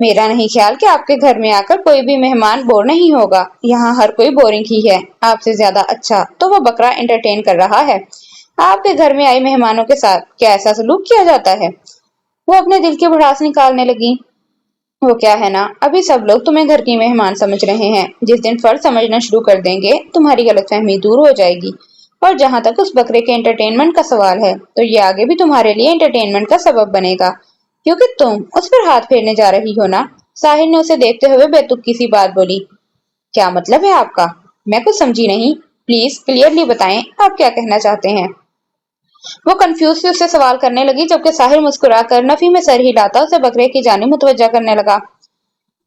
S1: मेरा नहीं ख्याल कि आपके घर में आकर कोई भी मेहमान बोर नहीं होगा। यहाँ हर कोई बोरिंग ही है। आपसे ज्यादा अच्छा तो वो बकरा एंटरटेन कर रहा है। आपके घर में आए मेहमानों के साथ क्या ऐसा सलूक किया जाता है? वो अपने दिल की भड़ास निकालने लगी। वो क्या है ना, अभी सब लोग तुम्हें घर की मेहमान समझ रहे हैं। जिस दिन फर्ज समझना शुरू कर देंगे, तुम्हारी गलतफहमी दूर हो जाएगी। और जहां तक उस बकरे के एंटरटेनमेंट का सवाल है, तो ये आगे भी तुम्हारे लिए एंटरटेनमेंट का सबब बनेगा, क्योंकि तुम उस पर हाथ फेरने जा रही हो ना। साहिर ने उसे देखते हुए बेतुकी सी बात बोली। क्या मतलब है आपका? मैं कुछ समझी नहीं। प्लीज क्लियरली बताएं, आप क्या कहना चाहते हैं? वो कंफ्यूज से उससे सवाल करने लगी, जबकि साहिर मुस्कुराकर नफी में सर हिलाता उसे बकरे की जानिब मुतवज्जा करने लगा।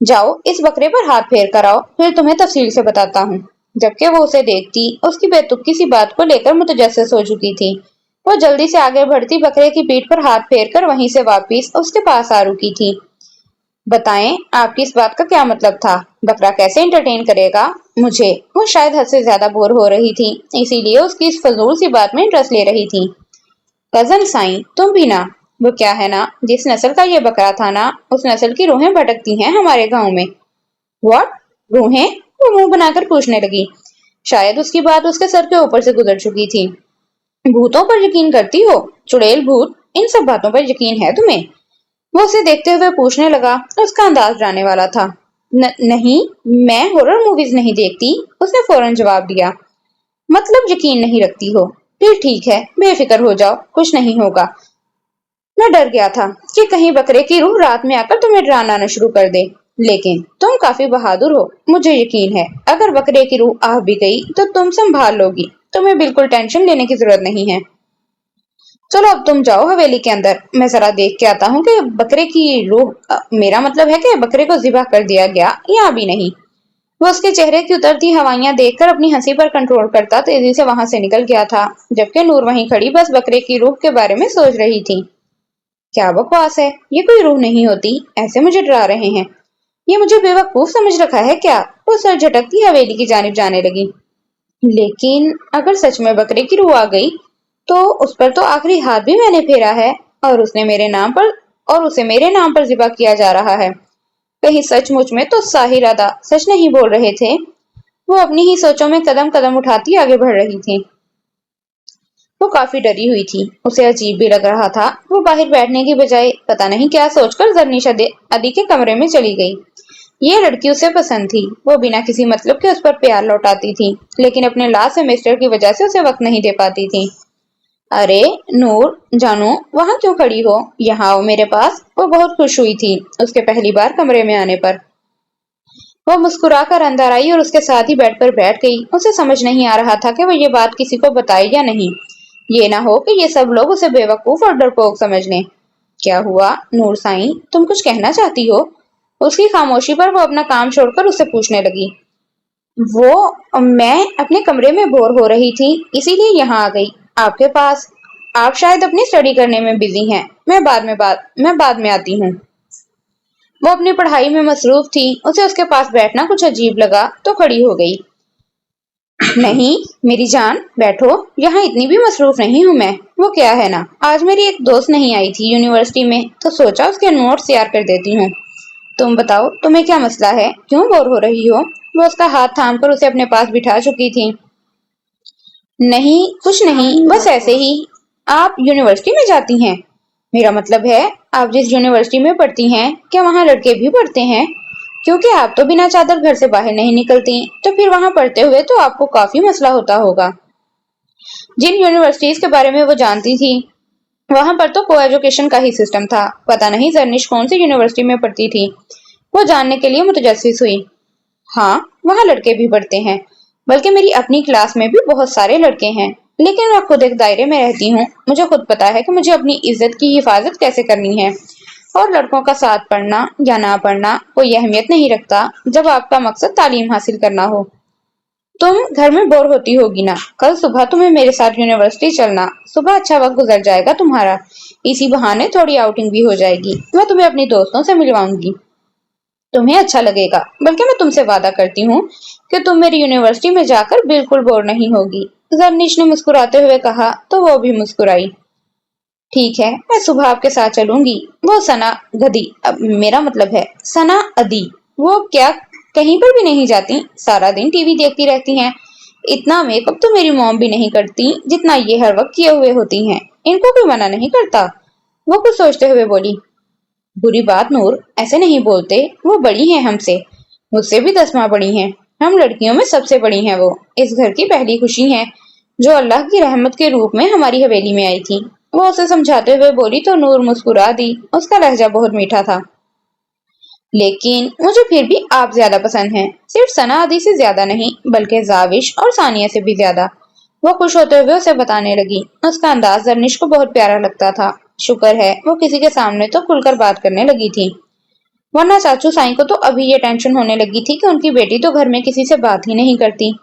S1: जाओ इस बकरे पर हाथ फेर कर आओ, फिर तुम्हें तफसील से बताता हूँ। जबकि वो उसे देखती, उसकी बेतुकी सी बात को लेकर मुतजस्सिस हो चुकी थी। वो जल्दी से आगे बढ़ती बकरे की पीठ पर हाथ फेर कर वहीं से वापिस उसके पास आ रुकी थी। बताएं, आपकी इस बात का क्या मतलब था? बकरा कैसे एंटरटेन करेगा मुझे? वो शायद हद से ज्यादा बोर हो रही थी, इसीलिए उसकी इस फजूल सी बात में इंटरेस्ट ले रही थी। कजन साईं, तुम भी ना। वो क्या है ना, जिस नस्ल का ये बकरा था ना, उस नस्ल की रूहें भटकती हैं हमारे गांव में। व्हाट? रूहें? वो मुंह बनाकर पूछने लगी। शायद उसकी बात उसके सर के ऊपर से गुजर चुकी थी। भूतों पर यकीन करती हो? चुड़ैल, भूत, इन सब बातों पर यकीन है तुम्हें? वो उसे देखते हुए पूछने लगा। उसका अंदाज जाने वाला था। नहीं, मैं हॉरर मूवीज नहीं देखती, उसने फौरन जवाब दिया। मतलब यकीन नहीं रखती हो? फिर ठीक है, बेफिक्र हो जाओ, कुछ नहीं होगा। मैं डर गया था कि कहीं बकरे की रूह रात में आकर तुम्हें डराना न शुरू कर दे, लेकिन तुम काफी बहादुर हो। मुझे यकीन है अगर बकरे की रूह आ भी गई तो तुम संभाल लोगी। तुम्हें बिल्कुल टेंशन लेने की जरूरत नहीं है। चलो अब तुम जाओ हवेली के अंदर, मैं जरा देख के आता हूँ कि बकरे की रूह मेरा मतलब है कि बकरे को जिबा कर दिया गया या अभी नहीं। वो उसके चेहरे की उतरती हवाइयां देखकर अपनी हंसी पर कंट्रोल करता तेजी से वहां से निकल गया था, जबकि नूर वहीं खड़ी बस बकरे की रूह के बारे में सोच रही थी। क्या बकवास है, ये कोई रूह नहीं होती, ऐसे मुझे डरा रहे हैं। ये मुझे बेवकूफ समझ रखा है क्या? वो सर झटकती हवेली की जानिब जाने लगी। लेकिन अगर सच में बकरे की रूह आ गई, तो उस पर तो आखिरी हाथ भी मैंने फेरा है, और उसने मेरे नाम पर और उसे मेरे नाम पर जिबा किया जा रहा है। कहीं सचमुच में तो साहिर अदा सच नहीं बोल रहे थे? वो अपनी ही सोचों में कदम कदम उठाती आगे बढ़ रही थी। वो काफी डरी हुई थी। उसे अजीब भी लग रहा था। वो बाहर बैठने की बजाय पता नहीं क्या सोचकर जरनीश अदी के कमरे में चली गई। ये लड़की उसे पसंद थी। वो बिना किसी मतलब के उस पर प्यार लौटाती थी, लेकिन अपने लास्ट सेमेस्टर की वजह से उसे वक्त नहीं दे पाती थी। अरे नूर जानू, वहां क्यों खड़ी हो? यहाँ आओ मेरे पास। वो बहुत खुश हुई थी उसके पहली बार कमरे में आने पर। वो मुस्कुराकर अंदर आई और उसके साथ ही बेड पर बैठ गई। उसे समझ नहीं आ रहा था कि वो ये बात किसी को बताए या नहीं। ये ना हो कि ये सब लोग उसे बेवकूफ और डरपोक समझ लें। क्या हुआ नूर साईं, तुम कुछ कहना चाहती हो? उसकी खामोशी पर वो अपना काम छोड़कर उससे पूछने लगी। मैं अपने कमरे में बोर हो रही थी, इसीलिए यहाँ आ गई आपके पास। आप शायद अपनी स्टडी करने में बिजी हैं। मैं बाद में आती हूँ। वो अपनी पढ़ाई में मसरूफ थी। उसे उसके पास बैठना कुछ अजीब लगा तो खड़ी हो गई। नहीं मेरी जान, बैठो। यहाँ इतनी भी मसरूफ नहीं हूँ मैं। वो क्या है ना, आज मेरी एक दोस्त नहीं आई थी यूनिवर्सिटी में, तो सोचा उसके नोट्स तैयार कर देती हूँ। तुम बताओ, तुम्हें क्या मसला है? क्यों बोर हो रही हो? वो उसका हाथ थामकर उसे अपने पास बिठा चुकी थी। नहीं कुछ नहीं, बस ऐसे ही। आप यूनिवर्सिटी में जाती हैं? मेरा मतलब है, आप जिस यूनिवर्सिटी में पढ़ती हैं, क्या वहाँ लड़के भी पढ़ते हैं? क्योंकि आप तो बिना चादर घर से बाहर नहीं निकलती, तो फिर वहाँ पढ़ते हुए तो आपको काफी मसला होता होगा। जिन यूनिवर्सिटीज के बारे में वो जानती थी, वहां पर तो को एजुकेशन का ही सिस्टम था। पता नहीं जर्निश कौन सी यूनिवर्सिटी में पढ़ती थी। वो जानने के लिए मुतजस्सिस हुई। हाँ, वहाँ लड़के भी पढ़ते हैं, बल्कि मेरी अपनी क्लास में भी बहुत सारे लड़के हैं। लेकिन मैं खुद एक दायरे में रहती हूँ। मुझे खुद पता है कि मुझे अपनी इज्जत की हिफाजत कैसे करनी है। और लड़कों का साथ पढ़ना या ना पढ़ना कोई अहमियत नहीं रखता, जब आपका मकसद तालीम हासिल करना हो। तुम घर में बोर होती होगी ना, कल सुबह तुम्हें मेरे साथ यूनिवर्सिटी चलना। सुबह अच्छा वक्त गुजर जाएगा तुम्हारा। इसी बहाने थोड़ी आउटिंग भी हो जाएगी। मैं तुम्हें अपनी दोस्तों से मिलवाऊंगी। तुम्हें अच्छा लगेगा। बल्कि मैं तुमसे वादा करती हूँ कि तुम मेरी यूनिवर्सिटी में जाकर बिल्कुल बोर नहीं होगी। जरनीश ने मुस्कुराते हुए कहा तो वो भी मुस्कुराई। ठीक है, मैं सुबह आपके साथ चलूंगी। वो सना गदी, अब मेरा मतलब है सना अदी, वो क्या कहीं पर भी नहीं जाती, सारा दिन टीवी देखती रहती हैं। इतना मेकअप तो मेरी मॉम भी नहीं करती जितना ये हर वक्त किए हुए होती हैं। इनको कोई मना नहीं करता। वो कुछ सोचते हुए बोली। बुरी बात नूर, ऐसे नहीं बोलते। वो बड़ी हैं हमसे, मुझसे भी 10 माह बड़ी हैं। हम लड़कियों में सबसे बड़ी हैं। वो इस घर की पहली खुशी है, जो अल्लाह की रहमत के रूप में हमारी हवेली में आई थी। वो उसे समझाते हुए बोली तो नूर मुस्कुरा दी। उसका लहजा बहुत मीठा था। लेकिन मुझे फिर भी आप ज्यादा पसंद हैं, सिर्फ सना आदि से ज्यादा नहीं, बल्कि जाविश और सानिया से भी ज्यादा। वो खुश होते हुए उसे बताने लगी। उसका अंदाज जरनिश को बहुत प्यारा लगता था। शुक्र है वो किसी के सामने तो खुलकर बात करने लगी थी, वरना चाचू साईं को तो अभी ये टेंशन होने लगी थी कि उनकी बेटी तो घर में किसी से बात ही नहीं करती।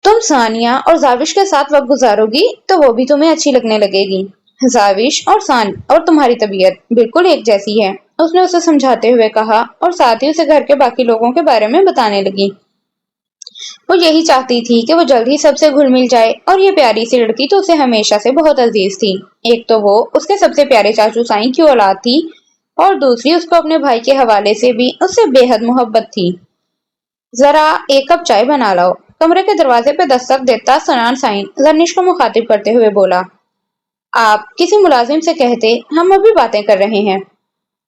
S1: तुम सानिया और जाविश के साथ वक्त गुजारोगी तो वो भी तुम्हें अच्छी लगने लगेगी। जाविश और तुम्हारी तबीयत बिल्कुल एक जैसी है, उसने उसे समझाते हुए कहा और साथ ही उसे घर के बाकी लोगों के बारे में बताने लगी। वो यही चाहती थी कि वो जल्द ही सबसे घुल मिल जाए, और ये प्यारी सी लड़की तो उसे हमेशा से बहुत अजीज थी। एक तो वो उसके सबसे प्यारे चाचू साईं की औलाद थी, और दूसरी उसको अपने भाई के हवाले से भी उससे बेहद मोहब्बत थी। जरा एक कप चाय बना लाओ। कमरे के दरवाजे पे दस्तक देता सनान साईं जरनिश को मुखातिब करते हुए बोला। आप किसी मुलाजिम से कहते, हम अभी बातें कर रहे हैं।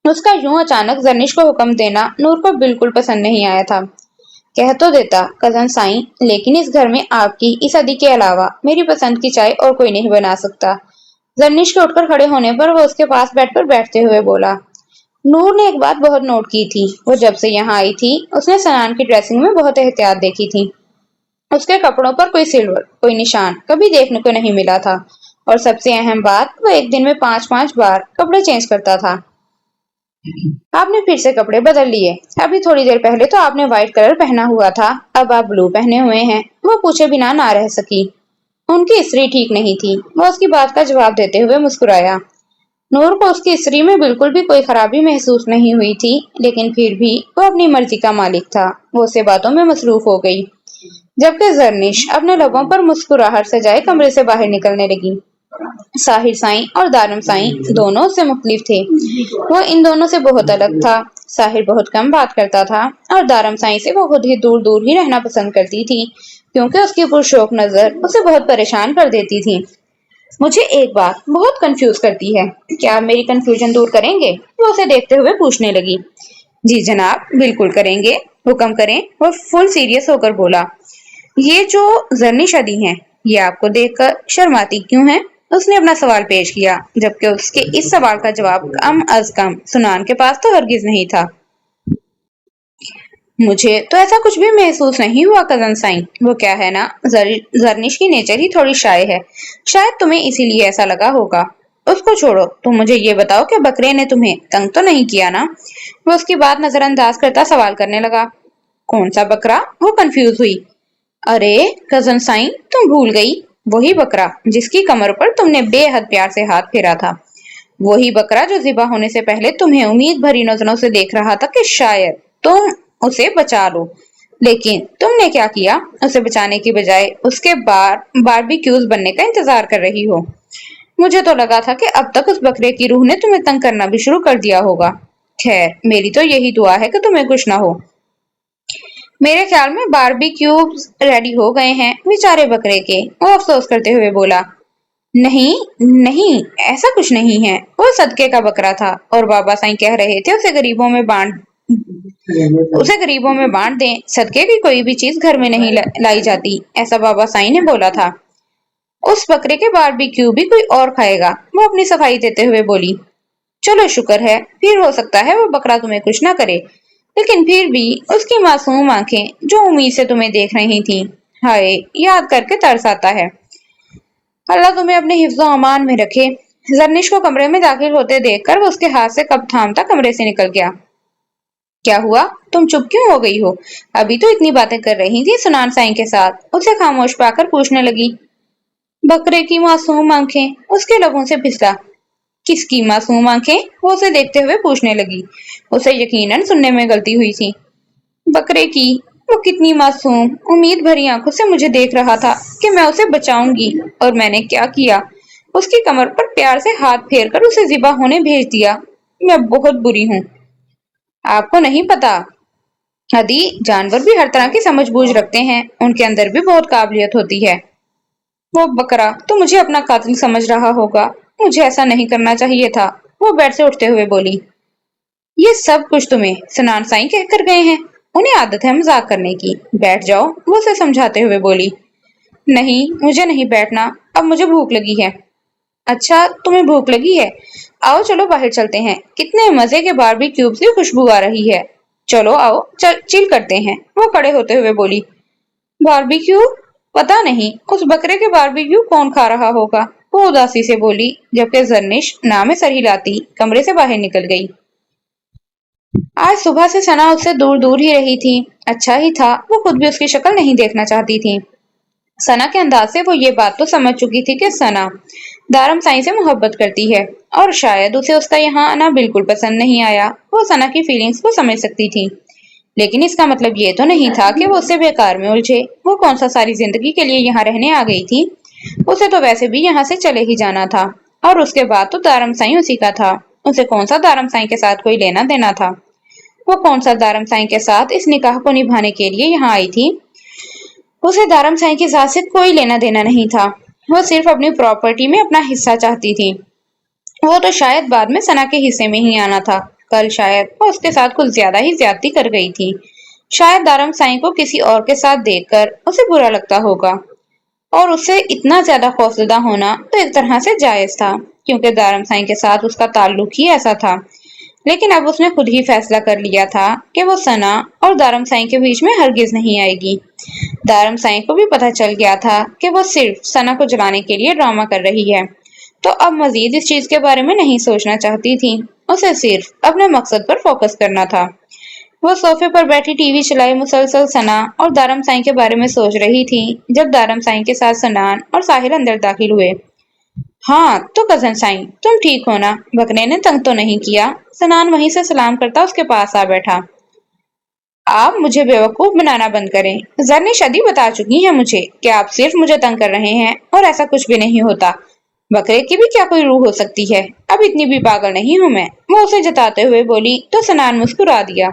S1: उसका यूं अचानक जरनिश को हुक्म देना नूर को बिल्कुल पसंद नहीं आया था। कह तो देता कजन साईं, लेकिन इस घर में आपकी इस अदी के अलावा मेरी पसंद की चाय और कोई नहीं बना सकता। जरनिश के उठकर खड़े होने पर वो उसके पास बैठकर बैठते हुए बोला। नूर ने एक बात बहुत नोट की थी। वो जब से यहाँ आई थी, उसने सनान की ड्रेसिंग में बहुत एहतियात देखी थी। उसके कपड़ों पर कोई सिल्वर, कोई निशान कभी देखने को नहीं मिला था, और सबसे अहम बात, वो एक दिन में 5-5 बार कपड़े चेंज करता था। आपने फिर से कपड़े बदल लिए। अभी थोड़ी देर पहले तो आपने व्हाइट कलर पहना हुआ था, अब आप ब्लू पहने हुए हैं। वो पूछे बिना ना रह सकी। उनकी स्त्री ठीक नहीं थी। वो उसकी बात का जवाब देते हुए मुस्कुराया। नूर को उसकी स्त्री में बिल्कुल भी कोई खराबी महसूस नहीं हुई थी, लेकिन फिर भी वो अपनी मर्जी का मालिक था। वो उससे बातों में मसरूफ हो गई, जबकि जरनिश अपने लबों पर मुस्कुराहट सजाए कमरे से बाहर निकलने लगी। साहिर साईं और दारम साईं दोनों उससे मुख्तलिफ थे। वो इन दोनों से बहुत अलग था। साहिर बहुत कम बात करता था, और दारम साईं से वो खुद ही दूर दूर ही रहना पसंद करती थी, क्योंकि उसकी पुरशौक नजर उसे बहुत परेशान कर देती थी। مجھے ایک بات بہت کنفیوز کرتی ہے، کیا آپ میری کنفیوژن دور کریں گے؟ وہ اسے دیکھتے ہوئے پوچھنے لگی۔ جی جناب، بالکل کریں گے، حکم کریں۔ وہ فل سیریس ہو کر بولا۔ یہ جو زرنی شدی ہیں، یہ آپ کو دیکھ کر شرماتی کیوں ہیں؟ اس نے اپنا سوال پیش کیا، جبکہ اس کے اس سوال کا جواب کم از کم سنان کے پاس تو ہرگز نہیں تھا۔ مجھے تو ایسا کچھ بھی محسوس نہیں ہوا کزن سائن، وہ کیا ہے نا، زرنش کی نیچر ہی تھوڑی شائع ہے، شاید تمہیں اسی لیے ایسا لگا ہوگا۔ اس کو چھوڑو، تم مجھے یہ بتاؤ کہ بکرے نے تمہیں تنگ تو نہیں کیا نا؟ وہ اس کی بات نظر انداز کرتا سوال کرنے لگا۔ کون سا بکرا؟ وہ کنفیوز ہوئی۔ ارے کزن سائن، تم بھول گئی، وہی بکرا جس کی کمر پر تم نے بے حد پیار سے ہاتھ پھیرا تھا، وہی بکرا جو ذبح ہونے سے پہلے تمہیں امید بھری نظروں سے دیکھ رہا تھا کہ شاید تم اسے بچا لو، لیکن تم نے کیا کیا؟ اسے بچانے کی بجائے اس کے باربیکیوز بننے کا انتظار کر رہی ہو۔ مجھے تو لگا تھا کہ اب تک اس بکرے کی روح نے تمہیں تنگ کرنا بھی شروع کر دیا ہوگا۔ خیر، میری تو یہی دعا ہے کہ تمہیں کچھ نہ ہو۔ میرے خیال میں باربیکیوز ریڈی ہو گئے ہیں بیچارے بکرے کے، وہ افسوس کرتے ہوئے بولا۔ نہیں نہیں، ایسا کچھ نہیں ہے، وہ صدقے کا بکرا تھا اور بابا سائیں کہہ رہے تھے اسے غریبوں میں بانٹ دیں، صدقے کی کوئی بھی چیز گھر میں نہیں لائی جاتی، ایسا بابا سائیں نے بولا تھا۔ اس بکرے کے باربیکیو بھی کوئی اور کھائے گا، وہ اپنی صفائی دیتے ہوئے بولی۔ چلو شکر ہے، پھر ہو سکتا ہے وہ بکرا تمہیں کچھ نہ کرے، لیکن پھر بھی اس کی معصوم آنکھیں جو امید سے تمہیں دیکھ رہی تھیں، ہائے یاد کر کے ترس آتا ہے۔ اللہ تمہیں اپنے حفظ و امان میں رکھے۔ زرنش کو کمرے میں داخل ہوتے دیکھ کر وہ اس کے ہاتھ سے کپ تھامتا کمرے سے نکل گیا۔ کیا ہوا؟ تم چپ کیوں ہو گئی ہو؟ ابھی تو اتنی باتیں کر رہی تھی سنان سائیں کے ساتھ، اسے خاموش پا کر پوچھنے لگی۔ بکرے کی معصوم آنکھیں، اس کے لبوں سے پھسلا۔ کس کی معصوم آنکھیں؟ وہ اسے دیکھتے ہوئے پوچھنے لگی۔ اسے یقیناً سننے میں غلطی ہوئی تھی۔ بکرے کی، وہ کتنی معصوم امید بھری آنکھوں سے مجھے دیکھ رہا تھا کہ میں اسے بچاؤں گی، اور میں نے کیا کیا؟ اس کی کمر پر پیار سے ہاتھ پھیر کر اسے ذبح ہونے بھیج دیا۔ میں بہت بری ہوں۔ آپ کو نہیں پتا، ادی جانور بھی ہر طرح کی سمجھ بوجھ رکھتے ہیں، ان کے اندر بھی بہت قابلیت ہوتی ہے۔ وہ بکرا تو مجھے اپنا قاتل سمجھ رہا ہوگا، مجھے ایسا نہیں کرنا چاہیے تھا، وہ بیڈ سے اٹھتے ہوئے بولی۔ یہ سب کچھ تمہیں سنان سائیں کہہ کر گئے ہیں، انہیں عادت ہے مذاق کرنے کی، بیٹھ جاؤ، وہ اسے سمجھاتے ہوئے بولی۔ نہیں، مجھے نہیں بیٹھنا، اب مجھے بھوک لگی ہے۔ اچھا، تمہیں بھوک لگی ہے؟ آؤ چلو باہر چلتے ہیں، کتنے مزے کے باربیکیوز کی خوشبو آ رہی ہے، چلو آؤ چل کرتے ہیں، وہ کھڑے ہوتے ہوئے بولی۔ باربیکیو؟ پتا نہیں اس بکرے کے باربیکیو کون کھا رہا ہوگا، وہ اداسی سے بولی، جبکہ زرنش نام سر ہلاتی کمرے سے باہر نکل گئی۔ آج صبح سے ثنا اس سے دور دور ہی رہی تھی، اچھا ہی تھا وہ خود بھی اس کی شکل نہیں دیکھنا چاہتی تھی۔ ثنا کے انداز سے وہ یہ بات تو سمجھ چکی تھی کہ ثنا دارم سائیں سے محبت کرتی ہے، اور شاید اسے اس کا یہاں آنا بالکل پسند نہیں آیا، وہ ثنا کی فیلنگز کو سمجھ سکتی تھی، لیکن اس کا مطلب یہ تو نہیں تھا کہ وہ اسے بیکار میں الجھے، وہ کون سا ساری زندگی کے لیے یہاں رہنے آ گئی تھی، اسے تو ویسے بھی یہاں سے چلے ہی جانا تھا، اور اس کے بعد تو دارم سائیں اسی کا تھا، اسے کون سا دارم سائیں کے ساتھ کوئی لینا دینا تھا، وہ کون سا دارم سائیں کے ساتھ اس نکاح کو نبھانے کے لیے یہاں آئی تھی، اسے دارم سائیں کی ذات سے کوئی لینا دینا نہیں تھا، وہ صرف اپنی پراپرٹی میں اپنا حصہ چاہتی تھی، وہ تو شاید بعد میں ثنا کے حصے میں ہی آنا تھا، کل شاید وہ اس کے ساتھ کچھ زیادہ ہی زیادتی کر گئی تھی، شاید دارم سائیں کو کسی اور کے ساتھ دیکھ کر اسے برا لگتا ہوگا، اور اسے اتنا زیادہ خوفزدہ ہونا تو ایک طرح سے جائز تھا، کیونکہ دارم سائیں کے ساتھ اس کا تعلق ہی ایسا تھا، لیکن اب اس نے خود ہی فیصلہ کر لیا تھا کہ وہ ثنا اور دارم سائیں کے بیچ میں ہرگز نہیں آئے گی، دارم سائیں کو بھی پتہ چل گیا تھا کہ وہ صرف ثنا کو جلانے کے لیے ڈرامہ کر رہی ہے، تو اب مزید اس چیز کے بارے میں نہیں سوچنا چاہتی تھی، اسے صرف اپنے مقصد پر فوکس کرنا تھا، وہ صوفے پر بیٹھی ٹی وی چلائے مسلسل ثنا اور دارم سائیں کے بارے میں سوچ رہی تھی، جب دارم سائیں کے ساتھ سنان اور ساحل اندر داخل ہوئے۔ ہاں تو کزن سائیں، تم ٹھیک ہو نا؟ بکرے نے تنگ تو نہیں کیا؟ سنان وہیں سے سلام کرتا اس کے پاس آ بیٹھا۔ آپ مجھے بیوقوف بنانا بند کریں، زرنش شدی بتا چکی ہیں مجھے کہ آپ صرف مجھے تنگ کر رہے ہیں، اور ایسا کچھ بھی نہیں ہوتا، بکرے کی بھی کیا کوئی روح ہو سکتی ہے، اب اتنی بھی پاگل نہیں ہوں میں، وہ اسے جتاتے ہوئے بولی تو سنان مسکرا دیا۔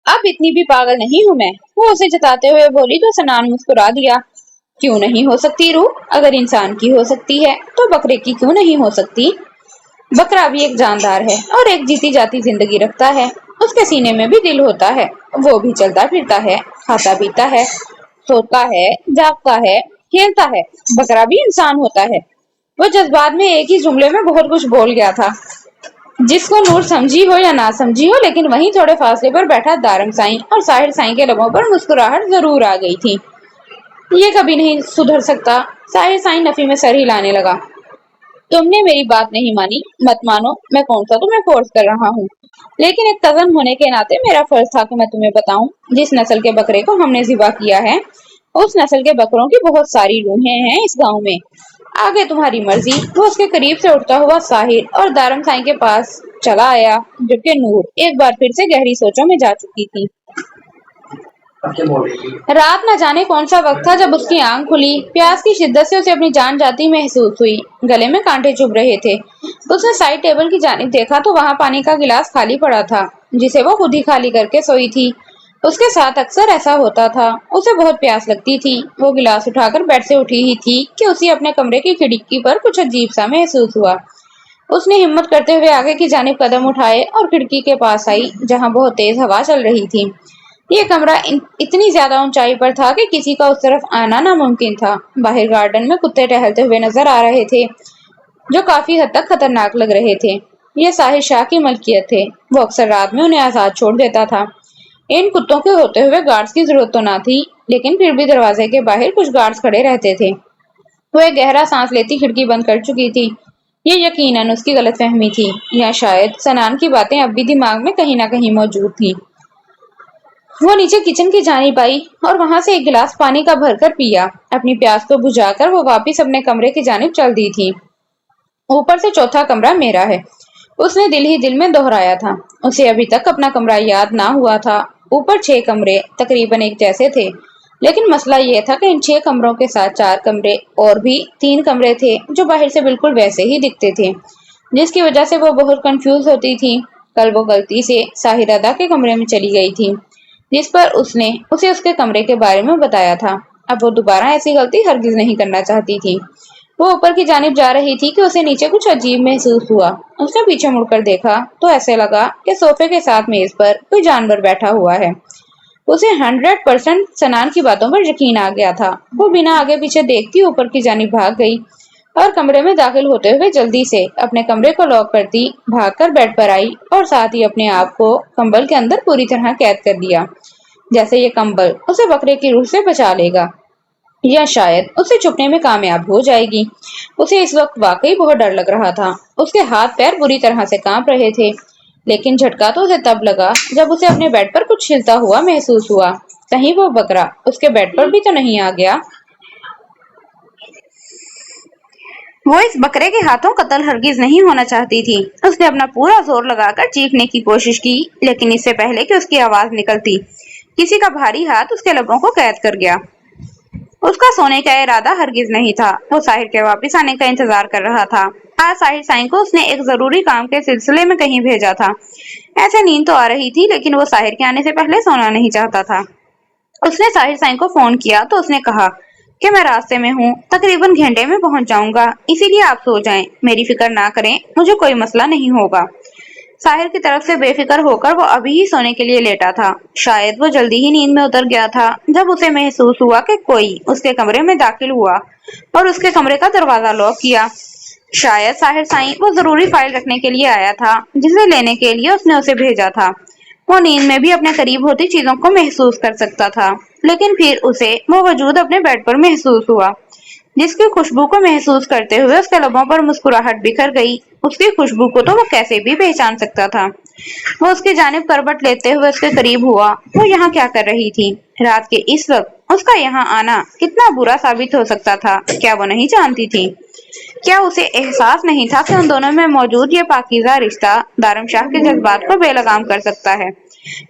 S1: اب اتنی بھی پاگل نہیں ہوں میں، وہ اسے جتاتے ہوئے بولی تو سنان مسکرا دیا۔ کیوں نہیں ہو سکتی روح؟ اگر انسان کی ہو سکتی ہے تو بکرے کی کیوں نہیں ہو سکتی؟ بکرا بھی ایک جاندار ہے اور ایک جیتی جاتی زندگی رکھتا ہے۔ اس کے سینے میں بھی دل ہوتا ہے، وہ بھی چلتا پھرتا ہے، کھاتا پیتا ہے، سوتا ہے، جاگتا ہے، کھیلتا ہے۔ بکرا بھی انسان ہوتا ہے۔ وہ جذبات میں ایک ہی جملے میں بہت کچھ بول گیا تھا، جس کو نور سمجھی ہو یا نہ سمجھی ہو، لیکن وہیں تھوڑے فاصلے پر بیٹھا دارم سائیں اور ساحر سائیں کے لبوں پر مسکراہٹ ضرور آ گئی تھی۔ یہ کبھی نہیں سدھر سکتا۔ ساحر سائیں نفی میں سر ہلانے لگا۔ تم نے میری بات نہیں مانی، مت مانو، میں کون سا تمہیں فورس کر رہا ہوں، لیکن ایک کزن ہونے کے ناطے میرا فرض تھا کہ میں تمہیں بتاؤں۔ جس نسل کے بکرے کو ہم نے ذبح کیا ہے، اس نسل کے بکروں کی بہت ساری روحیں ہیں اس گاؤں میں۔ آگے تمہاری مرضی۔ وہ اس کے قریب سے اٹھتا ہوا ساحر اور دارم سائیں کے پاس چلا آیا، جبکہ نور ایک بار پھر سے گہری سوچوں میں جا چکی تھی۔ رات نہ جانے کون سا وقت تھا جب اس کی آنکھ کھلی۔ پیاس کی شدت سے اسے اپنی جان جاتی محسوس ہوئی، گلے میں کانٹے چبھ رہے تھے۔ اس نے سائڈ ٹیبل کی جانب دیکھا تو وہاں پانی کا گلاس خالی پڑا تھا، جسے وہ خود ہی خالی کر کے سوئی تھی۔ اس کے ساتھ اکثر ایسا ہوتا تھا، اسے بہت پیاس لگتی تھی، وہ گلاس اٹھا کر بیڈ سے اٹھی ہی تھی کہ اسے اپنے کمرے کی کھڑکی پر کچھ عجیب سا محسوس ہوا۔ اس نے ہمت کرتے ہوئے آگے کی جانب قدم اٹھائے اور کھڑکی کے پاس آئی، جہاں بہت تیز ہوا چل رہی تھی۔ یہ کمرہ اتنی زیادہ اونچائی پر تھا کہ کسی کا اس طرف آنا ناممکن تھا۔ باہر گارڈن میں کتے ٹہلتے ہوئے نظر آ رہے تھے، جو کافی حد تک خطرناک لگ رہے تھے۔ یہ ساحر شاہ کی ملکیت تھے، وہ اکثر رات میں انہیں آزاد چھوڑ دیتا تھا۔ ان کتوں کے ہوتے ہوئے گارڈز کی ضرورت تو نہ تھی، لیکن پھر بھی دروازے کے باہر کچھ گارڈز کھڑے رہتے تھے۔ وہ ایک گہرا سانس لیتی کھڑکی بند کر چکی تھی۔ یہ یقیناً اس کی غلط فہمی تھی، یا شاید سنان کی باتیں اب بھی دماغ میں کہیں نہ کہیں موجود تھیں۔ وہ نیچے کچن کی جانب آئی اور وہاں سے ایک گلاس پانی کا بھر کر پیا۔ اپنی پیاس کو بجھا کر وہ واپس اپنے کمرے کی جانب چل دی تھی۔ اوپر سے چوتھا کمرہ میرا ہے، اس نے دل ہی دل میں دہرایا تھا۔ اسے ابھی تک اپنا کمرہ یاد نہ ہوا تھا۔ اوپر 6 کمرے تقریباً ایک جیسے تھے، لیکن مسئلہ یہ تھا کہ ان 6 کمروں کے ساتھ 4 کمرے اور بھی 3 کمرے تھے جو باہر سے بالکل ویسے ہی دکھتے تھے، جس کی وجہ سے وہ بہت کنفیوز ہوتی تھی۔ کل وہ غلطی سے ساحر ادا کے کمرے میں چلی گئی تھی، جس پر اس نے اسے اس کے کمرے کے بارے میں بتایا تھا۔ اب وہ دوبارہ ایسی غلطی ہرگز نہیں کرنا چاہتی تھی۔ وہ اوپر کی جانب جا رہی تھی کہ اسے نیچے کچھ عجیب محسوس ہوا۔ اس نے پیچھے مڑ کر دیکھا تو ایسے لگا کہ صوفے کے ساتھ میز پر کوئی جانور بیٹھا ہوا ہے۔ اسے 100% سنان کی باتوں پر یقین آ گیا تھا۔ وہ بنا آگے پیچھے دیکھتی اوپر کی جانب بھاگ گئی اور کمرے میں داخل ہوتے ہوئے جلدی سے اپنے کمرے کو لاک کرتی بھاگ کر بیڈ پر آئی اور ساتھ ہی اپنے آپ کو کمبل کے اندر پوری طرح قید کر دیا، جیسے یہ کمبل اسے بکرے کی روح سے بچا لے گا، یا شاید اسے چھپنے میں کامیاب ہو جائے گی۔ اسے اس وقت واقعی بہت ڈر لگ رہا تھا۔ اس کے ہاتھ پیر بری طرح سے کانپ رہے تھے، لیکن جھٹکا تو اسے تب لگا جب اسے اپنے بیڈ پر کچھ ہلتا ہوا محسوس ہوا۔ کہیں وہ بکرا اس کے بیڈ پر بھی تو نہیں آ گیا؟ وہ اس بکرے کے ہاتھوں قتل ہرگز نہیں ہونا چاہتی تھی۔ اس نے اپنا پورا زور لگا کر چیخنے کی کوشش کی، لیکن اس سے پہلے کہ اس کی آواز نکلتی، کسی کا بھاری ہاتھ اس کے لبوں کو قید کر گیا۔ اس کا سونے کا ارادہ ہرگز نہیں تھا، وہ ساحر کے واپس آنے کا انتظار کر رہا تھا۔ آج ساحر سائیں کو اس نے ایک ضروری کام کے سلسلے میں کہیں بھیجا تھا۔ ایسے نیند تو آ رہی تھی، لیکن وہ ساحر کے آنے سے پہلے سونا نہیں چاہتا تھا۔ اس نے ساحر سائیں کو فون کیا تو اس نے کہا کہ میں راستے میں ہوں، تقریباً گھنٹے میں پہنچ جاؤں گا، اسی لیے آپ سو جائیں، میری فکر نہ کریں، مجھے کوئی مسئلہ نہیں ہوگا۔ ساحر کی طرف سے بے فکر ہو کر وہ ابھی ہی سونے کے لیے لیٹا تھا۔ شاید وہ جلدی ہی نیند میں اتر گیا تھا جب اسے محسوس ہوا کہ کوئی اس کے کمرے میں داخل ہوا اور اس کے کمرے کا دروازہ لاک کیا۔ شاید ساحر سائیں وہ ضروری فائل رکھنے کے لیے آیا تھا جسے لینے کے لیے اس نے اسے بھیجا تھا۔ وہ نیند میں بھی اپنے قریب ہوتی چیزوں کو محسوس کر سکتا تھا، لیکن پھر اسے وہ وجود اپنے بیڈ پر محسوس ہوا، جس کی خوشبو کو محسوس کرتے ہوئے اس کے لبوں پر مسکراہٹ بکھر گئی۔ اس کی خوشبو کو تو وہ کیسے بھی پہچان سکتا تھا۔ وہ اس کی جانب کروٹ لیتے ہوئے اس کے قریب ہوا۔ وہ یہاں کیا کر رہی تھی؟ رات کے اس وقت اس کا یہاں آنا کتنا برا ثابت ہو سکتا تھا، کیا وہ نہیں جانتی تھی؟ کیا اسے احساس نہیں تھا کہ ان دونوں میں موجود یہ پاکیزہ رشتہ دارم شاہ کے جذبات کو بے لگام کر سکتا ہے؟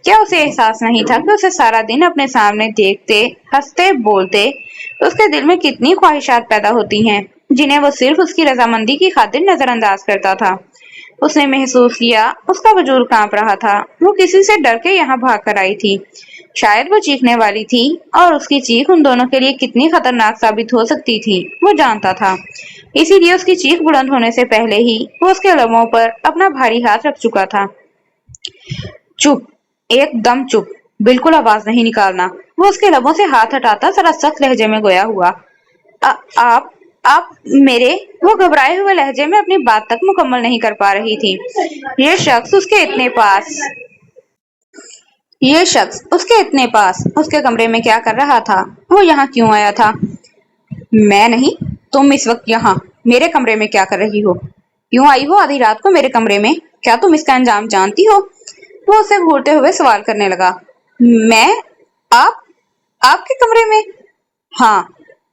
S1: کیا اسے احساس نہیں تھا کہ اسے سارا دن اپنے سامنے دیکھتے، ہنستے، بولتے اس کے دل میں کتنی خواہشات پیدا ہوتی ہیں، جنہیں وہ صرف اس کی رضامندی کی خاطر نظر انداز کرتا تھا؟ اس نے محسوس کیا اس کا وجود کانپ رہا تھا۔ وہ کسی سے ڈر کے یہاں بھاگ کر آئی تھی، शायद वो चीखने वाली थी और उसकी चीख उन दोनों के लिए कितनी खतरनाक साबित हो सकती थी वो जानता था। इसीलिए उसकी चीख बुलंद होने से पहले ही वो उसके लबों पर अपना भारी हाथ रख चुका था। चुप, एकदम चुप, बिल्कुल आवाज नहीं निकालना। वो उसके लबों से हाथ हटाता जरा सख्त लहजे में गोया हुआ। आप आप मेरे। वो घबराए हुए लहजे में अपनी बात तक मुकम्मल नहीं कर पा रही थी। ये शख्स उसके इतने पास ये शख्स उसके इतने पास उसके कमरे में क्या कर रहा था? वो यहाँ क्यों आया था? मैं नहीं, तुम इस वक्त यहाँ मेरे कमरे में क्या कर रही हो? क्यों आई हो आधी रात को मेरे कमरे में? क्या तुम इसका अंजाम जानती हो? वो उसे घूरते हुए सवाल करने लगा। मैं? आप? आपके कमरे में? हाँ,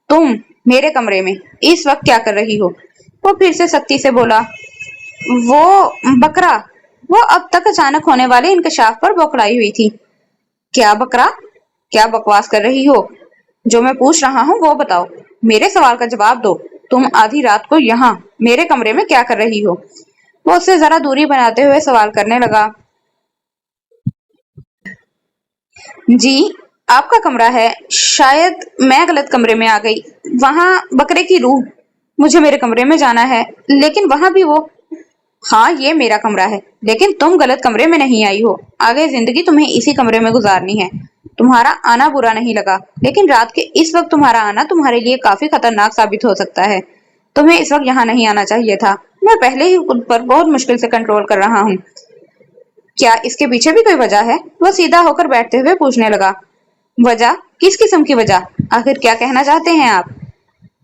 S1: तुम मेरे कमरे में इस वक्त क्या कर रही हो? वो फिर से सख्ती से बोला। वो बकरा। वो अब तक अचानक होने वाले इंकशाफ पर बौखलाई हुई थी। क्या बकरा? क्या बकवास कर रही हो? जो मैं पूछ रहा हूँ वो बताओ। मेरे सवाल का जवाब दो। तुम आधी रात को यहाँ मेरे कमरे में क्या कर रही हो? वो उससे जरा दूरी बनाते हुए सवाल करने लगा। जी, आपका कमरा है। शायद मैं गलत कमरे में आ गई। वहां बकरे की रूह। मुझे मेरे कमरे में जाना है, लेकिन वहां भी वो। हाँ, ये मेरा कमरा है, लेकिन तुम गलत कमरे में नहीं आई हो। आगे जिंदगी तुम्हें इसी कमरे में गुजारनी है। तुम्हारा आना बुरा नहीं लगा, लेकिन रात के इस वक्त तुम्हारा आना तुम्हारे लिए काफी खतरनाक साबित हो सकता है। तुम्हें इस वक्त यहाँ नहीं आना चाहिए था। मैं पहले ही खुद पर बहुत मुश्किल से कंट्रोल कर रहा हूँ। क्या इसके पीछे भी कोई वजह है? वो सीधा होकर बैठते हुए पूछने लगा। वजह? किस किस्म की वजह? आखिर क्या कहना चाहते हैं आप?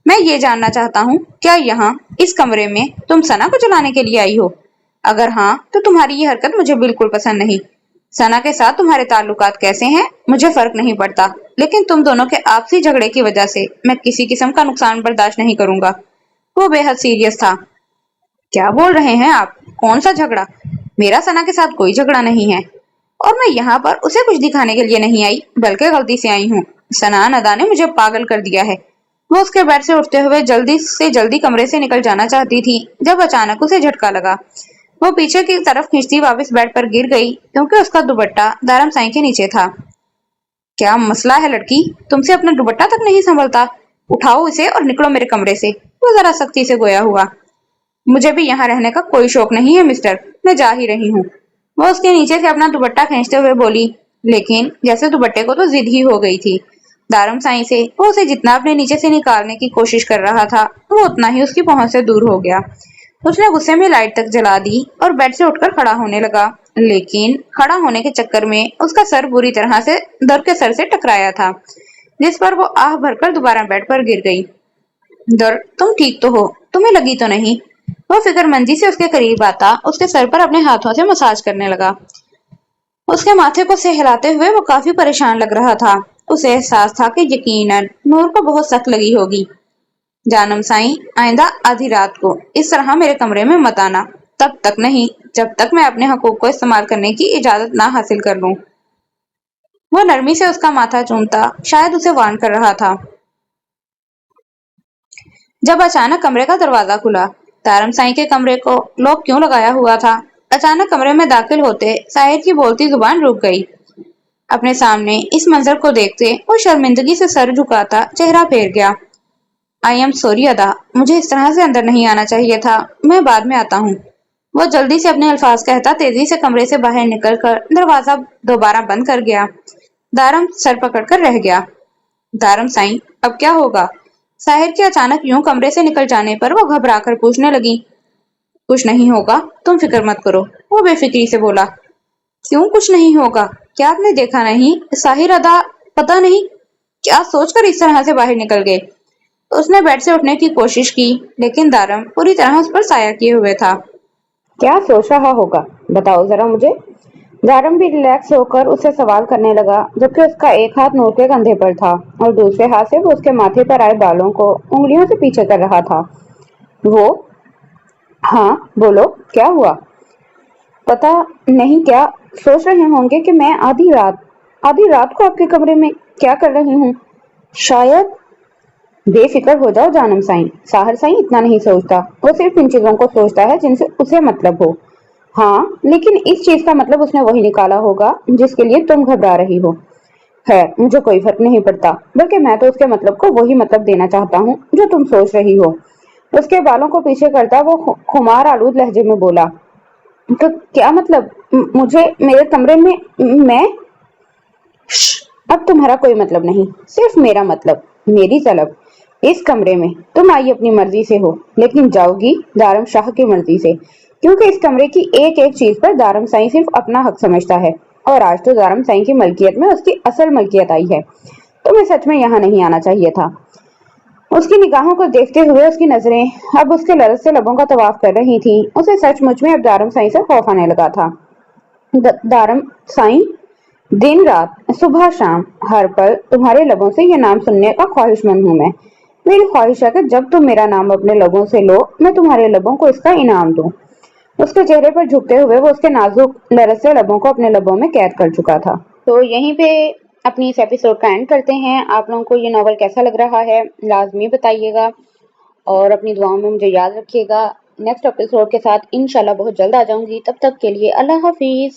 S1: मैं ये जानना चाहता हूँ, क्या यहाँ इस कमरे में तुम सना को जलाने के लिए आई हो? अगर हाँ, तो तुम्हारी ये हरकत मुझे बिल्कुल पसंद नहीं। सना के साथ तुम्हारे ताल्लुकात कैसे हैं मुझे फर्क नहीं पड़ता, लेकिन तुम दोनों के आपसी झगड़े की वजह से मैं किसी किस्म का नुकसान बर्दाश्त नहीं करूंगा। वो बेहद सीरियस था। क्या बोल रहे हैं आप? कौन सा झगड़ा? मेरा सना के साथ कोई झगड़ा नहीं है, और मैं यहाँ पर उसे कुछ दिखाने के लिए नहीं आई, बल्कि गलती से आई हूँ। सना नदा ने मुझे पागल कर दिया है। वो उसके बेड से उठते हुए जल्दी से जल्दी कमरे से निकल जाना चाहती थी, जब अचानक उसे झटका लगा। वो पीछे की तरफ खींचती वापस बेड पर गिर गई, क्योंकि उसका दुपट्टा दारम साई के नीचे था। क्या मसला है लड़की? तुमसे अपना दुपट्टा तक नहीं संभलता? उठाओ इसे और निकलो मेरे कमरे से। वो जरा सख्ती से गोया हुआ। मुझे भी यहाँ रहने का कोई शौक नहीं है मिस्टर, मैं जा ही रही हूँ। वो उसके नीचे से अपना दुपट्टा खींचते हुए बोली, लेकिन जैसे दुपट्टे को तो जिद ही हो गई थी। दारम साई से वो उसे जितना अपने नीचे से निकालने की कोशिश कर रहा था, वो उतना ही उसकी पहुंच से दूर हो गया। उसने गुस्से में लाइट तक जला दी और बेड से उठकर खड़ा होने लगा, लेकिन खड़ा होने के चक्कर में उसका सर बुरी तरह से दर के सर से टकराया था, जिस पर वो आह भरकर दोबारा बेड पर गिर गई। दर, तुम ठीक तो हो? तुम्हें लगी तो नहीं? वो फिक्रमंदी से उसके करीब आता उसके सर पर अपने हाथों से मसाज करने लगा। उसके माथे को सहलाते हुए वो काफी परेशान लग रहा था। उसे एहसास था कि यकीनन नूर को बहुत सख्त लगी होगी। जानम साईं, आइंदा आधी रात को इस तरह मेरे कमरे में मत आना। तब तक नहीं जब तक मैं अपने हकूक को इस्तेमाल करने की इजाजत ना हासिल कर लूं। वो नरमी से उसका माथा चूमता शायद उसे वार्न कर रहा था, जब अचानक कमरे का दरवाजा खुला। तारम साईं के कमरे को लॉक क्यों लगाया हुआ था? अचानक कमरे में दाखिल होते साहिर की बोलती जुबान रुक गई। अपने सामने इस मंजर को देखते वो शर्मिंदगी से सर झुकाता चेहरा फेर गया। आई एम सॉरी अदा, मुझे इस तरह से अंदर नहीं आना चाहिए था। मैं बाद में आता हूँ। वो जल्दी से अपने अल्फाज कहता तेजी से कमरे से बाहर निकलकर दरवाजा दोबारा बंद कर गया। दारम सर पकड़कर रह गया। दारम साईं, अब क्या होगा? साहिर के अचानक यूं कमरे से निकल जाने पर वो घबराकर पूछने लगी। कुछ नहीं होगा, तुम फिक्र मत करो, वो बेफिक्री से बोला। क्यों कुछ नहीं होगा? क्या आपने देखा नहीं? साहिर अदा पता नहीं क्या सोचकर इस तरह से बाहर निकल गए। उसने बेड से उठने की कोशिश की, लेकिन दारम पूरी तरह उस पर साया किए हुए था।
S3: क्या सोच रहा होगा? बताओ जरा मुझे। दारम भी रिलैक्स होकर उससे सवाल करने लगा, जबकि उसका एक हाथ नूर के कंधे पर था और दूसरे हाथ से वो उसके माथे पर आए बालों को उंगलियों से पीछे कर रहा था। वो, हाँ बोलो, क्या हुआ? पता नहीं क्या सोच रहे होंगे कि मैं आधी रात को आपके कमरे में क्या कर रही हूँ। शायद। बेफिक्र हो जाओ जानम साईं, साहर साईं इतना नहीं सोचता। वो सिर्फ इन चीजों को सोचता है जिनसे उसे मतलब हो। हाँ, लेकिन इस चीज का मतलब उसने वही निकाला होगा जिसके लिए तुम घबरा रही हो। खैर मुझे कोई फर्क नहीं पड़ता, बल्कि मैं तो उसके मतलब को वही मतलब देना चाहता हूँ जो तुम सोच रही हो। उसके बालों को पीछे करता वो खुमार आलूद लहजे में बोला, तो क्या मतलब? मुझे मेरे कमरे में मैं? अब तुम्हारा कोई मतलब नहीं, सिर्फ मेरा मतलब, मेरी तलब। इस कमरे में तुम आई अपनी मर्जी से हो, लेकिन जाओगी दारम शाह की मर्जी से, क्योंकि इस कमरे की एक एक चीज पर दारम साईं सिर्फ अपना हक समझता है। और आज तो दारम साईं की मलकियत में उसकी असल मलकियत आई है। तुम्हें सच में यहाँ नहीं आना चाहिए था। उसकी निगाहों को देखते हुए उसकी नजरें अब उसके लरज से लबों का तवाफ कर रही थीं। उसे सचमुच में अब दारम साईं से खौफ आने लगा था। दारम साईं, दिन रात सुबह शाम हर पल तुम्हारे लबों से ये नाम सुनने का ख्वाहिशमंद हूँ मैं। मेरी ख्वाहिश है कि जब तुम मेरा नाम अपने लबों से लो, मैं तुम्हारे लबों को इसका इनाम दूं। उसके चेहरे पर झुकते हुए वो उसके नाजुक लरसे लबों को अपने लबों में कैद कर चुका था। तो यहीं पे अपनी इस एपिसोड का एंड करते हैं। आप लोगों को ये नॉवल कैसा लग रहा है लाजमी बताइएगा, और अपनी दुआओं में मुझे याद रखिएगा। नेक्स्ट एपिसोड के साथ इंशाल्लाह बहुत जल्द आ जाऊंगी। तब तक के लिए अल्लाह हाफिज।